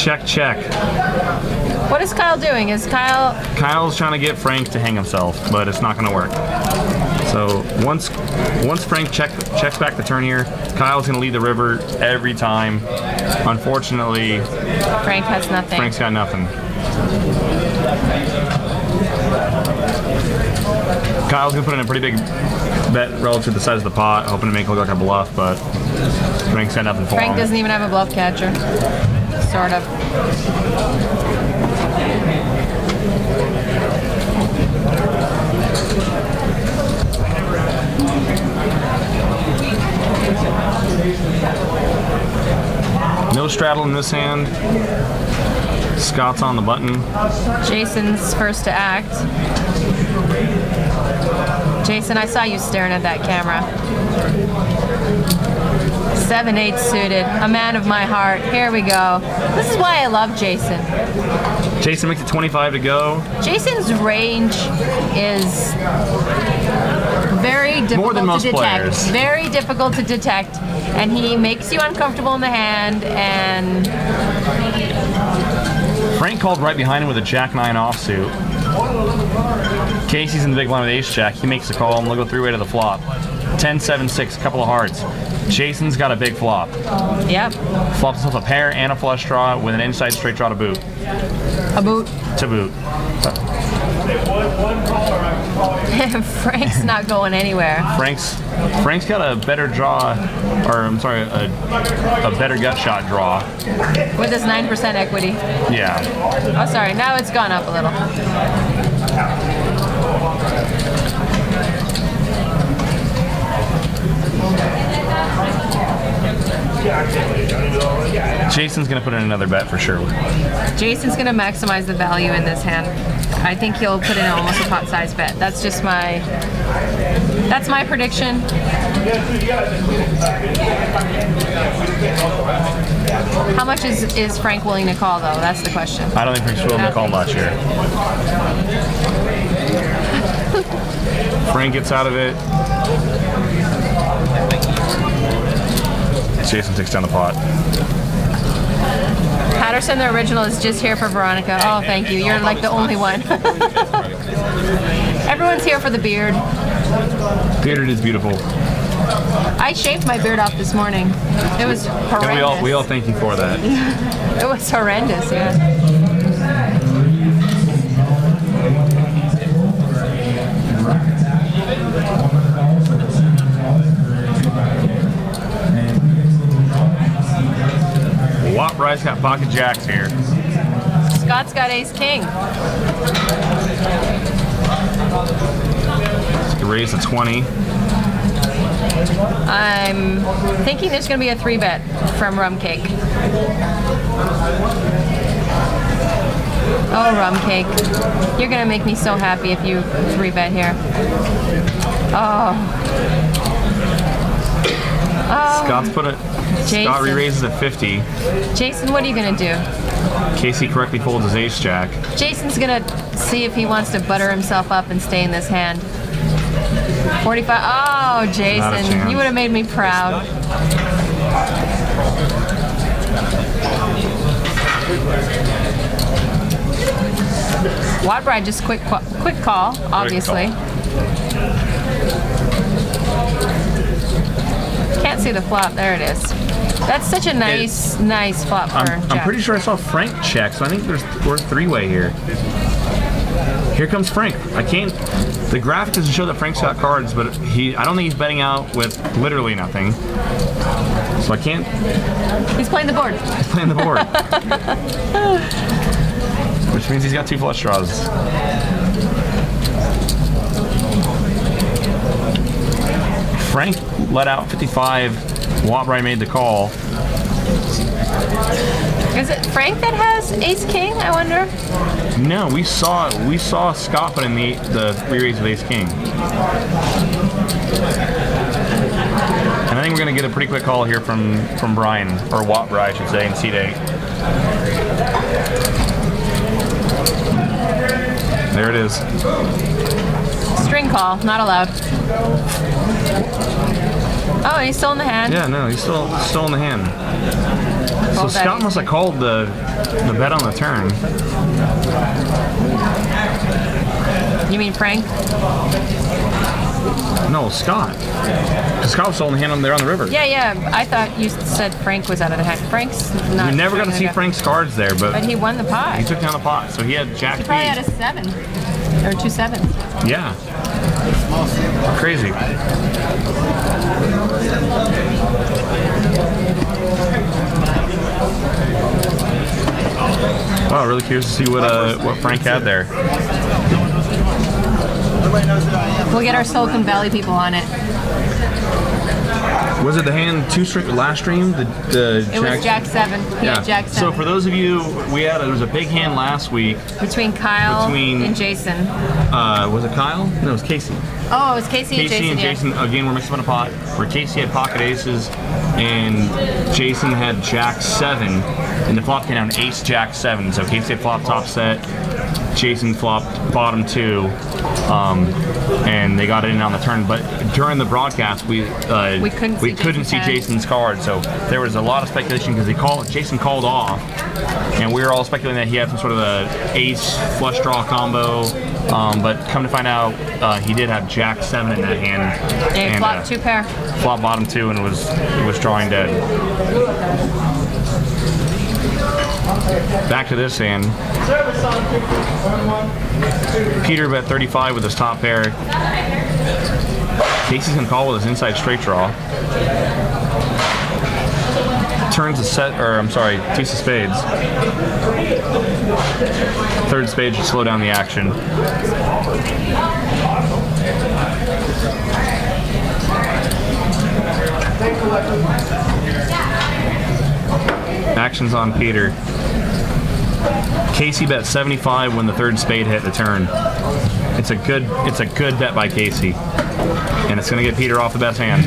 Check, check. What is Kyle doing? Kyle's trying to get Frank to hang himself, but it's not gonna work. So once Frank checks back the turn here, Kyle's gonna lead the river every time. Unfortunately, Frank has nothing. Frank's got nothing. Kyle's gonna put in a pretty big bet relative to the size of the pot, hoping to make it look like a bluff, but Frank's got nothing for Frank him. doesn't even have a bluff catcher. Sort of. No straddle in this hand. Scott's on the button. Jason's first to act. Jason, I saw you staring at that camera. 7-8 suited, a man of my heart. Here we go. This is why I love Jason. Jason makes it 25 to go. Jason's range is very difficult than most to detect. players. Very difficult to detect, and he makes you uncomfortable in the hand. And Frank called right behind him with a Jack-9 offsuit. Casey's in the big blind with Ace-Jack. He makes the call, and they'll go three-way to the flop. 10-7-6, couple of hearts. Jason's got a big flop. yep, Flops himself a pair and a flush draw with an inside straight draw to boot. a boot. To boot. Frank's not going anywhere. Frank's got a better draw, or I'm sorry, a better gut shot draw. With his 9% equity. Yeah. Oh, sorry. Now it's gone up a little. Jason's gonna put in another bet for sure. Jason's going to maximize the value in this hand. I think he'll put in almost a pot-sized bet. That's just my prediction. How much is Frank willing to call, though? That's the question. I don't think Frank's willing to call much here. Frank gets out of it. Jason takes down the pot. Patterson, the original, is just here for Veronica. Oh, thank you. You're like the only one. Everyone's here for the beard. Bearded is beautiful. I shaved my beard off this morning. It was horrendous. And we all thank you for that. It was horrendous, yeah. Wop Rice got pocket jacks here. Scott's got ace king. Raise to 20. I'm thinking there's going to be a 3-bet from Rum Cake. Oh, Rum Cake. You're going to make me so happy if you 3-bet here. Oh. Scott's put it. Jason. Scott re-raises at 50. Jason, what are you going to do? Casey correctly folds his ace jack. Jason's going to see if he wants to butter himself up and stay in this hand. 45. Oh, Jason, chance. you would have made me proud. Wadbride just quick call, obviously. Can't see the flop. There it is. That's such a nice flop for I'm Jack. pretty sure I saw Frank check, so I think we're three-way here. Here comes Frank. I can't. The graphic doesn't show that Frank's got cards, but I don't think he's betting out with literally nothing. So I can't. He's playing the board. He's playing the board, which means he's got 2 flush draws. Frank let out 55. Watright made the call. Is it Frank that has ace king, I wonder? No, we saw Scott put in the re-raise with ace king. And I think we're gonna get a pretty quick call here from Brian, or Watright, I should say, in seat 8. There it is. String call, not allowed. Oh, he's still in the hand. Yeah, no, he's still in the hand. So Fold that Scott ace must have called the bet on the turn. You mean Frank? No, Scott. 'Cause Scott was holding the hand on there on the river. Yeah. I thought you said Frank was out of the hand. Frank's not. We never got to see gonna go. Frank's cards there, but But he won the pot. he took down the pot. So he had Jack He probably B. had a 7 or 2 sevens. Yeah. Crazy. Wow, really curious to see what Frank had there. We'll get our Silicon Valley people on it. Was it the hand last stream? The It was Jack 7. Yeah, Jack 7. So for those of you, there was a big hand last week. Between Kyle and Jason. Was it Kyle? No, it was Casey. Oh, it was Casey and Jason. And Jason, again, we're mixed up in a pot where Casey had pocket aces and Jason had Jack 7, and the flop came down Ace Jack 7. So Casey had flop top set, Jason flopped bottom 2, and they got it in on the turn. But during the broadcast, we couldn't see Jason's card, so there was a lot of speculation because Jason called off, and we were all speculating that he had some sort of a ace flush draw combo. But come to find out, he did have Jack 7 in that hand. Yeah, he flopped 2 pair. Flop bottom 2 and was drawing dead. Back to this hand. Peter bet 35 with his top pair. Casey's gonna call with his inside straight draw. Turns a set, or I'm sorry, ace of spades. Third spade should slow down the action. Action's on Peter. Casey bet 75 when the third spade hit the turn. It's a good bet by Casey, and it's going to get Peter off the best hand.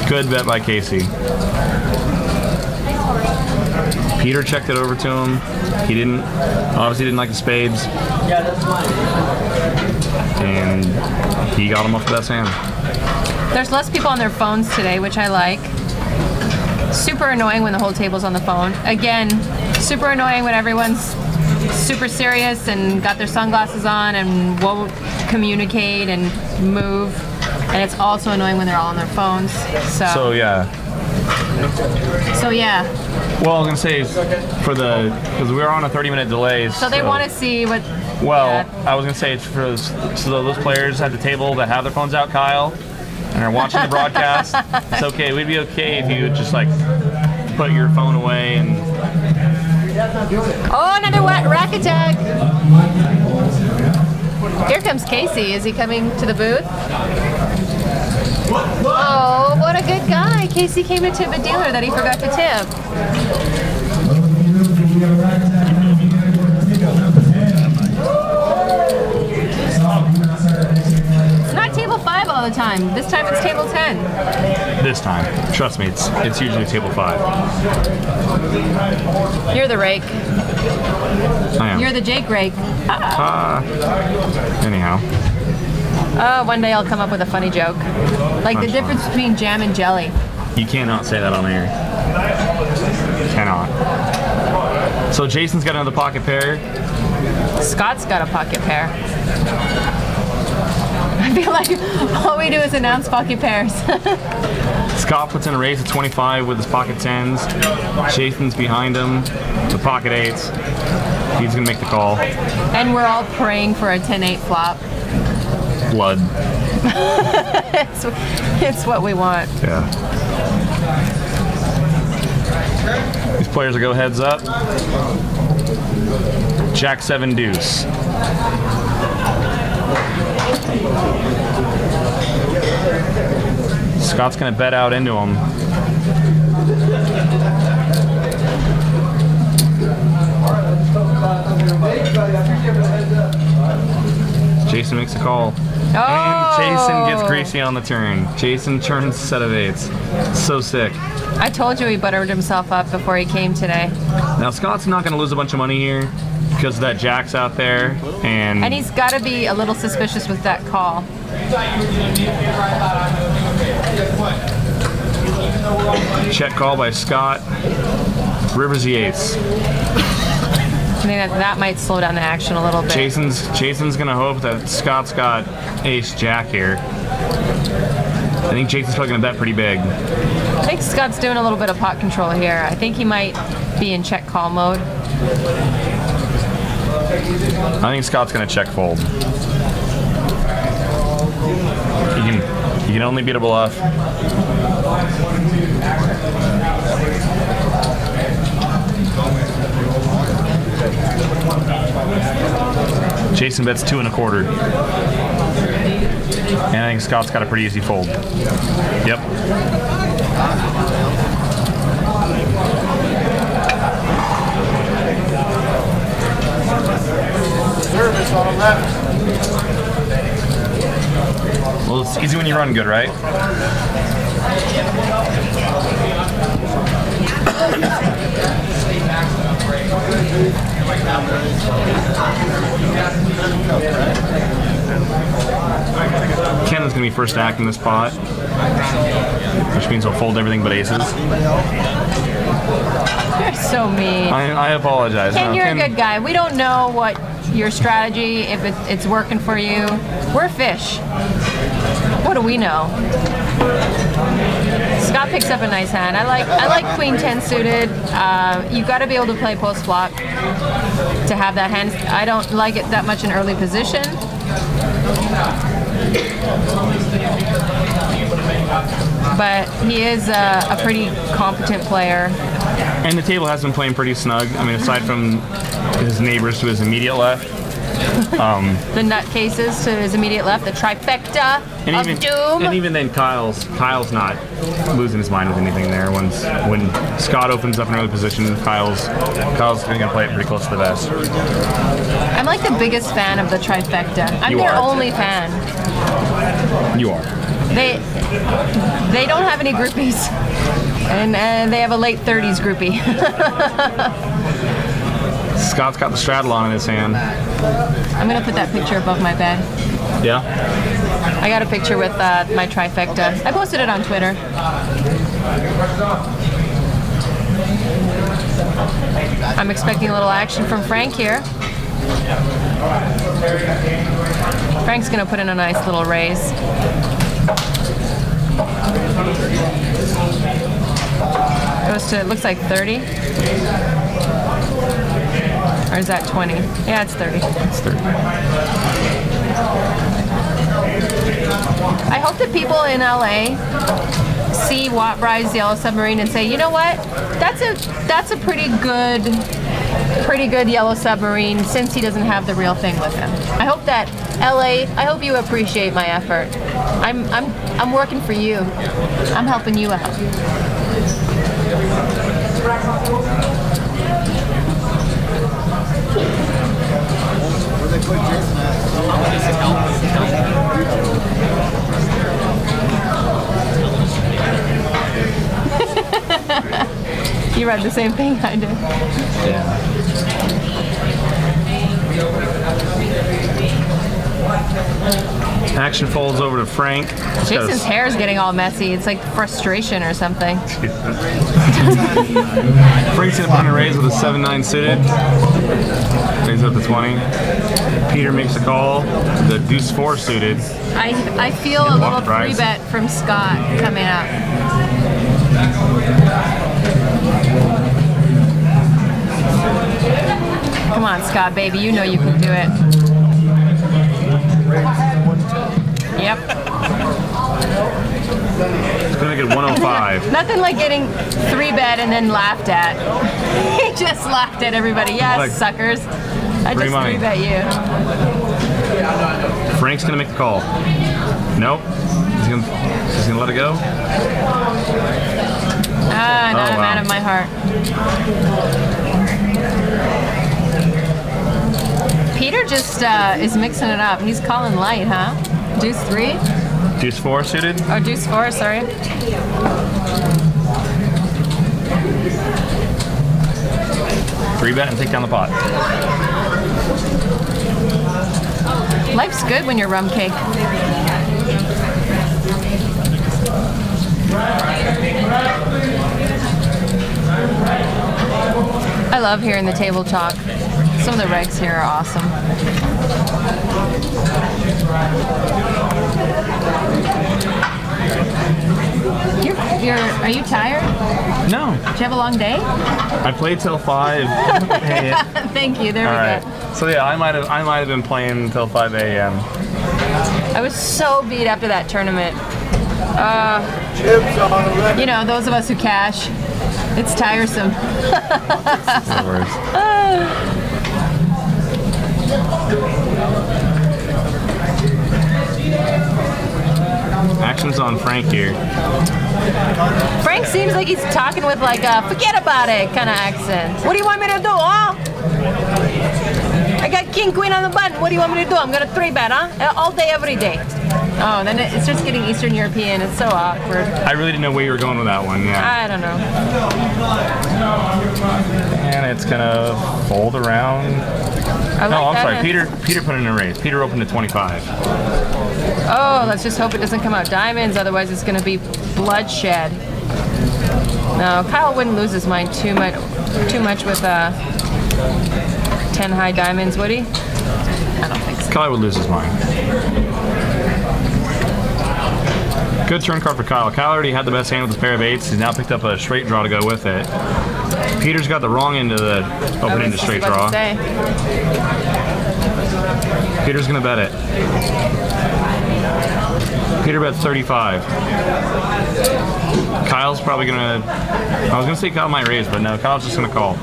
Good bet by Casey. Peter checked it over to him. He obviously didn't like the spades. Yeah, that's mine. And he got him off the best hand. There's less people on their phones today, which I like. Super annoying when the whole table's on the phone. Again, super annoying when everyone's super serious and got their sunglasses on and won't communicate and move. And it's also annoying when they're all on their phones. So yeah. Well, I was gonna say because we were on a 30-minute delay. So they want to see what. Well, I was gonna say it's for those players at the table that have their phones out, Kyle, and are watching the broadcast. It's okay. We'd be okay if you would just like put your phone away and. Oh, another rack attack! Here comes Casey. Is he coming to the booth? Oh, what a good guy. Casey came to tip a dealer that he forgot to tip. It's not table 5 all the time. This time it's table 10. This time. Trust me, it's usually table 5. You're the rake. I am. You're the Jake rake. Anyhow. One day I'll come up with a funny joke. Like the difference between jam and jelly. You cannot say that on air. Cannot. So Jason's got another pocket pair. Scott's got a pocket pair. I feel like all we do is announce pocket pairs. Scott puts in a raise of 25 with his pocket 10s. Jason's behind him with pocket 8s. He's going to make the call. And we're all praying for a 10-8 flop. Blood. It's what we want. Yeah. These players will go heads up. Jack 7 deuce. Scott's gonna bet out into him. Jason makes a call. Oh! And Jason gets greasy on the turn. Jason turns a set of 8s. So sick. I told you he buttered himself up before he came today. Now Scott's not gonna lose a bunch of money here because that Jack's out there, and he's got to be a little suspicious with that call. Check call by Scott. River's the ace. I think that might slow down the action a little bit. Jason's gonna hope that Scott's got ace jack here. I think Jason's probably gonna bet pretty big. I think Scott's doing a little bit of pot control here. I think he might be in check call mode. I think Scott's gonna check fold. You can only beat a bluff. Jason bets 2 1/4. And I think Scott's got a pretty easy fold. Yep. Service on the left. Well, it's easy when you run good, right? Ken's gonna be first act in this pot, which means he'll fold everything but aces. You're so mean. I apologize. Ken, No, you're a good guy. We don't know what your strategy, if it's working for you. We're fish. What do we know? Scott picks up a nice hand. I like Queen 10 suited. You've got to be able to play post flop to have that hand. I don't like it that much in early position. But he is a pretty competent player. And the table has been playing pretty snug. I mean, aside from his neighbors to his immediate left. The nutcases to his immediate left, the trifecta of doom. And even then, Kyle's not losing his mind with anything there. When Scott opens up an early position, Kyle's going to play it pretty close to the vest. I'm like the biggest fan of the trifecta. I'm You their are. only fan. You are. They don't have any groupies, and they have a late 30s groupie. Scott's got the straddle on in his hand. I'm gonna put that picture above my bed. Yeah. I got a picture with my trifecta. I posted it on Twitter. I'm expecting a little action from Frank here. Frank's gonna put in a nice little raise. Goes to, it looks like 30. Or is that 20? Yeah, it's 30. It's 30. I hope that people in LA see Watt Rise Yellow Submarine and say, you know what? That's a pretty good Yellow Submarine since he doesn't have the real thing with him. I hope that LA, I hope you appreciate my effort. I'm working for you. I'm helping you out. You read the same thing I did. Yeah. Action folds over to Frank. Jason's hair is getting all messy. It's like frustration or something. Frank's gonna put in a raise with a 7-9 suited. Raise up to 20. Peter makes a call. The deuce 4 suited. I feel a little free bet from Scott coming up. Come on, Scott, baby. You know you can do it. Yep. It's gonna get 105. Nothing like getting 3-bet and then laughed at. He just laughed at everybody. Yes, Like, suckers. I free just money. 3-bet you. Frank's gonna make the call. Nope. He's gonna let it go. Ah, now I'm wow. out of my heart. Peter just is mixing it up. He's calling light, huh? Deuce 3? Deuce 4 suited. Oh, deuce 4, sorry. Free bet and take down the pot. Life's good when you're rum cake. love hearing the table talk. Some of the regs here are awesome. Are you tired? No. Did you have a long day? I played till 5. Hey. Thank you. There All we right. go. So yeah, I might have been playing till 5 a.m. I was so beat after that tournament. You know, those of us who cash, it's tiresome. No worries. Action's on Frank here. Frank seems like he's talking with like a forget about it kind of accent. What do you want me to do, huh? I got king, queen on the button. What do you want me to do? I'm gonna 3-bet, huh? All day, every day. Oh, then it starts getting Eastern European. It's so awkward. I really didn't know where you were going with that one. Yeah. I don't know. And it's gonna fold around. I No, like I'm that. sorry. Peter put in a raise. Peter opened at 25. Oh, let's just hope it doesn't come out diamonds. Otherwise, it's gonna be bloodshed. No, Kyle wouldn't lose his mind too much with 10 high diamonds, would he? I don't think so. Kyle would lose his mind. Good turn card for Kyle. Kyle already had the best hand with his pair of 8s. He's now picked up a straight draw to go with it. Peter's got the wrong end of the open end of straight draw. Peter's gonna bet it. Peter bets 35. Kyle's probably gonna. I was gonna say Kyle might raise, but no, Kyle's just gonna call.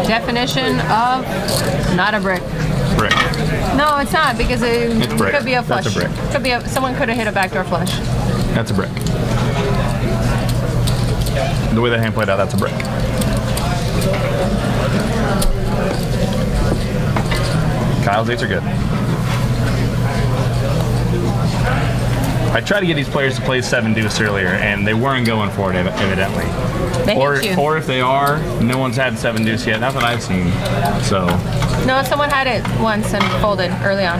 Definition of not a brick. Brick. No, it's not because it It's brick. could be a flush. That's a brick. Could be someone could have hit a backdoor flush. That's a brick. The way that hand played out, that's a brick. Kyle's 8s are good. I tried to get these players to play 7 deuce earlier, and they weren't going for it, evidently. They hit you. Or if they are, no one's had 7 deuce yet. Not that I've seen. So, No, someone had it once and folded early on.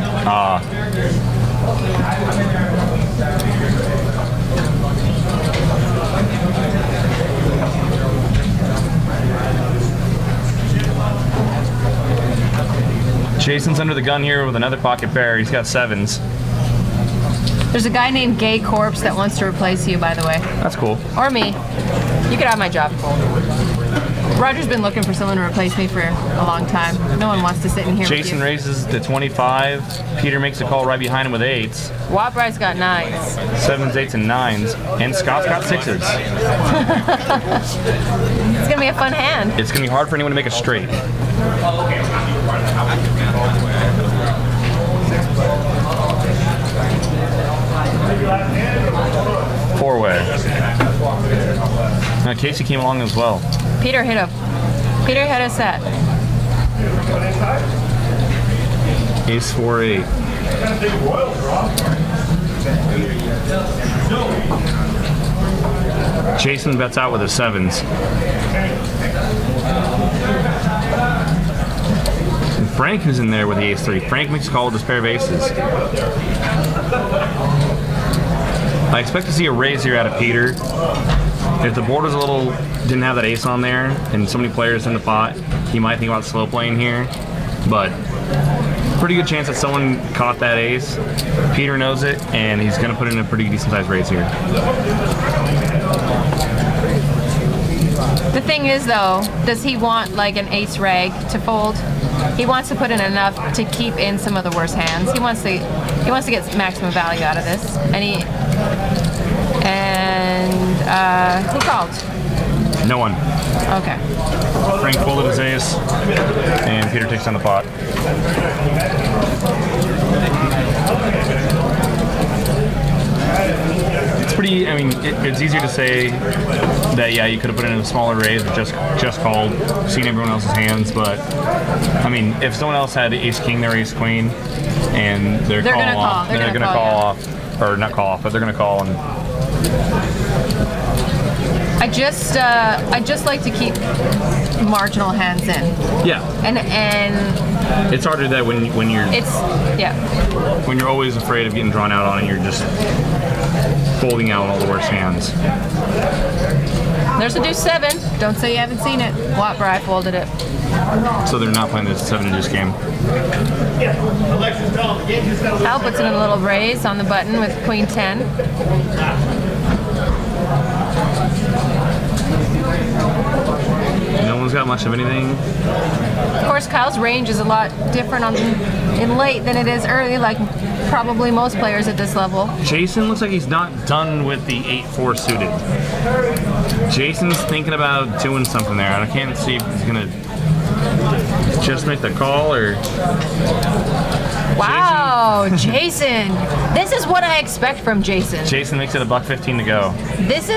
Jason's under the gun here with another pocket pair. He's got 7s. There's a guy named Gay Corpse that wants to replace you, by the way. That's cool. Or me. You could have my job. Roger's been looking for someone to replace me for a long time. No one wants to sit in here Jason with you. raises to 25. Peter makes a call right behind him with 8s. Wabri's got 9s. 7s, 8s, and 9s. And Scott's got 6s. It's gonna be a fun hand. It's going to be hard for anyone to make a straight. Four-way. Now Casey came along as well. Peter hit a set. Ace 4-8. Jason bets out with his 7s. And Frank is in there with the ace 3. Frank makes a call with his pair of aces. I expect to see a raise here out of Peter. If the board was didn't have that ace on there and so many players in the pot, he might think about slow playing here. But pretty good chance that someone caught that ace. Peter knows it, and he's going to put in a pretty decent sized raise here. The thing is, though, does he want like an ace reg to fold? He wants to put in enough to keep in some of the worst hands. He wants to get maximum value out of this, and who called? No one. Okay. Frank folded his ace, and Peter takes down the pot. It's pretty, I mean, it's easier to say that, yeah, you could have put in a smaller raise, but just called, seen everyone else's hands, but, I mean, if someone else had ace-king, their ace-queen, and they're gonna call. off, they're gonna call off, or not call off, but they're gonna call, and I just like to keep marginal hands in, yeah, and it's harder that when you're when you're always afraid of getting drawn out on it, you're just folding out all the worst hands. There's a deuce 7. Don't say you haven't seen it. Watt-Bry folded it. So they're not playing this 7 deuce game. Kyle puts in a little raise on the button with queen 10. No one's got much of anything. Of course, Kyle's range is a lot different in late than it is early, like probably most players at this level. Jason looks like he's not done with the 8-4 suited. Jason's thinking about doing something there. I can't see if he's gonna just make the call or. Wow, Jason. This is what I expect from Jason. Jason makes it $1.15 to go. This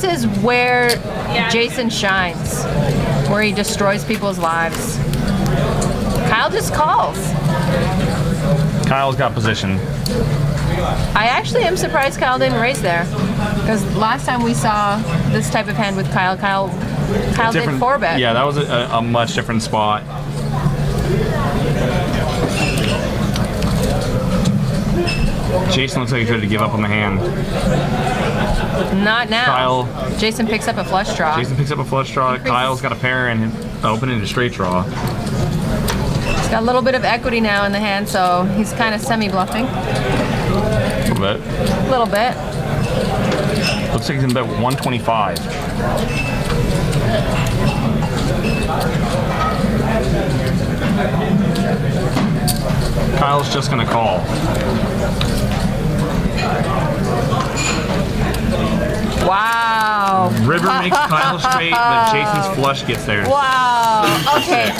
is where Jason shines, where he destroys people's lives. Kyle just calls. Kyle's got position. I actually am surprised Kyle didn't raise there, because last time we saw this type of hand with Kyle did 4-bet. Yeah, that was a much different spot. Jason looks like he's ready to give up on the hand. Not now. Kyle. Jason picks up a flush draw. Jason picks up a flush draw. Kyle's got a pair and opening to straight draw. He's got a little bit of equity now in the hand, so he's kind of semi-bluffing. A little bit. A little bit. Looks like he's in bet 125. Kyle's just gonna call. Wow. River makes Kyle straight, but Jason's flush gets there. Wow. Okay.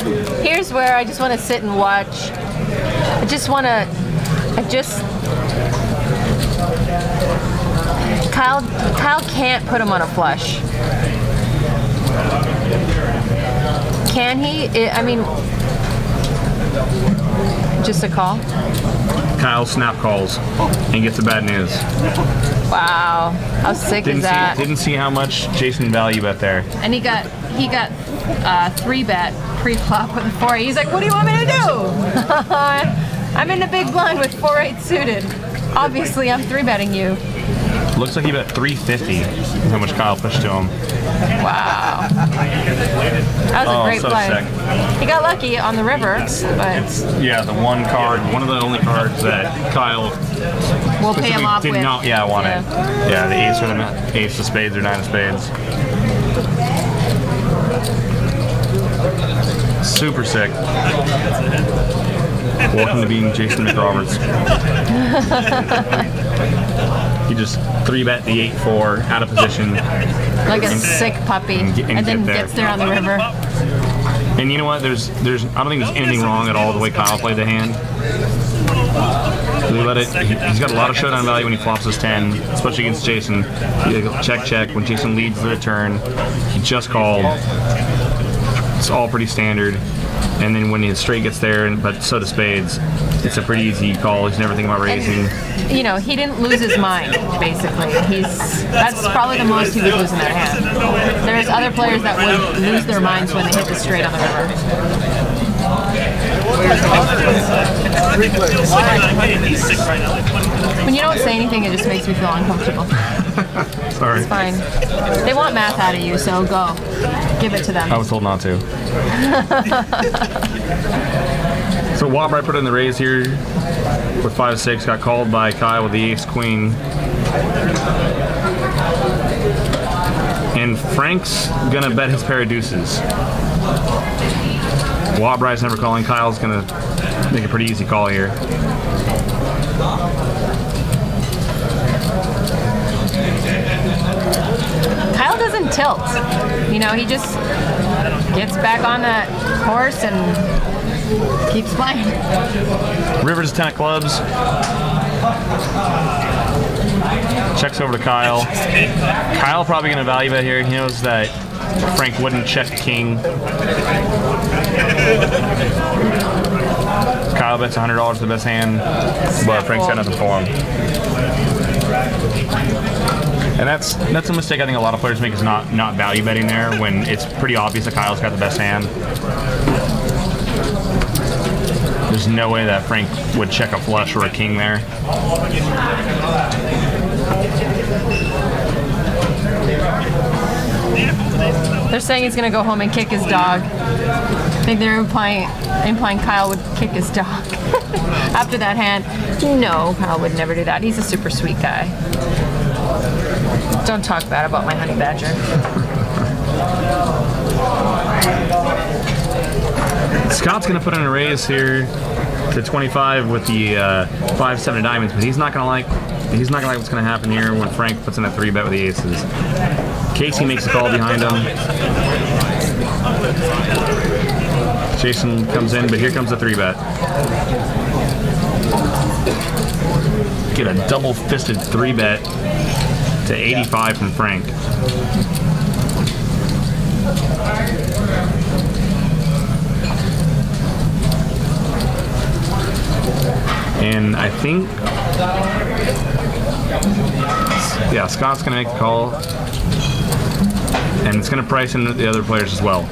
Here's where I just want to sit and watch. Kyle can't put him on a flush. Can he? I mean, just a call. Kyle snap calls and gets the bad news. Wow. How sick is that? Didn't see how much Jason value bet there. And he got 3-bet pre-flop with 4-8. He's like, what do you want me to do? I'm in the big blind with 4-8 suited. Obviously, I'm 3-betting you. Looks like he bet 350. Is how much Kyle pushed to him. Wow. That was a great so play. sick. He got lucky on the river, but Yeah, the one of the only cards that Kyle we'll pay him off did with. not. Yeah, I want it. Yeah, the ace of spades or 9 of spades. Super sick. Welcome to being Jason McRoberts. He just 3-bet the 8-4 out of position. Like a sick puppy, and then get there. gets there on the river. And you know what? I don't think there's anything wrong at all the way Kyle played the hand. He's got a lot of showdown value when he flops his 10, especially against Jason. Check. When Jason leads the turn, he just called. It's all pretty standard. And then when his straight gets there, but so does spades, it's a pretty easy call. He's never thinking about raising. And, you know, he didn't lose his mind, basically. That's probably the most he would lose in that hand. There's other players that would lose their minds when they hit the straight on the river. When you don't say anything, it just makes me feel uncomfortable. Sorry. It's fine. They want math out of you, so go. Give it to them. I was told not to. So Watt-Bry put in the raise here with 5-6. Got called by Kyle with the ace-queen. And Frank's gonna bet his pair of deuces. Watt-Bry's never calling. Kyle's gonna make a pretty easy call here. Kyle doesn't tilt. You know, he just gets back on that horse and keeps playing. River's 10 of clubs. Checks over to Kyle. Kyle probably gonna value bet here. He knows that Frank wouldn't check king. Kyle bets $100 the best hand, but Frank's got nothing for him. And that's a mistake I think a lot of players make, is not value betting there when it's pretty obvious that Kyle's got the best hand. There's no way that Frank would check a flush or a king there. They're saying he's gonna go home and kick his dog. I think they're implying Kyle would kick his dog after that hand. No, Kyle would never do that. He's a super sweet guy. Don't talk bad about my honey badger. Scott's going to put in a raise here to 25 with the 5-7 of diamonds, but he's not going to like what's going to happen here when Frank puts in a 3-bet with the aces. Casey makes a call behind him. Jason comes in, but here comes the 3-bet. Get a double-fisted 3-bet to 85 from Frank. And I think, yeah, Scott's going to make the call. And it's going to price in the other players as well.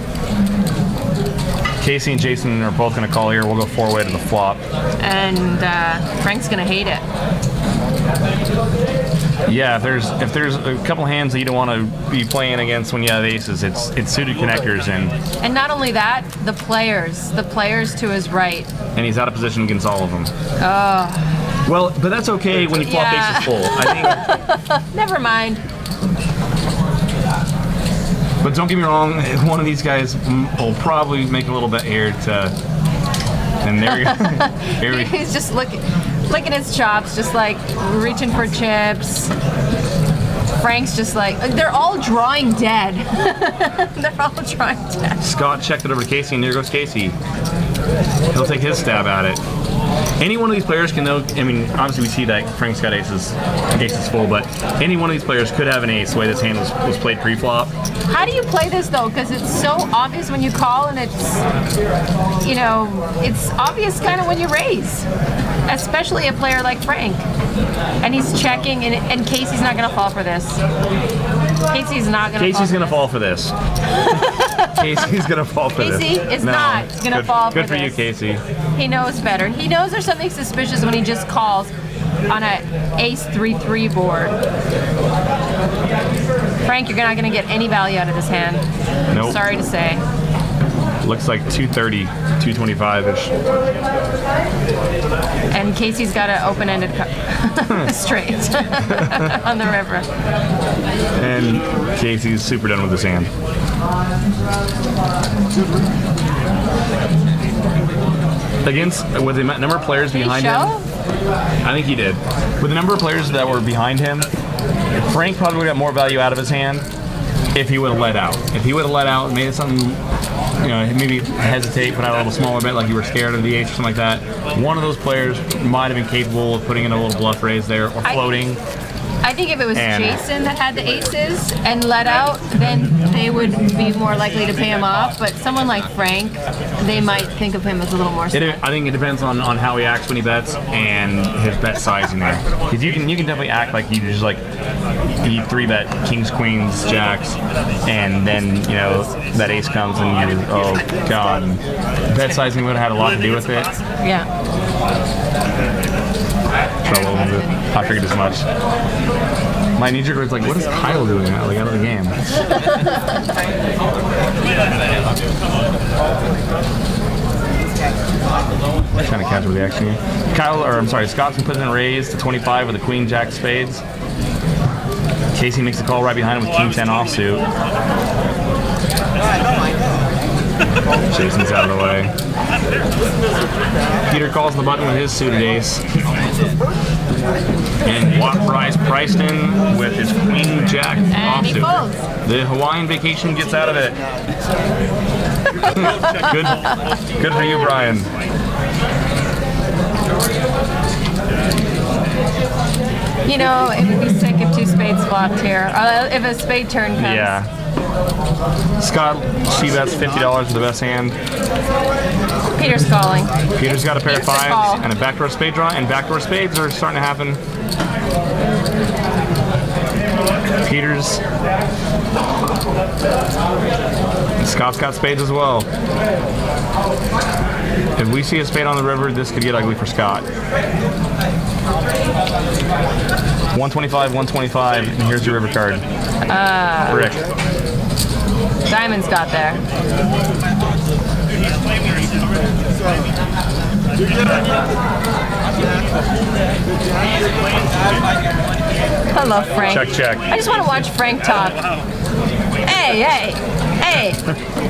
Casey and Jason are both going to call here. We'll go 4-way to the flop. And Frank's gonna hate it. Yeah, if there's a couple hands that you don't want to be playing against when you have aces, it's suited connectors And not only that, the players to his right. and he's out of position against all of them. Well, but that's okay when you flop Yeah. aces full. I think. Never mind. But don't get me wrong, one of these guys will probably make a little bet here to. And there you here we He's just licking his chops, just like reaching for chips. Frank's just like, they're all drawing dead. They're all drawing dead. Scott checked it over to Casey, and there goes Casey. He'll take his stab at it. Any one of these players can know. I mean, obviously we see that Frank's got aces full, but any one of these players could have an ace the way this hand was played pre-flop. How do you play this though? Because it's so obvious when you call, and it's obvious kind of when you raise, especially a player like Frank. And he's checking, and Casey's not going to fall for this. Casey's not going to. Casey's going to fall for this. Casey's going to fall for this. Casey is not going to fall for this. Good for you, Casey. He knows better. He knows there's something suspicious when he just calls on a ace 3-3 board. Frank, you're not going to get any value out of this hand. Nope. Sorry to say. Looks like 230, 225-ish. And Casey's got an open-ended straight on the river. And Casey's super done with this hand. With the number of players behind him, I think he did. With the number of players that were behind him, Frank probably would have got more value out of his hand if he would have let out. If he would have let out and made it something, maybe hesitate, put out a little smaller bet like you were scared of the ace or something like that, one of those players might have been capable of putting in a little bluff raise there or floating. I think if it was Jason that had the aces and let out, then they would be more likely to pay him off. But someone like Frank, they might think of him as a little more. I think it depends on how he acts when he bets and his bet sizing there. Because you can definitely act like you just like you 3-bet kings, queens, jacks, and then that ace comes and you oh god, bet sizing would have had a lot to do with it. Yeah. Trouble with it. I figured as much. My knee jerk was like, what is Kyle doing out of the game? Trying to catch up with the action here. Scott's been putting in a raise to 25 with a queen, jack, spades. Casey makes the call right behind him with king 10 offsuit. Jason's out of the way. Peter calls the button with his suited ace. And Watt Bryce priced in with his queen jack And he offsuit. folds. The Hawaiian vacation gets out of it. Good for you, Brian. It would be sick if 2 spades flopped here. If a spade turn comes. Yeah. Scott, she bets $50 for the best hand. Peter's calling. Peter's got a pair of It's a 5s call. and a backdoor spade draw, and backdoor spades are starting to happen. Peter's. Scott's got spades as well. If we see a spade on the river, this could get ugly for Scott. 125, 125, and here's your river card. Rick. Diamonds got there. I love Frank. Check. I just want to watch Frank talk. Hey.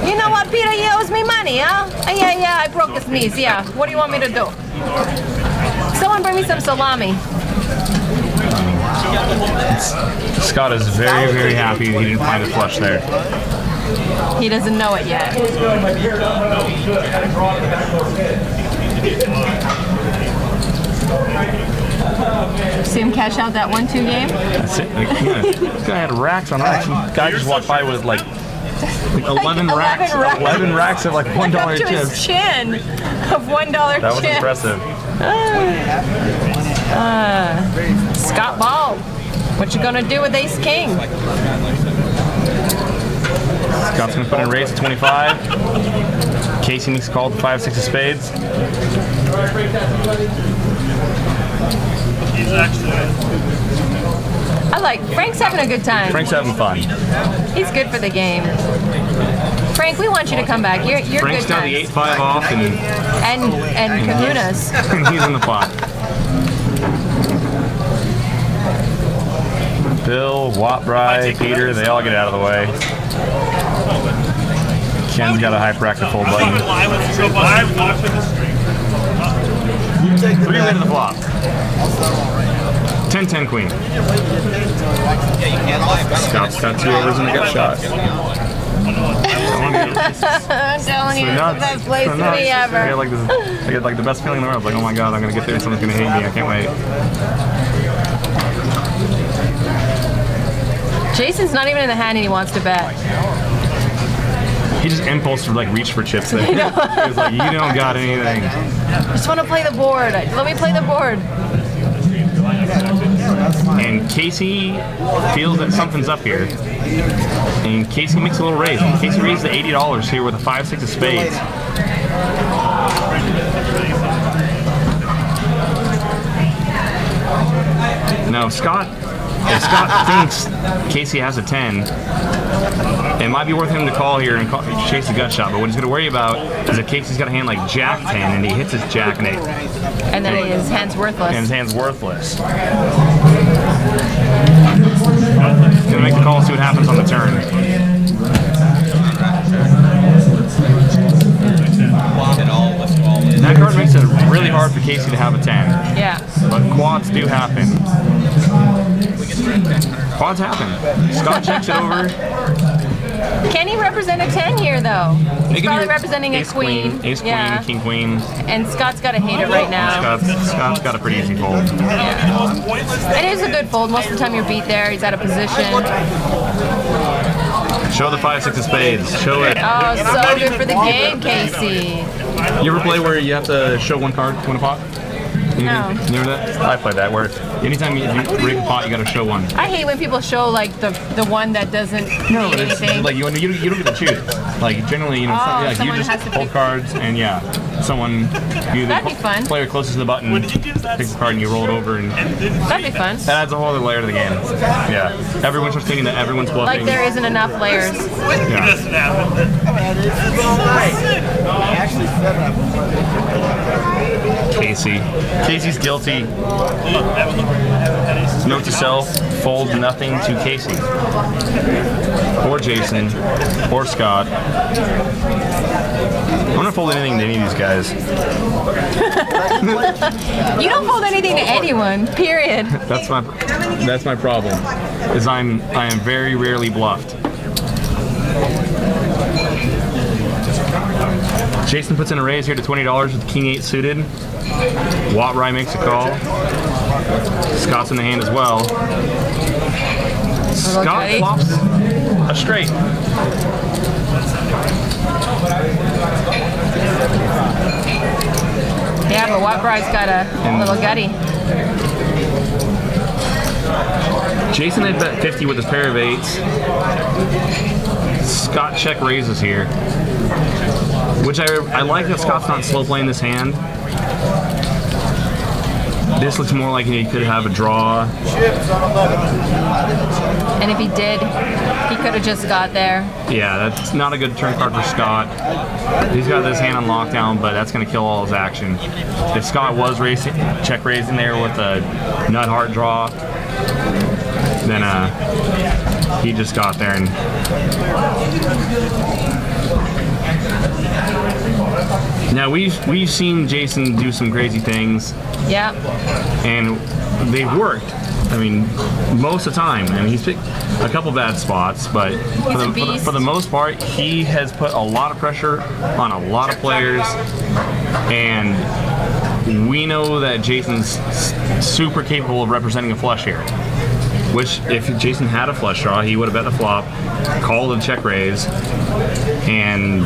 You know what, Peter? You owes me money, huh? Yeah, I broke his knees. Yeah. What do you want me to do? Someone bring me some salami. Scott is very, very happy he didn't find a flush there. He doesn't know it yet. See him cash out that 1-2 game? That's it. Like, yeah, this guy had racks on racks. Some guy just walked by with like 11 racks. 11 racks of like $1 Up to his chips. chin of $1 That was chips. impressive. Scott Ball, what you gonna do with Ace King? Scott's gonna put in a raise at 25. Casey needs to call the 5-6 of spades. He's actually. Frank's having a good time. Frank's having fun. He's good for the game. Frank, we want you to come back. You're Frank's good got the times. 8-5 off and Kahunas. he's in the pot. Bill, Wattbry, Peter, they all get out of the way. Ken's got a high bracket full button. Live watching the stream. 3 to the flop. 10-10 queen. Scott's got 2 overs and a gut shot. I'm telling you, it's the best place to be I ever. get like the best feeling in the world. Like, oh my god, I'm gonna get there and someone's gonna hate me. I can't wait. Jason's not even in the hand and he wants to bet. He just impulse to like reach for chips there. He was like, you don't got anything. I just want to play the board. Let me play the board. And Casey feels that something's up here. And Casey makes a little raise. Casey raises the $80 here with a 5-6 of spades. No, Scott. If Scott thinks Casey has a 10, it might be worth him to call here and chase a gut shot. But what he's going to worry about is if Casey's got a hand like Jack 10 and he hits his Jack and And then his hand's worthless. his hand's worthless. He's going to make the call, see what happens on the turn. That card makes it really hard for Casey to have a 10. Yeah. But quads do happen. Quads happen. Scott checks it over. Can he represent a 10 here, though? He's probably representing a Ace queen. Ace Yeah. queen, king queen. And Scott's got to hate it right now. Scott's got a pretty easy fold. It is a good fold. Most of the time you're beat there. He's out of position. Show the 5-6 of spades. Show it. Oh, so good for the game, Casey. You ever play where you have to show one card to win a pot? No. You remember that? I played that where anytime you break a pot, you got to show one. I hate when people show like the one that doesn't No, mean it's anything. like you don't get to choose. Like generally, Oh, like, you someone just has to hold pick. cards and someone you That'd be fun. player closest to the button picks a card and you roll it over and That'd be fun. that adds a whole other layer to the game. Yeah, everyone's just thinking that everyone's bluffing. Like there isn't enough layers. Yeah. Doesn't happen. Casey's guilty. Note to self: fold nothing to Casey or Jason or Scott. I'm gonna fold anything to any of these guys. You don't fold anything to anyone, period. That's my problem. Is I am very rarely bluffed. Jason puts in a raise here to $20 with King 8 suited. Wattry makes a call. Scott's in the hand as well. Scott Gutty. flops a straight. Yeah, but Wattbry's got a little gutty. Jason had bet 50 with his pair of 8s. Scott check raises here. Which I like that Scott's not slow playing this hand. This looks more like he could have a draw. And if he did, he could have just got there. Yeah, that's not a good turn card for Scott. He's got this hand on lockdown, but that's going to kill all his action. If Scott was check raising there with a nut heart draw, then he just got there and. Now we've seen Jason do some crazy things. Yeah. And they've worked. I mean, most of the time. I mean, he's picked a couple bad spots, but for the most part, he has put a lot of pressure on a lot of players. And we know that Jason's super capable of representing a flush here. Which, if Jason had a flush draw, he would have bet the flop, called a check raise, and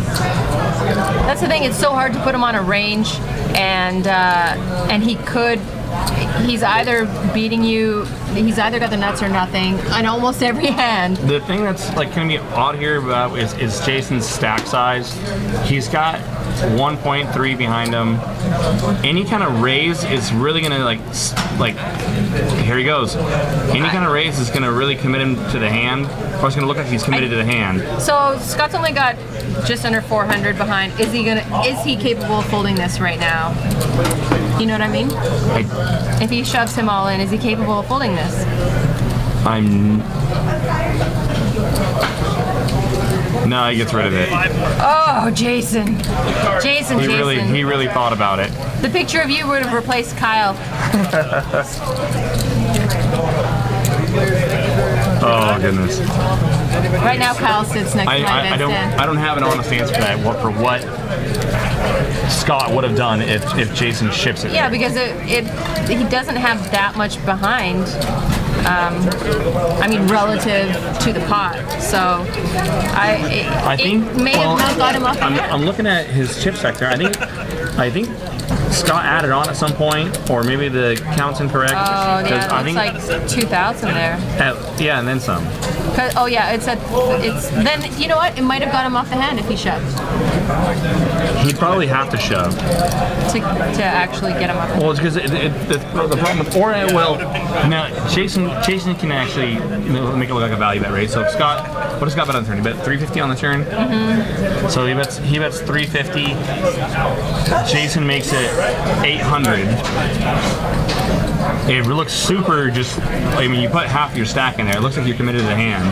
that's the thing. It's so hard to put him on a range, and he could. He's either beating you. He's either got the nuts or nothing on almost every hand. The thing that's like going to be odd here about is Jason's stack size. He's got 1.3 behind him. Any kind of raise is really going to like here he goes. Any kind of raise is going to really commit him to the hand, or it's going to look like he's committed to the hand. So Scott's only got just under 400 behind. Is he capable of folding this right now? You know what I mean? If he shoves him all in, is he capable of folding this? No, he gets rid of it. Oh, Jason. He really thought about it. The picture of you would have replaced Kyle. Oh goodness. Right now, Kyle sits next to my bedstand. I don't have an honest answer for that. For what Scott would have done if Jason ships it. Yeah, because he doesn't have that much behind. I mean, relative to the pot. So I think it may have not got him up. I'm looking at his chip sector. I think Scott added on at some point, or maybe the count's incorrect. Oh, yeah, it looks like 2,000 there. Yeah, and then some. Oh yeah, it's then you know what? It might have got him off the hand if he shoved. He'd probably have to shove to actually get him up. Well, it's because the problem with now Jason can actually make it look like a value bet raise. So if Scott, what does Scott bet on the turn? He bet 350 on the turn. Mm-hmm. So he bets 350. Jason makes it 800. It looks super you put half your stack in there. It looks like you're committed to the hand.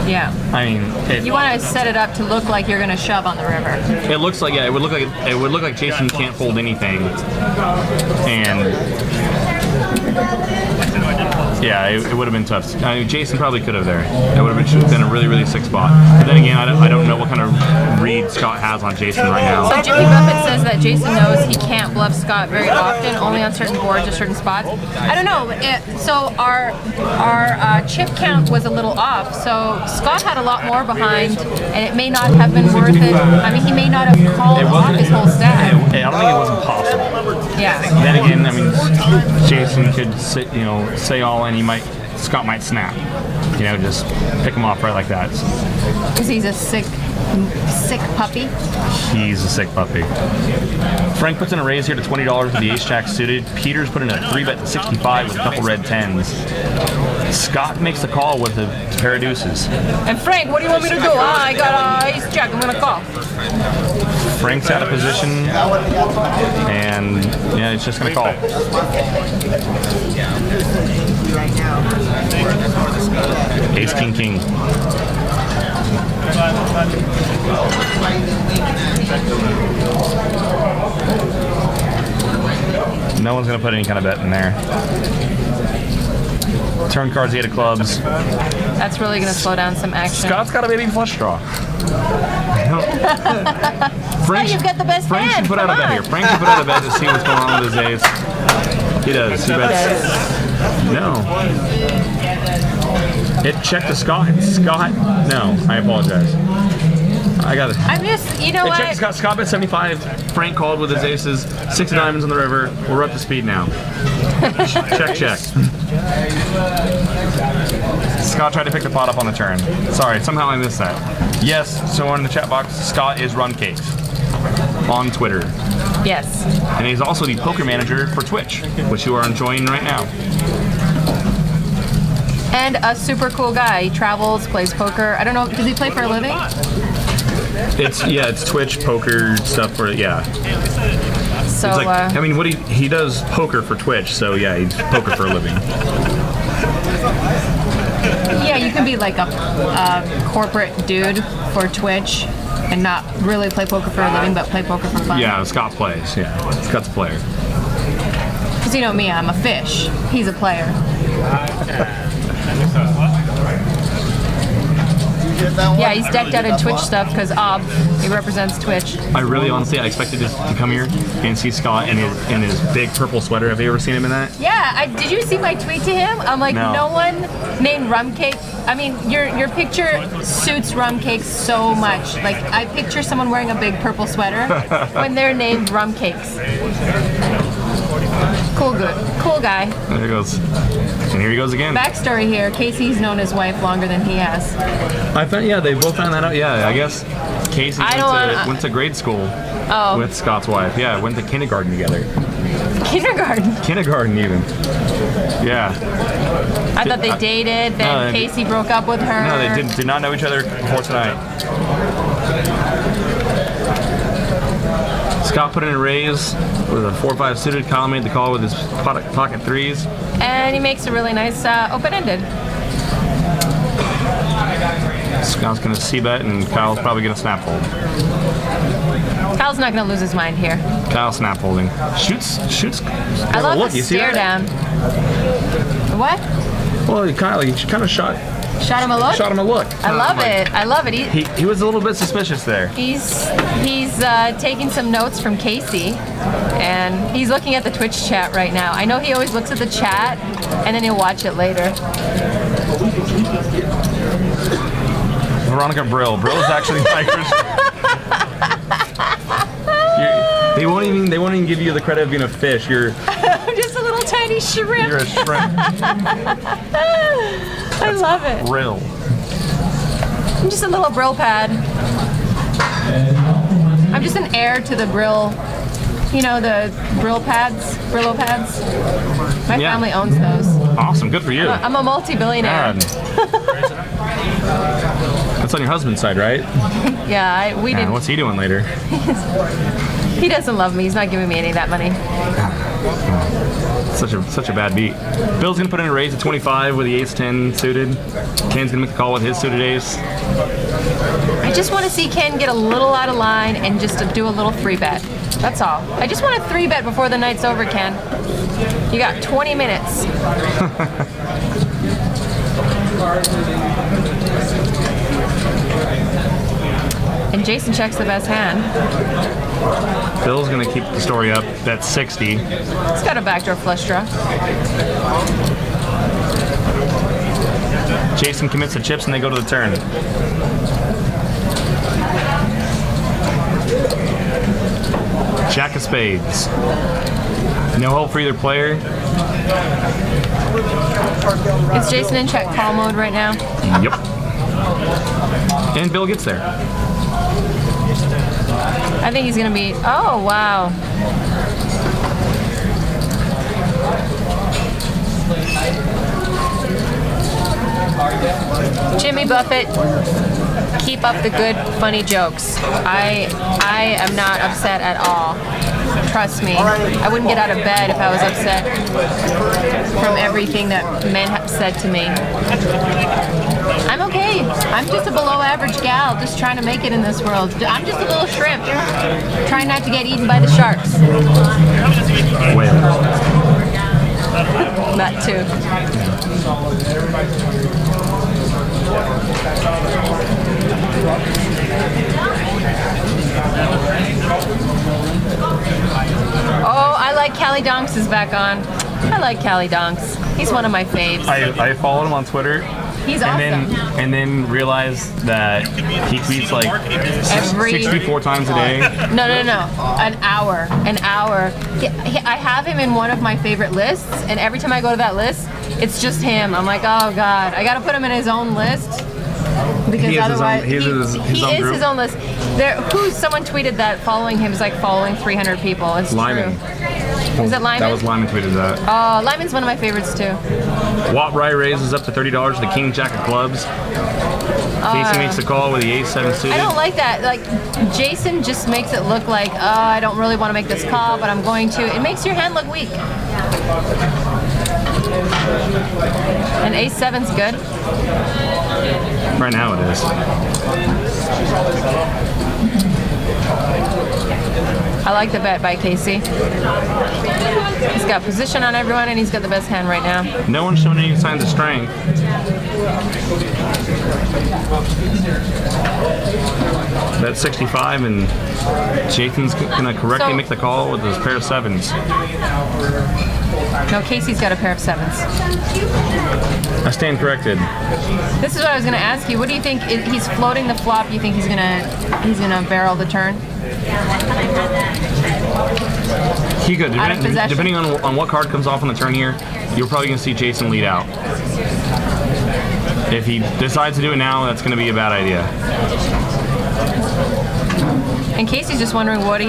Yeah. I mean, you want to set it up to look like you're going to shove on the river. It looks like, it would look like Jason can't fold anything. And yeah, it would have been tough. I mean, Jason probably could have there. It would have been a really, really sick spot. But then again, I don't know what kind of read Scott has on Jason right now. So Jimmy Buffett says that Jason knows he can't bluff Scott very often, only on certain boards or certain spots. I don't know. So our chip count was a little off. So Scott had a lot more behind, and it may not have been worth it. I mean, he may not have called off his whole stack. I don't think it wasn't possible. Yeah. Then again, I mean, Jason could say all in. Scott might snap. Just pick him off right like that. Because he's a sick puppy. He's a sick puppy. Frank puts in a raise here to $20 with the ace-jack suited. Peter's put in a 3-bet to 65 with a couple red 10s. Scott makes the call with a pair of deuces. And Frank, what do you want me to do? I got ace-jack. I'm going to call. Frank's out of position, and yeah, it's just going to call. Ace, king, king. No one's going to put any kind of bet in there. Turn cards, 8 of clubs. That's really going to slow down some action. Scott's got a baby flush draw. Frank, you've got the best Frank hand. should put out a bet here. Frank should put out a bet to see what's going on with his ace. He does. He bets. No. It checked to Scott. Scott. No, I apologize. I got it. I'm just, you know it what? Checked to Scott bet 75. Frank called with his aces. 6 of diamonds on the river. We're up to speed now. Check. Scott tried to pick the pot up on the turn. Sorry, somehow I missed that. Yes, so in the chat box, Scott is Run Cakes on Twitter. Yes. And he's also the poker manager for Twitch, which you are enjoying right now. And a super cool guy. He travels, plays poker. I don't know, does he play for a living? It's Twitch poker stuff for So, It's like, I mean, what he does poker for Twitch, so yeah, he's poker for a living. yeah, you can be like a corporate dude for Twitch and not really play poker for a living, but play poker for fun. Yeah, Scott plays. Yeah, Scott's a player. Because you know me, I'm a fish. He's a player. Yeah, he's decked out in Twitch stuff because he represents Twitch. I expected to come here and see Scott in his big purple sweater. Have you ever seen him in that? Yeah, did you see my tweet to him? I'm like, No. no one named Rum Cake. I mean, your picture suits Rum Cake so much. Like, I picture someone wearing a big purple sweater when they're named Rum Cakes. Cool guy. There he goes. And here he goes again. Backstory here, Casey's known his wife longer than he has. They both found that out. Yeah, I guess Casey went to grade school with Scott's wife. Yeah, went to kindergarten together. Kindergarten even. Yeah. I thought they dated, then Casey broke up with her. No, they did not know each other before tonight. Scott put in a raise with a 4-5 suited. Kyle made the call with his pocket threes. And he makes a really nice open-ended. Scott's going to c-bet, and Kyle's probably going to snap hold. Kyle's not going to lose his mind here. Kyle snap holding. Shoots. I love the stare down. What? Well, Kyle, he kind of shot him a look? I love it. He was a little bit suspicious there. He's taking some notes from Casey, and he's looking at the Twitch chat right now. I know he always looks at the chat, and then he'll watch it later. Veronica Brill. Brill is actually like. They won't even give you the credit of being a fish. You're just a little tiny shrimp. You're a shrimp. I love it. Brill. I'm just a little Brill pad. I'm just an heir to the Brill. You know, the Brillo pads? My family owns those. Awesome, good for you. I'm a multi-billionaire. That's on your husband's side, right? Yeah, we didn't. What's he doing later? He doesn't love me. He's not giving me any of that money. Such a bad beat. Bill's gonna put in a raise at 25 with the ace-10 suited. Ken's gonna make the call with his suited ace. I just want to see Ken get a little out of line and just to do a little 3-bet. That's all. I just want a 3-bet before the night's over, Ken. You got 20 minutes. And Jason checks the best hand. Bill's gonna keep the story up. That's 60. He's got a backdoor flush draw. Jason commits the chips and they go to the turn. Jack of spades. No hope for either player. Is Jason in check call mode right now? Yep. And Bill gets there. I think he's gonna be. Oh wow. Jimmy Buffett, keep up the good, funny jokes. I am not upset at all. Trust me. I wouldn't get out of bed if I was upset from everything that men have said to me. I'm okay. I'm just a below average gal just trying to make it in this world. I'm just a little shrimp trying not to get eaten by the sharks. That too. Oh, I like Callie Donks is back on. I like Callie Donks. He's one of my faves. I followed him on Twitter. He's awesome. And then realized that he tweets like 64 times a day. No. An hour. I have him in one of my favorite lists, and every time I go to that list, it's just him. I'm like, oh God, I gotta put him in his own list. Because He is his own- otherwise, he is his own is group. his own list. Someone tweeted that following him is like following 300 people. It's Lyman. true. Was it Lyman? That was Lyman tweeted that. Oh, Lyman's one of my favorites too. Watt Rye raises up to $30 the King Jack of clubs. Casey makes the call with the ace-7 suited. I don't like that. Like, Jason just makes it look like, oh, I don't really want to make this call, but I'm going to. It makes your hand look weak. And ace-7's good. Right now it is. I like the bet by Casey. He's got position on everyone, and he's got the best hand right now. No one's showing any signs of strength. That's 65, and Jason's gonna correctly make the call with his pair of 7s. No, Casey's got a pair of 7s. I stand corrected. This is what I was going to ask you. What do you think? He's floating the flop. You think he's gonna barrel the turn? He could. Out of possession? Depending on what card comes off on the turn here, you're probably gonna see Jason lead out. If he decides to do it now, that's gonna be a bad idea. And Casey's just wondering what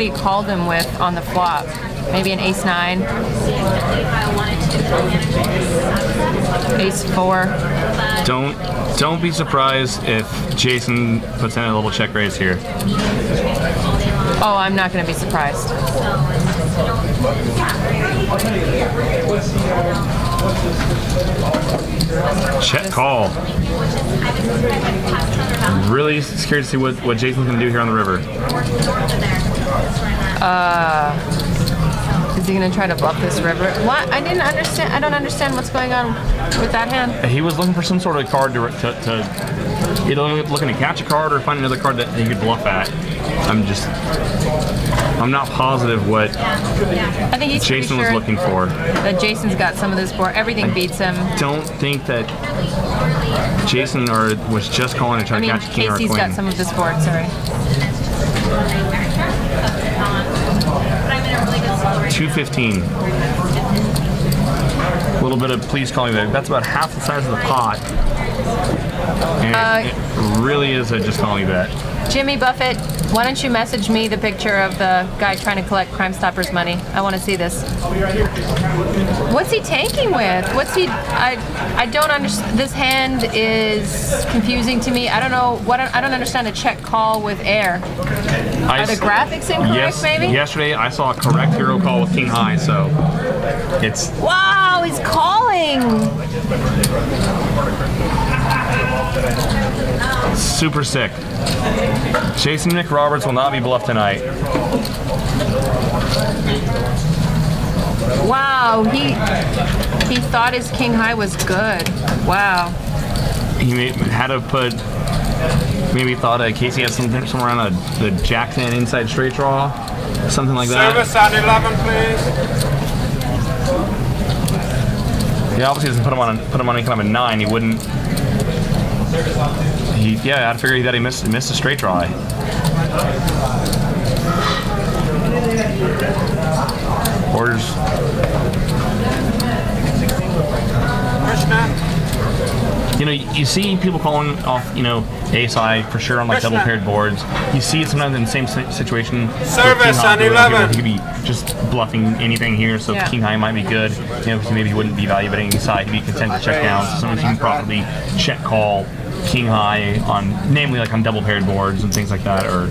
he called him with on the flop. Maybe an ace-9, ace-4. Don't be surprised if Jason puts in a little check raise here. Oh, I'm not going to be surprised. Check call. I'm really scared to see what Jason's gonna do here on the river. Is he going to try to bluff this river? What? I didn't understand. I don't understand what's going on with that hand. He was looking for some sort of card to either looking to catch a card or find another card that he could bluff at. I'm not positive what I think he's Jason pretty sure was looking for. that Jason's got some of this board. Everything beats him. Don't think that Jason was just calling to try I mean, to catch a king or a Casey's queen. got some of this board. Sorry. 215. A little bit of please call me back. That's about half the size of the pot. And it really is a just call me bet. Jimmy Buffett, why don't you message me the picture of the guy trying to collect Crime Stoppers money? I want to see this. What's he tanking with? I don't understand. This hand is confusing to me. I don't know. I don't understand a check call with air. Are the graphics incorrect, yes, maybe? Yesterday I saw a correct hero call with King High, so it's Wow, he's calling. super sick. Jason McRoberts will not be bluffed tonight. Wow, he thought his King High was good. Wow. He had to put. Maybe thought Casey had something somewhere around the Jack-10 inside straight draw, something like that. Service on 11, please. He obviously doesn't put him on any kind of a 9. He wouldn't. I'd figure that he missed a straight draw. Orders. Krishna. You know, you see people calling off, ace high for sure on like double paired boards. You see it sometimes in the same situation. Service on He 11. could be just bluffing anything here, so Yeah. King High might be good. Because maybe he wouldn't be value betting any side. He'd be content to check down. So sometimes you can properly check call King High namely like on double paired boards and things like that, or.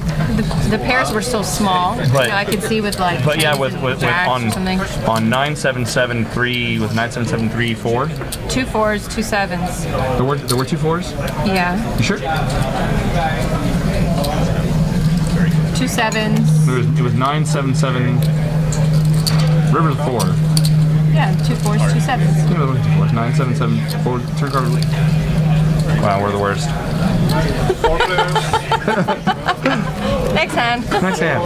The pairs were so small. But- I could see with like. But yeah, tens and jacks or something. on 9773 with 9773 4. 2 4s, 2 7s. There were 2 4s. Yeah, You sure? 2 7s. It was 977. River's 4. Yeah, 2 4s, 2 7s. Yeah, there were 2 4s. 9774. Turn card. Wow, we're the worst. Next hand. Nice hand.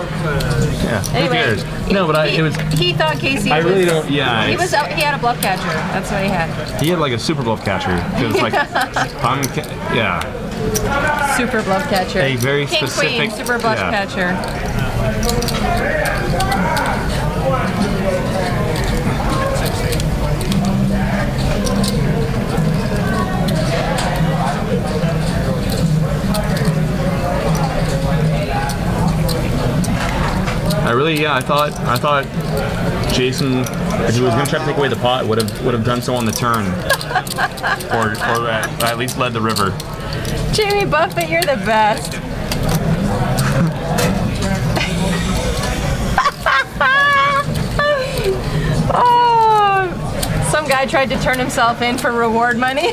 Yeah. Who Anyway, cares? No, but it was. He thought Casey. I really was, don't. Yeah. He he had a bluff catcher. That's what he had. He had like a super bluff catcher. Because like, yeah. Super bluff catcher. A very King specific. Queen, super bluff yeah. catcher. Really? Yeah, I thought Jason, if he was going to try to take away the pot, would have done so on the turn, or at least led the river. Jamie Buffett, you're the best. Oh, some guy tried to turn himself in for reward money.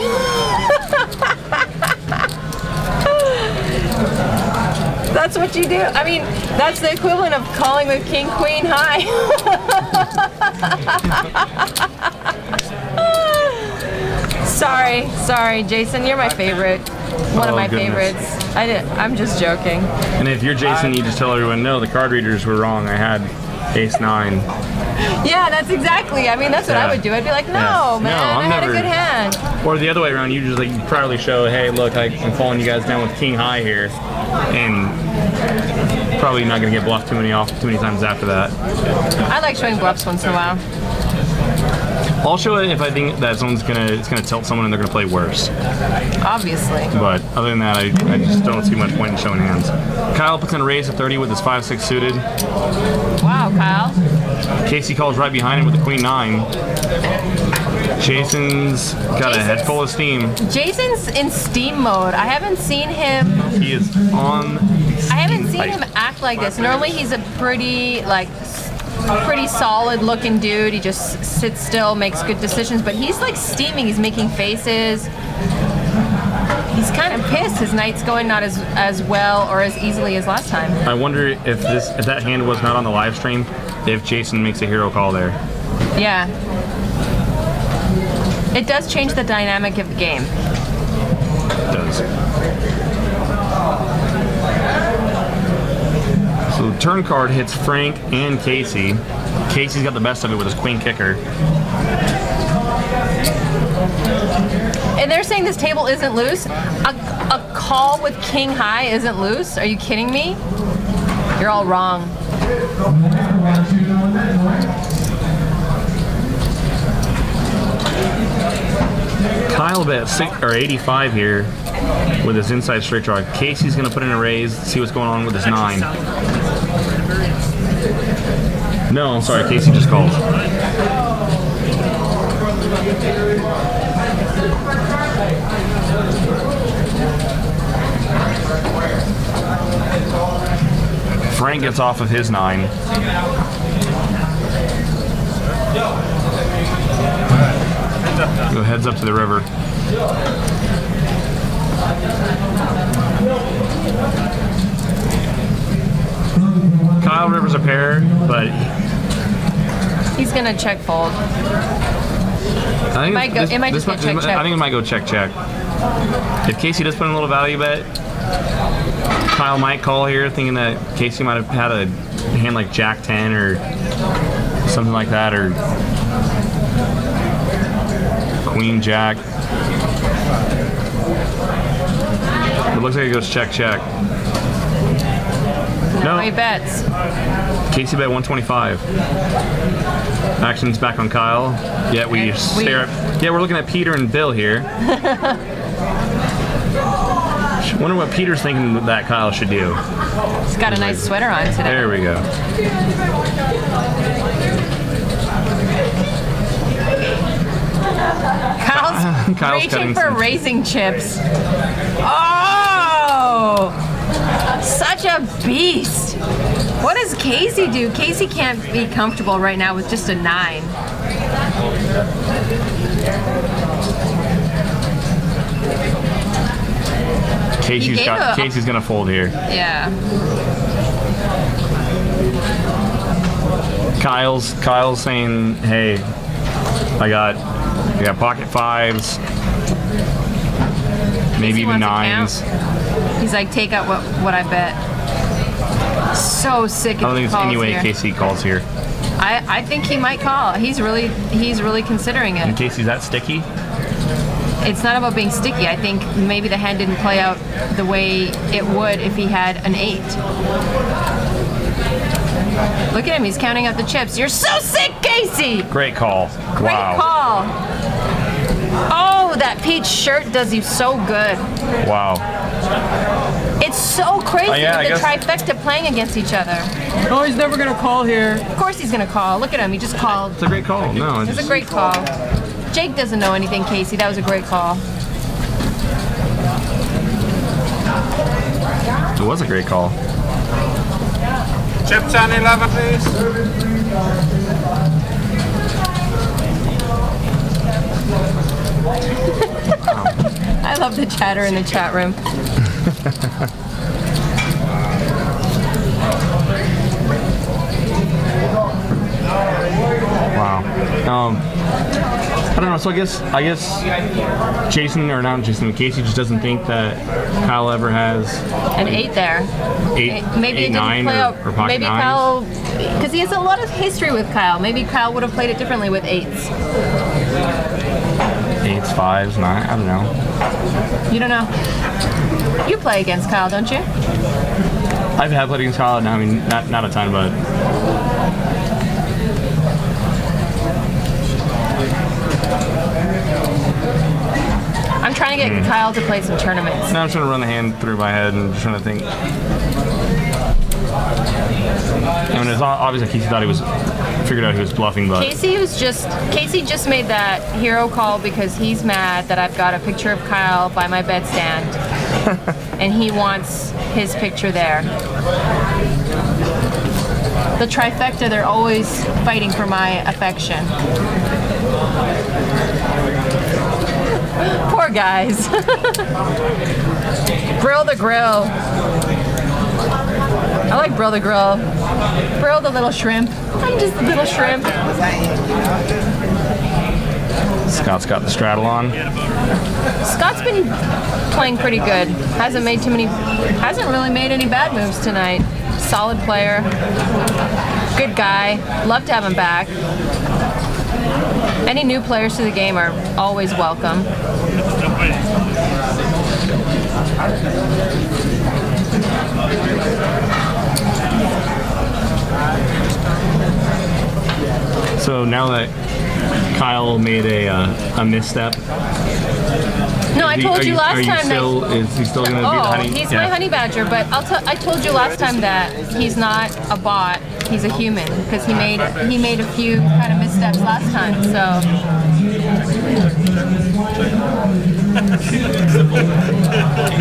That's what you do. I mean, that's the equivalent of calling with king, queen high. Sorry, Jason, you're my favorite. One of Oh, my goodness. favorites. I'm just joking. And if you're Jason, you just tell everyone, no, the card readers were wrong. I had ace 9. Yeah, that's exactly. I mean, that's what I would do. I'd be like, no, Yeah. man, No, I'm I had a never- good hand. Or the other way around, you just like proudly show, hey, look, I'm following you guys down with king high here, and probably not gonna get bluffed too many times after that. I like showing bluffs once in a while. I'll show it if I think that it's gonna tilt someone and they're gonna play worse. Obviously. But other than that, I just don't see much point in showing hands. Kyle puts in a raise at 30 with his 5-6 suited. Wow, Kyle. Casey calls right behind him with the queen 9. Jason's got a head full of steam. Jason's in steam mode. I haven't seen him. He is on. I haven't seen pipe. him act like this. Normally, he's a pretty solid-looking dude. He just sits still, makes good decisions. But he's like steaming. He's making faces. He's kind of pissed. His night's going not as well or as easily as last time. I wonder if that hand was not on the live stream, if Jason makes a hero call there. Yeah. It does change the dynamic of the game. It does. So the turn card hits Frank and Casey. Casey's got the best of it with his queen kicker. And they're saying this table isn't loose? A call with king high isn't loose? Are you kidding me? You're all wrong. Kyle bet 85 here with his inside straight draw. Casey's gonna put in a raise, see what's going on with his 9. No, I'm sorry, Casey just called. Frank gets off of his 9. Go heads up to the river. Kyle Rivers a pair, but He's gonna check fold. I think Might go- it might just get check, check. I think it might go check check. If Casey does put in a little value bet, Kyle might call here, thinking that Casey might have had a hand like Jack 10 or something like that, or Queen Jack. It looks like it goes check check. No, No. he bets. Casey bet 125. Action's back on Kyle. Yet we And stare at. Yeah, we're looking at Peter and Bill here. Wonder what Peter's thinking that Kyle should do. He's got a nice sweater on today. There we go. Kyle's cutting reaching for some- racing chips. Oh! Such a beast. What does Casey do? Casey can't be comfortable right now with just a 9. Casey's gonna fold here. Yeah. Kyle's saying, hey, I got pocket 5s, maybe even wants to 9s. He's like, take out what I bet. So sick of I don't think the there's any calls way here. Casey calls here. I think he might call. He's really considering And it. Casey's that sticky? It's not about being sticky. I think maybe the hand didn't play out the way it would if he had an 8. Look at him. He's counting out the chips. You're so sick, Casey. Great call. Great Wow. call. Oh, that peach shirt does you so good. Wow. It's so crazy yeah, with the I trifecta playing against each other. Oh, he's never gonna call here. Of course he's gonna call. Look at him. He just called. It's a great call. No, It's a great call. Jake doesn't know anything, Casey. That was a great call. It was a great call. Chips on 11, please. I love the chatter in the chat room. Wow. I don't know. So I guess Jason, or not Jason, Casey just doesn't think that Kyle ever has An 8 there. Maybe it didn't 9 play out. or pocket Maybe 9s. Kyle, because he has a lot of history with Kyle. Maybe Kyle would have played it differently with 8s. 8s, 5s, 9. I don't know. You don't know. You play against Kyle, don't you? I've had played against Kyle. I mean, not a ton, but I'm trying to get Kyle to play some tournaments. now I'm trying to run the hand through my head and just trying to think. I mean, it's obvious that Casey thought he was figured out he was bluffing, but Casey just made that hero call because he's mad that I've got a picture of Kyle by my bedstand, and he wants his picture there. The trifecta, they're always fighting for my affection. Poor guys. Brill the Grill. I like Brill the Grill. Brill the little shrimp. I'm just a little shrimp. Scott's got the straddle on. Scott's been playing pretty good. Hasn't really made any bad moves tonight. Solid player. Good guy. Love to have him back. Any new players to the game are always welcome. So now that Kyle made a misstep, No, I told you last time that. is he still going to be the honey? He's my honey badger, but I told you last time that he's not a bot. He's a human because he made a few kind of missteps last time. So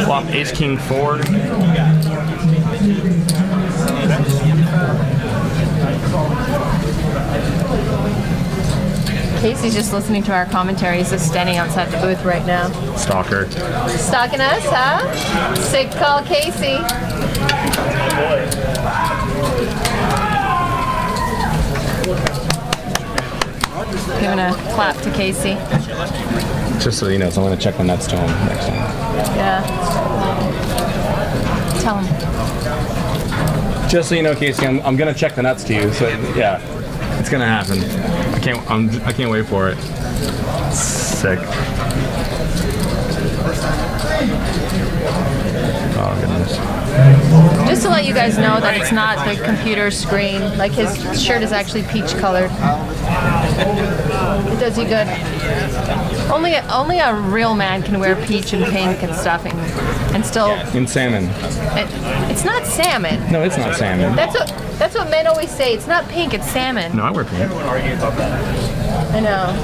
Flop ace king forward. Casey's just listening to our commentary. He's just standing outside the booth right now. Stalker. Stalking us, huh? Sick call, Casey. Giving a clap to Casey. Just so you know, so I'm going to check the nuts to him next time. Yeah. Tell him. Just so you know, Casey, I'm going to check the nuts to you. So yeah, it's going to happen. I can't wait for it. Sick. Oh goodness. Just to let you guys know that it's not the computer screen. Like his shirt is actually peach colored. It does you good. Only a real man can wear peach and pink and stuff and still. In salmon. It's not salmon. No, it's not salmon. That's what men always say. It's not pink. It's salmon. No, I wear pink. I know.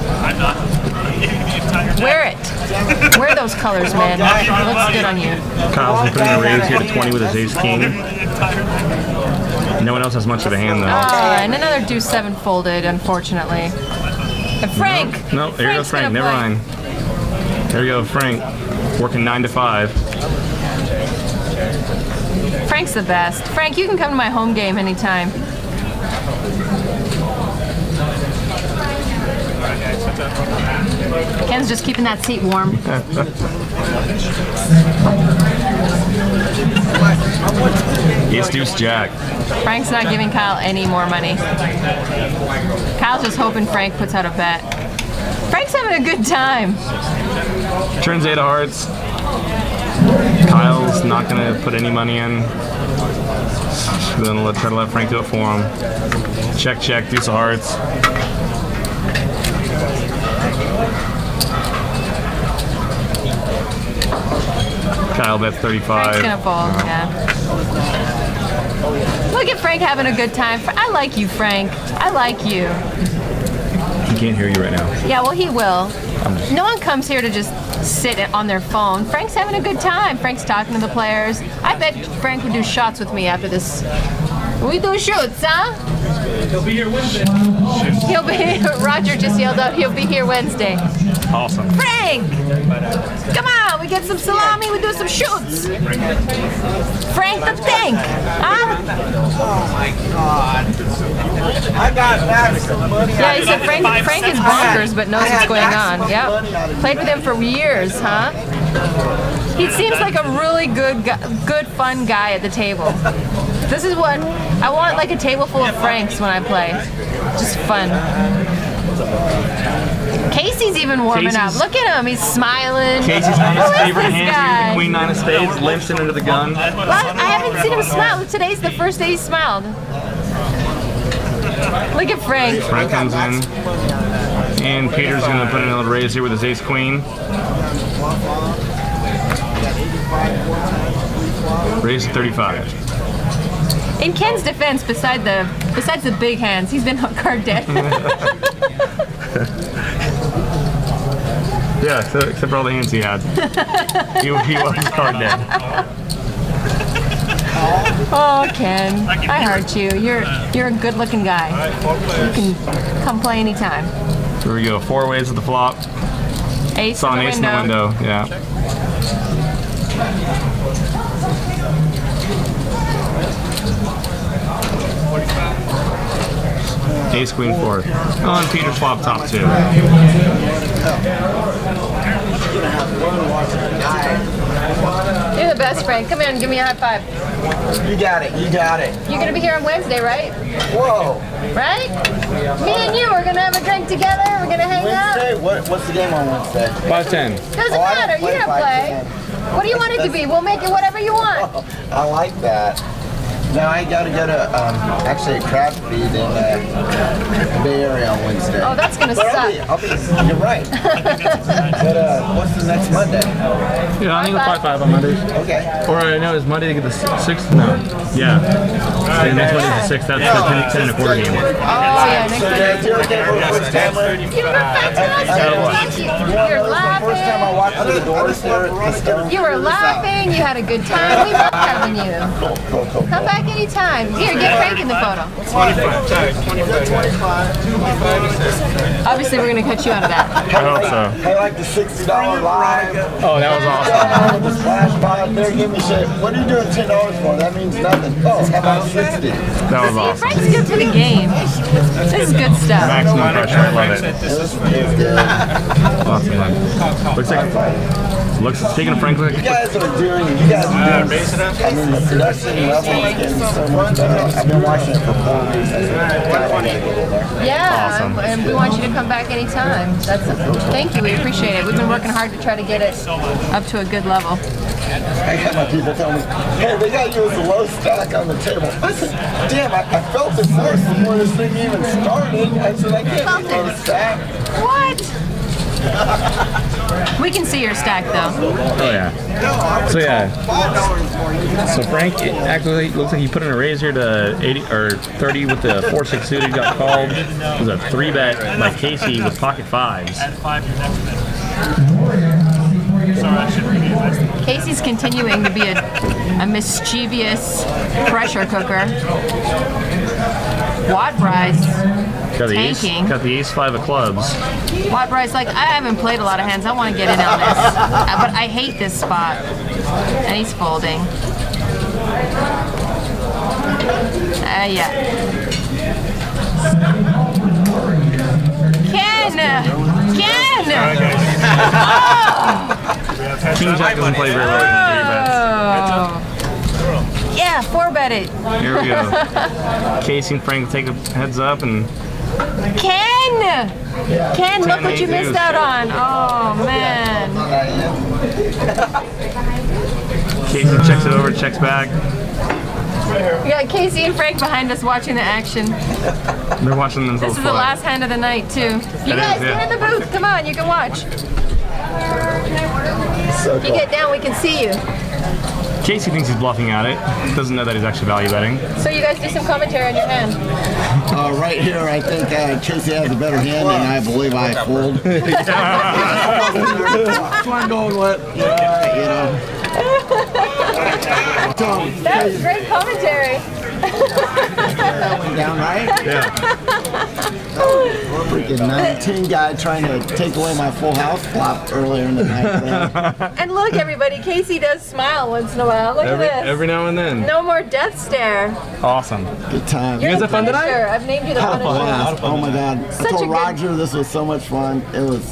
Wear it. Wear those colors, man. It looks good on you. Kyle's been putting a raise here to 20 with his ace king. No one else has much of a hand though. And another deuce 7 folded, unfortunately. And Frank. No, here goes Frank. Frank's Never gonna mind. There we go, Frank. Working 9 to 5. Frank's the best. Frank, you can come to my home game anytime. Ken's just keeping that seat warm. Ace deuce jack. Frank's not giving Kyle any more money. Kyle's just hoping Frank puts out a bet. Frank's having a good time. Turns 8 of hearts. Kyle's not going to put any money in. Then try to let Frank do it for him. Check, check, deuce of hearts. Kyle bets 35. Frank's gonna fold. Yeah. Look at Frank having a good time. I like you, Frank. I like you. He can't hear you right now. Yeah, well, he will. No one comes here to just sit on their phone. Frank's having a good time. Frank's talking to the players. I bet Frank would do shots with me after this. We do shoots, huh? He'll be here Wednesday. He'll be. Roger just yelled out. He'll be here Wednesday. Awesome. Frank, come on. We get some salami. We do some shoots. Frank the Tank, huh? Oh my God. I got back some money. Yeah, he said Frank is bonkers, but knows what's going on. Yep. Played with him for years, huh? He seems like a really good, fun guy at the table. This is what I want, like a table full of Franks when I play. Just fun. Casey's even warming up. Look at him. He's smiling. Casey's on his Who is favorite this hand, guy? Queen 9 of spades, limps into the gun. Well, I haven't seen him smile. Today's the first day he smiled. Look at Frank. Frank comes in, and Peter's gonna put in a little raise here with his ace queen. Raise to 35. In Ken's defense, besides the big hands, he's been card dead. Yeah, except for all the hands he had. He was card dead. Oh, Ken, I hurt you. You're a good-looking guy. You can come play anytime. Here we go. 4 ways at the flop. Ace Saw in an the ace in the window. Yeah. Ace queen 4. Oh, and Peter's flop top 2. You're the best, Frank. Come here and give me a high five. You got it. You got it. You're gonna be here on Wednesday, right? Whoa. Right? Me and you are gonna have a drink together. We're gonna hang out. Wednesday? What's the game on Wednesday? 5-10. Doesn't Oh, I don't matter. play You're gonna play. 5-10. What do you want it to be? We'll make it whatever you want. I like that. No, I gotta go to actually a crab feed in the Bay Area on Wednesday. Oh, that's gonna But suck. you're right. But what's the next Monday? Yeah, I think it's 5-5 on Mondays. Okay. Or I know, is Monday to get the 6th? No. Yeah. And next Monday's the 6th. That's the 10 and a quarter game. Oh yeah, next So week. yeah, you're okay for the first time. You were fantastic. You're The first time I laughing. walked through the doors there at the Stone. You were laughing. You had a good time. We love having you. Cool. Come back anytime. Here, get Frank in the photo. 25. Sorry, 25. Obviously, we're gonna cut you out of that. I hope so. Hey, like the $60 live. Oh, that was awesome. The splash pod there, give me shit. What are you doing $10 for? That means nothing. Oh, how about 60? That was awesome. Frank's good for the game. This is good stuff. Maximum pressure. I love it. It was good. Lots of fun. Looks like, speaking of Frank, You guys are doing, I mean, the production level is getting so much better. I've been watching it for 4 weeks. I need to get in there. Yeah, Awesome. and we want you to come back anytime. Thank you. We appreciate it. We've been working hard to try to get it up to a good level. I got my people telling me, hey, they got you as a low stack on the table. I said, damn, I felt it first before this thing even started. I said, I can't be low stack. What? We can see your stack though. oh yeah. So yeah. So Frank, it actually looks like he put in a raise here to 80 or 30 with the 4-6 suited. Got called. It was a 3-bet by Casey with pocket 5s. Add 5 your next bet. Sorry, I should review this. Casey's continuing to be a mischievous pressure cooker. Watt Bryce. Got the ace. Tanking. Got the ace 5 of clubs. Watt Bryce, like, I haven't played a lot of hands. I want to get in on this. But I hate this spot. And he's folding. Yeah. Ken! King Jack doesn't play very well in 3 bets. Oh. Yeah, 4-bet it. Here we go. Casey and Frank take a heads up and Ken! Ken, look what you missed out on. Oh, man. Casey checks it over, checks back. We got Casey and Frank behind us watching the action. They're watching themselves This is the play. last hand of the night, too. You It guys, is, yeah. get in the booth. Come on, you can watch. So If you cool. get down, we can see you. Casey thinks he's bluffing at it. Doesn't know that he's actually value betting. So you guys do some commentary on your hand. Right here, I think Casey has a better hand, and I believe I fold. That's what I'm going with. Yeah, you know. That was great commentary. Down, right? Yeah. Freaking 19 guy trying to take away my full house flop earlier in the night. And look, everybody, Casey does smile once in a while. Look at this. Every now and then. No more death stare. Awesome. Good time. You're guys the have fun tonight? Punisher. I've named you the Punisher. Oh my God. I Such a told good- Roger this was so much fun. It was,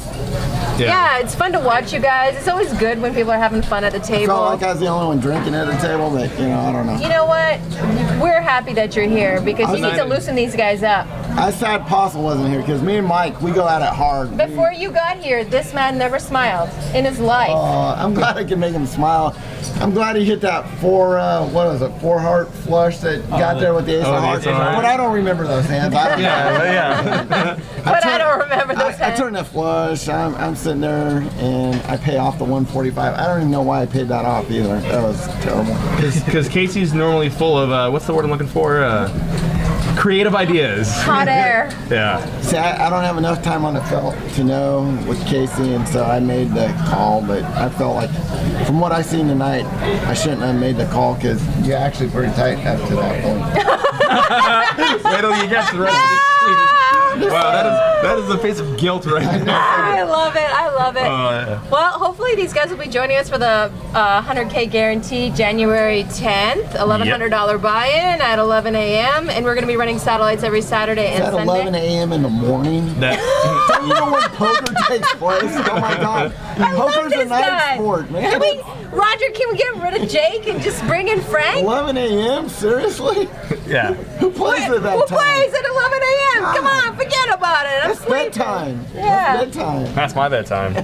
Yeah, it's fun to watch you guys. It's always good when people are having fun at the I table. felt like I was the only one drinking at the table, but you know, I don't know. You know what? We're happy that you're here because you need to Excited. loosen these guys up. I sad Postle wasn't here because me and Mike, we go at it hard. Before you got here, this man never smiled in his life. I'm glad I can make him smile. I'm glad he hit that four heart flush that got there with the ace of the hearts. ace of hearts. But I don't remember those hands. I don't Yeah. But I don't remember those I hands. turned that flush. I'm sitting there and I pay off the 145. I don't even know why I paid that off either. That was terrible. Because Casey's normally full of what's the word I'm looking for? Creative ideas. Hot air. Yeah. See, I don't have enough time on the felt to know with Casey, and so I made the call. But I felt like, from what I seen tonight, I shouldn't have made the call because you're actually pretty tight up to that point. Wait till you get to the rest of it. Wow, that is the face of guilt right now. I love it. I love it. Yeah. Well, hopefully these guys will be joining us for the 100K guarantee January 10th, $1,100 buy-in at 11 a.m. And we're going to be running satellites every Saturday and At Sunday. 11 a.m. in the morning. That, Don't you know when poker takes place? Oh my God. I love Poker's a this night guy. sport, man. Can we, Roger, can we get rid of Jake and just bring in Frank? 11 a.m. Seriously? yeah. Who plays at that Who time? plays at 11 a.m.? Come on, forget about it. I'm That's sleeping. bedtime. Yeah. That's bedtime. That's my bedtime.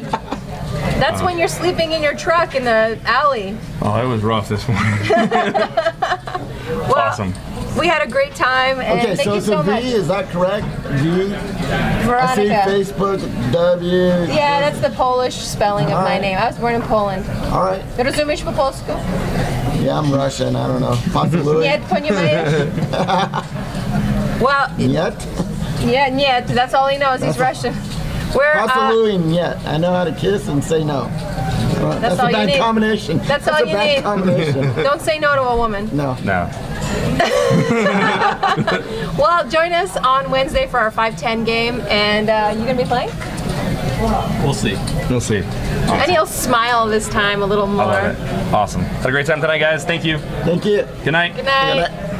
That's when you're sleeping in your truck in the alley. Oh, it was rough this morning. Well, Awesome. We had a great time, and Okay, thank so you it's so a V, much. is that correct? V? I see Veronica. Facebook, W. Yeah, that's the Polish spelling of my Alright. name. I was born in Poland. All right. Rozumiesz po polsku? Yeah, I'm Russian. I don't know. Possibly. Nie, ponieważ. Well, Yet? yeah, niet. That's all he knows. He's Russian. We're Possibly yet. I know how to kiss and say no. That's all a you bad need. combination. That's all a you bad need. combination. don't say no to a woman. No. No. Well, join us on Wednesday for our 5-10 game, and you gonna be playing? We'll see. We'll see. And he'll smile this time a little more. I love it. Awesome. Had a great time tonight, guys. Thank you. Thank you. Good night. Good night. Good night.